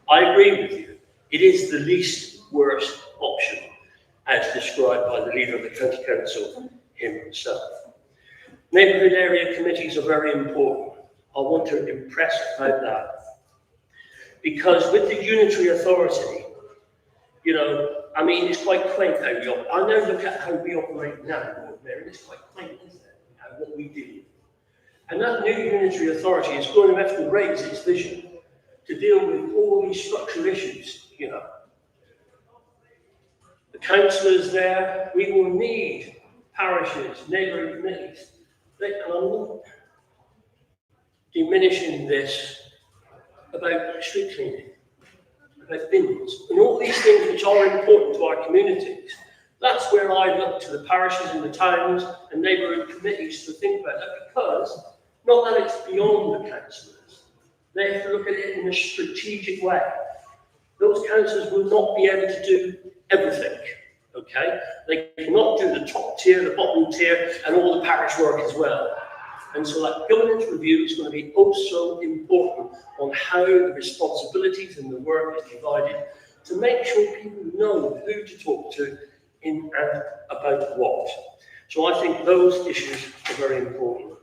I agree with you. It is the least worst option, as described by the leader of the county council himself. Neighbourhood area committees are very important. I want to impress about that. Because with the unitary authority, you know, I mean, it's quite quaint how we operate. I now look at how we operate now, Lord Mayor, and it's quite quaint, isn't it? How what we do. And that new unitary authority is going to have to raise its vision to deal with all these structural issues, you know. The councillors there, we will need parishes, neighbourhood committees. And I'm not diminishing this about street cleaning, about bins, and all these things which are important to our communities. That's where I look to the parishes and the towns and neighbourhood committees to think about that, because not that it's beyond the councillors, they have to look at it in a strategic way. Those councillors will not be able to do everything, okay? They cannot do the top tier, the bottom tier, and all the parish work as well. And so that governance review is going to be also important on how the responsibilities and the work is divided to make sure people know who to talk to in and about what. So I think those issues are very important.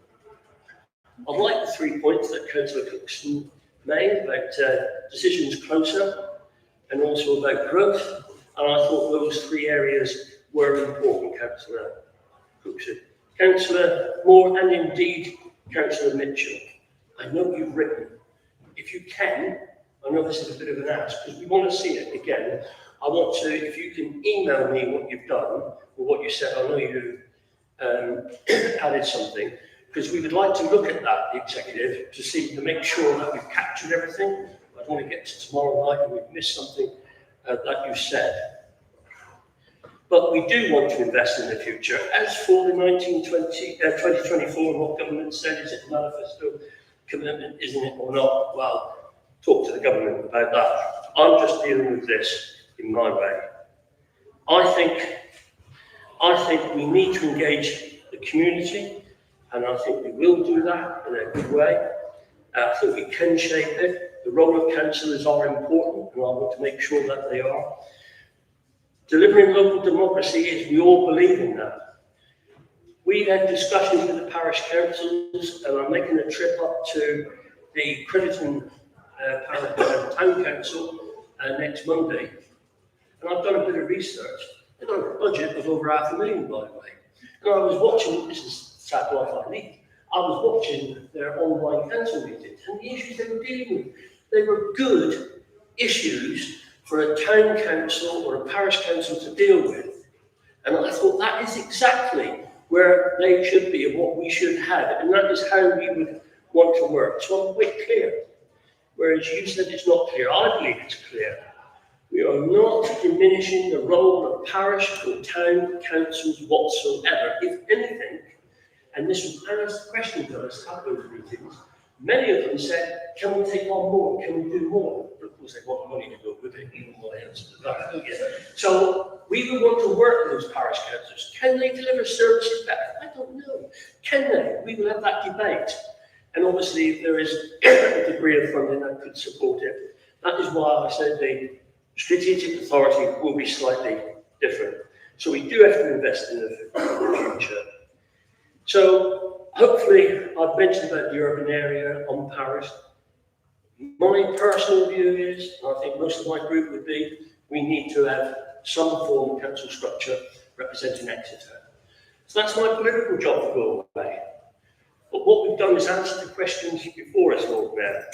I like the 3 points that Councillor Cookson made about decisions closer and also about growth. And I thought those 3 areas were important, Councillor Cookson. Councillor Moore and indeed Councillor Mitchell, I know you've written. If you can, I know this is a bit of an ask because we want to see it again. I want to, if you can email me what you've done or what you said, I know you added something, because we would like to look at that, the executive, to see, to make sure that we've captured everything. I don't want to get to tomorrow night and we've missed something that you said. But we do want to invest in the future. As for the 2024, what government said, is it a manifesto commitment, isn't it, or not? Well, talk to the government about that. I'm just dealing with this in my way. I think we need to engage the community, and I think we will do that in a good way. I think we can shape it. The role of councillors are important, and I want to make sure that they are. Delivering local democracy is, we all believe in that. We've had discussions with the parish councils, and I'm making a trip up to the Crediton Town Council next Monday. And I've done a bit of research. They've got a budget of over $500,000, by the way. And I was watching, this is sad life I lead, I was watching their online council meetings, and the issues they were dealing with, they were good issues for a town council or a parish council to deal with. And I thought that is exactly where they should be and what we should have. And that is how we would want to work. So I'm quite clear. Whereas you said it's not clear, I believe it's clear. We are not diminishing the role of parish or town councils whatsoever. If anything, and this was Anna's question to us at those meetings, many of them said, can we take on more? Can we do more? Of course, they want money to go with it, even my answer to that. Yeah. So we will want to work with those parish councils. Can they deliver services better? I don't know. Can they? We will have that debate. And obviously, if there is a degree of funding that could support it, that is why I said the strategic authority will be slightly different. So we do have to invest in the future. So hopefully, I've mentioned about the urban area on parish. My personal view is, and I think most of my group would be, we need to have some form of council structure representing Exeter. So that's my political job to go away. But what we've done is answer the questions before us, Lord Mayor.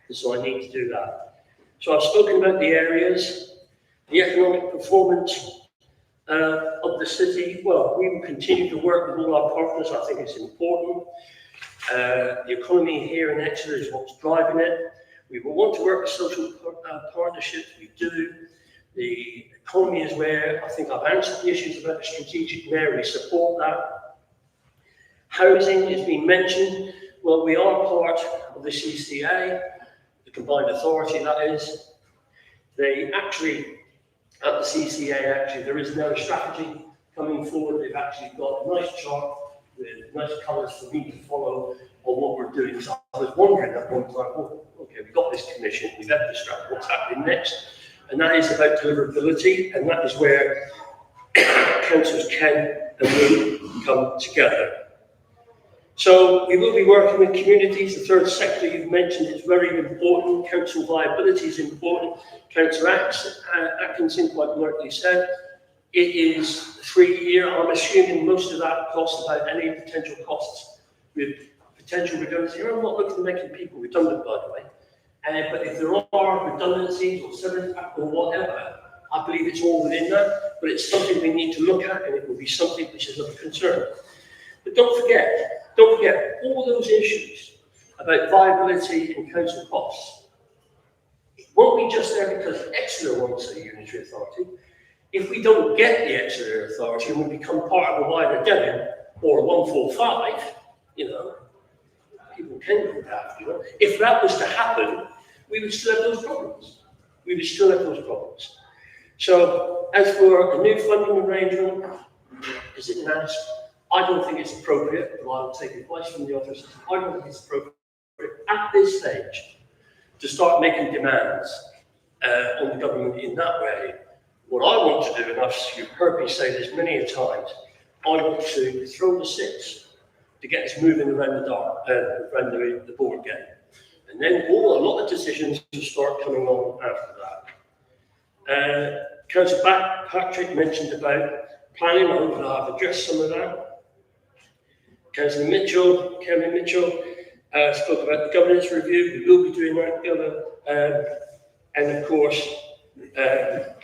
And so I need to do that. So I've spoken about the areas, the economic performance of the city. Well, we will continue to work with all our partners. I think it's important. The economy here in Exeter is what's driving it. We will want to work with social partnerships. We do. The economy is where I think I've answered the issues about the strategic mayor. We support that. Housing has been mentioned. Well, we are part of the CCA, the combined authority that is. They actually, at the CCA, there is now a strategy coming forward. They've actually got a nice chart with nice colours for me to follow on what we're doing. So I was wondering at one time, oh, okay, we've got this commission, we've had this strategy, what's happening next? And that is about deliverability, and that is where councils can and will come together. So we will be working with communities. The third sector you've mentioned is very important. Council viability is important. Councillor Atkinson quite rightly said, it is 3-year. I'm assuming most of that costs about any potential costs with potential redundancy. I'm not looking to making people redundant, by the way. But if there are redundancies or severance or whatever, I believe it's all within that. But it's something we need to look at, and it will be something which is of concern. But don't forget all those issues about viability and council costs. It won't be just there because Exeter wants a unitary authority. If we don't get the Exeter authority and we become part of a wider Devon or a 145, people can go down, If that was to happen, we would still have those problems. So, as for a new funding arrangement, is it nice? I don't think it's appropriate, but I will take advice from the others. I don't think it's appropriate at this stage to start making demands on the government in that way. What I want to do, and you've heard me say this many a times, I want to throw the six to get us moving around the board game. And then a lot of decisions will start coming on after that. Councillor Patrick mentioned about planning. I hope that I've addressed some of that. Councillor Kevin Mitchell, spoke about the governance review. We will be doing that together. And of course, that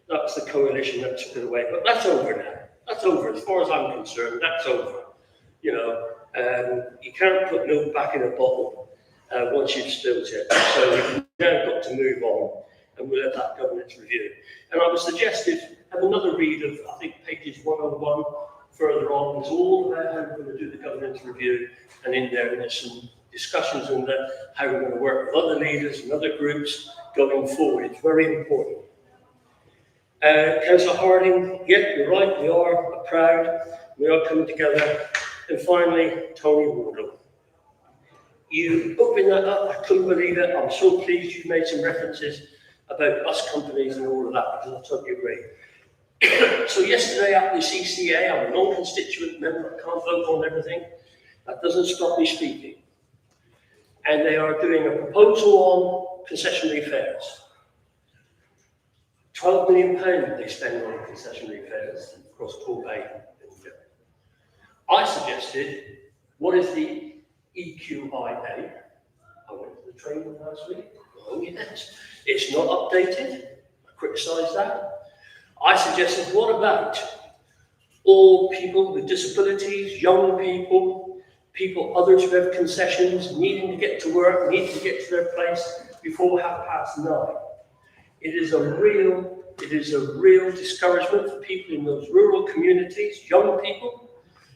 was the coalition that took it away. But that's over now. That's over. As far as I'm concerned, that's over. You can't put milk back in a bottle once you've spilled it. So we've now got to move on, and we'll have that governance review. And I would suggest have another read of, I think, pages 101 further on. It's all about how we're going to do the governance review, and in there's some discussions on how we're going to work with other leaders and other groups going forward. It's very important. Councillor Harding, yeah, you're right, we are proud, we are coming together. And finally, Tony Wardle. You opened that up, I couldn't believe it. I'm so pleased you made some references about bus companies and all of that, because I totally agree. So yesterday at the CCA, I'm a non-constituent member, I can't vote on everything. That doesn't stop me speaking. And they are doing a proposal on concessionary fares. £12 million they spend on concessionary fares across Torbay. I suggested, what is the EQIA? I went to the training last week. Oh yes, it's not updated. I criticised that. I suggested, what about all people with disabilities, young people, others who have concessions, needing to get to work, needing to get to their place before 9:30. It is a real discouragement for people in those rural communities, young people,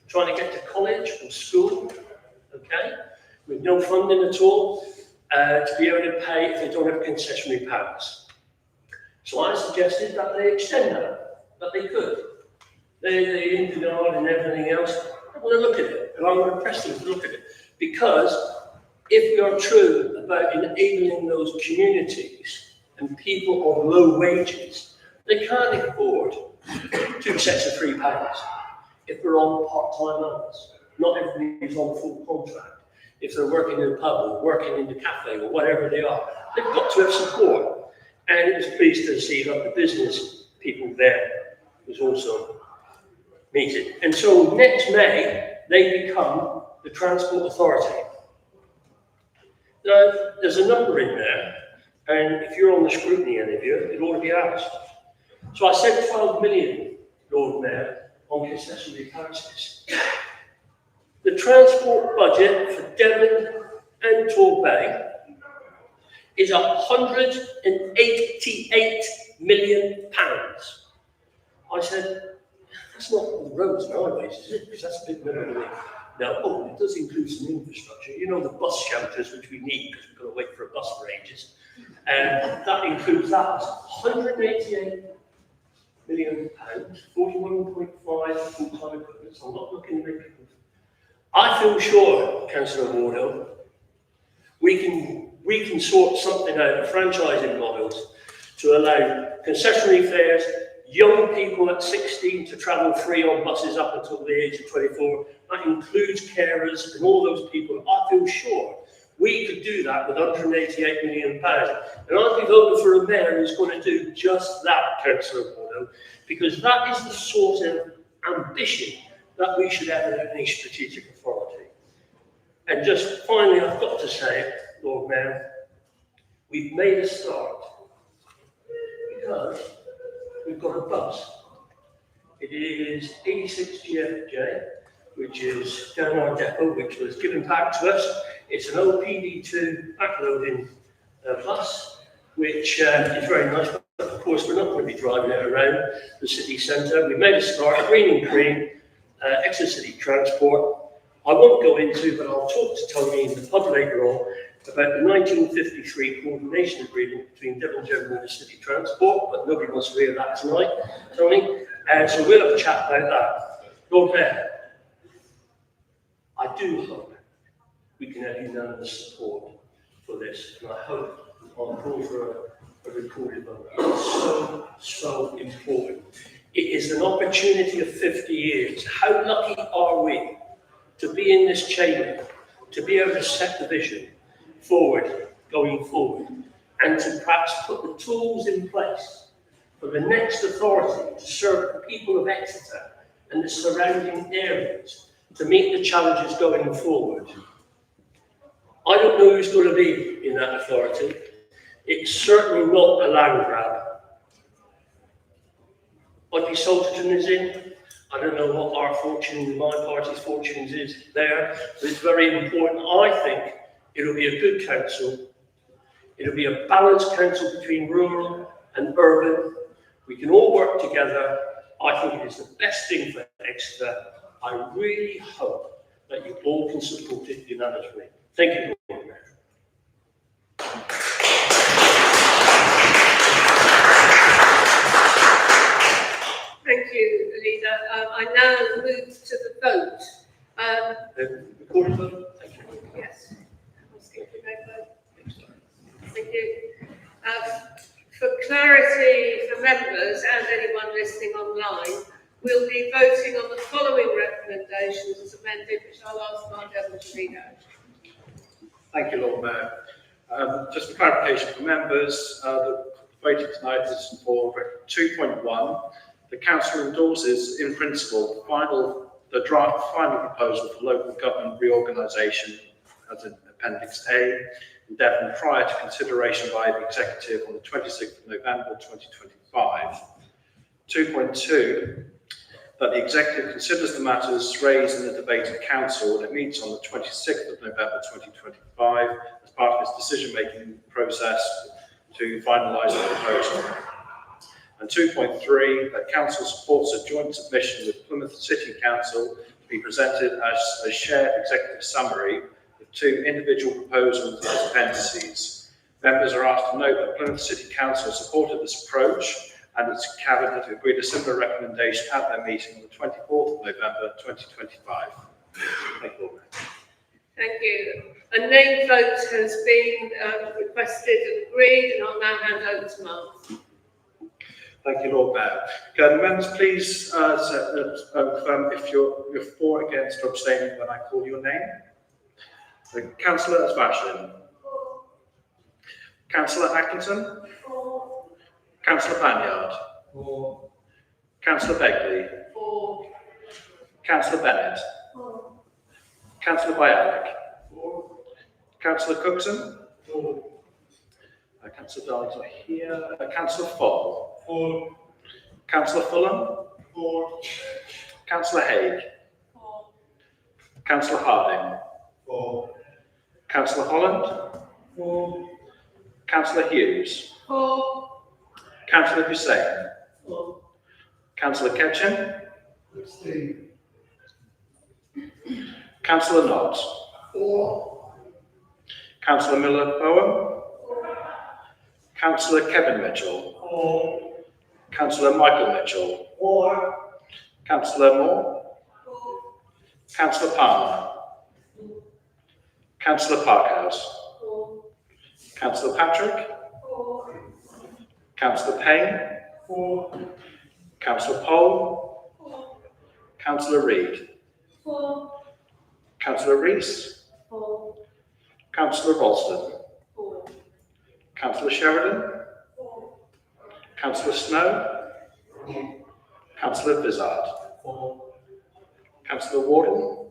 trying to get to college or school, okay, with no funding at all, to be able to pay if they don't have concessionary powers. So I suggested that they extend that they could. They Infinard and everything else, I'm going to look at it, and I'm going to press them to look at it. Because if we are true about enabling those communities and people on low wages, they can't afford 2 sets of £3 if they're on part-time hours. Not everybody is on full contract. if they're working in a pub or working in the cafe or whatever they are. They've got to have support. And it was pleased to see that the business people there was also meeting. And so next May, they become the Transport Authority. Now, there's a number in there, and if you're on the scrutiny, any of you, it ought to be asked. So I said 12 million, Lord Mayor, on concessionary taxes. The transport budget for Devon and Torbay is £188 million. I said, that's not all the roads and highways, is it? Because that's a big number to me. Now, oh, it does include some infrastructure. You know, the bus shelters, which we need because we've got to wait for a bus for ages. And that includes that. £188 million, 41.5 full-time equivalents. I'm not looking at it. I feel sure, Councillor Wardo, we can sort something out of franchising models to allow concessionary fares, young people at 16 to travel free on buses up until the age of 24. That includes carers and all those people. I feel sure we could do that with £188 million. And I'd be voting for a mayor who's going to do just that, Councillor Wardo, because that is the sort of ambition that we should have in any strategic authority. And just finally, I've got to say, Lord Mayor, we've made a start because we've got a bus. It is 86 GFJ, which is down our depot, which was given back to us. It's an OPD2 backloading bus, which is very nice. But of course, we're not going to be driving it around the city centre. We made a start, green and green, Exeter City Transport. I won't go into, but I'll talk to Tony in the pub later on about the 1953 coordination agreement between Devon General and the City Transport, but nobody wants to hear that tonight, Tony. So we'll have a chat about that. Lord Mayor, I do hope we can have unanimous support for this, and I hope I'll call for a recorded vote. It's so important. It is an opportunity of 50 years. How lucky are we to be in this chamber, to be able to set the vision forward, going forward, and to perhaps put the tools in place for the next authority to serve the people of Exeter and the surrounding areas to meet the challenges going forward. I don't know who's going to be in that authority. It's certainly not a land grab. What Salterton is in, I don't know what our fortune, my party's fortunes is there, but it's very important. I think it'll be a good council. It'll be a balanced council between rural and urban. We can all work together. I think it is the best thing for Exeter. I really hope that you all can support it unanimously. Thank you, Lord Mayor. Thank you, Leader. I now move to the vote. Recorded vote? Thank you. Yes. Thank you. For clarity for members and anyone listening online, we'll be voting on the following recommendations as amended, which I'll ask Mark Devon to read out. Thank you, Lord Mayor. Just for clarification for members, the voting tonight is for 2.1. The Council endorses, in principle, the draft final proposal for local government reorganisation as in Appendix A in Devon prior to consideration by the Executive on the 26th of November 2025. 2.2, that the Executive considers the matters raised in the debate of Council when it meets on the 26th of November 2025 as part of its decision-making process to finalise the proposal. And 2.3, that Council supports a joint submission with Plymouth City Council to be presented as a shared executive summary with two individual proposals as appendices. Members are asked to note that Plymouth City Council supported this approach and its cabinet agreed a similar recommendation at their meeting on the 24th of November 2025. Thank you, Lord Mayor. Thank you. A name vote has been requested and agreed, and I'll now hand over to Mark. Thank you, Lord Mayor. Can members please confirm if you're for, against, or abstaining when I call your name? Councillor Sebastian. Councillor Atkinson. Councillor Banyard. Councillor Begley. Councillor Bennett. Councillor Bialik. Councillor Cookson. Councillor Darling's not here. Councillor Fogg. Councillor Fulham. Councillor Haig. Councillor Harding. Councillor Holland. Councillor Hughes. Councillor Hussain. Councillor Ketchen. Councillor Knott. Councillor Miller-Bowen. Councillor Kevin Mitchell. Councillor Michael Mitchell. Councillor Moore. Councillor Palmer. Councillor Parkhouse. Councillor Patrick. Councillor Payne. Councillor Pole. Councillor Reid. Councillor Rees. Councillor Ralston. Councillor Sheridan. Councillor Snow. Councillor Vizard. Councillor Warden.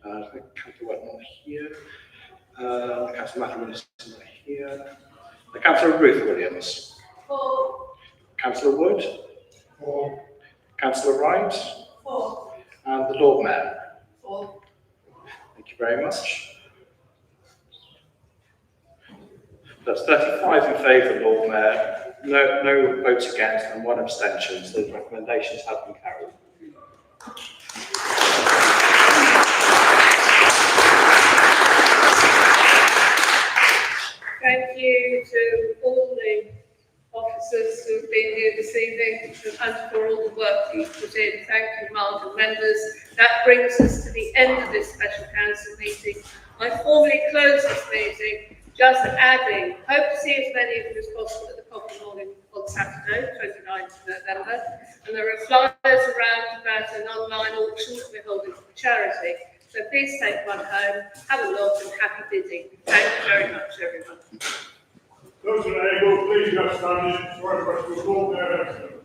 I think Councillor White not here. Councillor Matthew Willis not here. Councillor Ruth Williams. Councillor Wood. Councillor Wright. And the Lord Mayor. Thank you very much. That's 35 in favour, Lord Mayor, no votes against and 1 abstention, so the recommendations have been carried. Thank you to all the officers who have been here this evening and for all the work you've put in. Thank you, Mark and members. That brings us to the end of this special council meeting. I formally close this meeting, just adding, hope to see as many of you as possible at the coffee morning on Saturday, 29th of November. And there are flyers around about an online auction that we're holding for charity. So please take one home, have a look and happy bidding. Thank you very much, everyone. Those that are able, please just stand in for a Lord Mayor.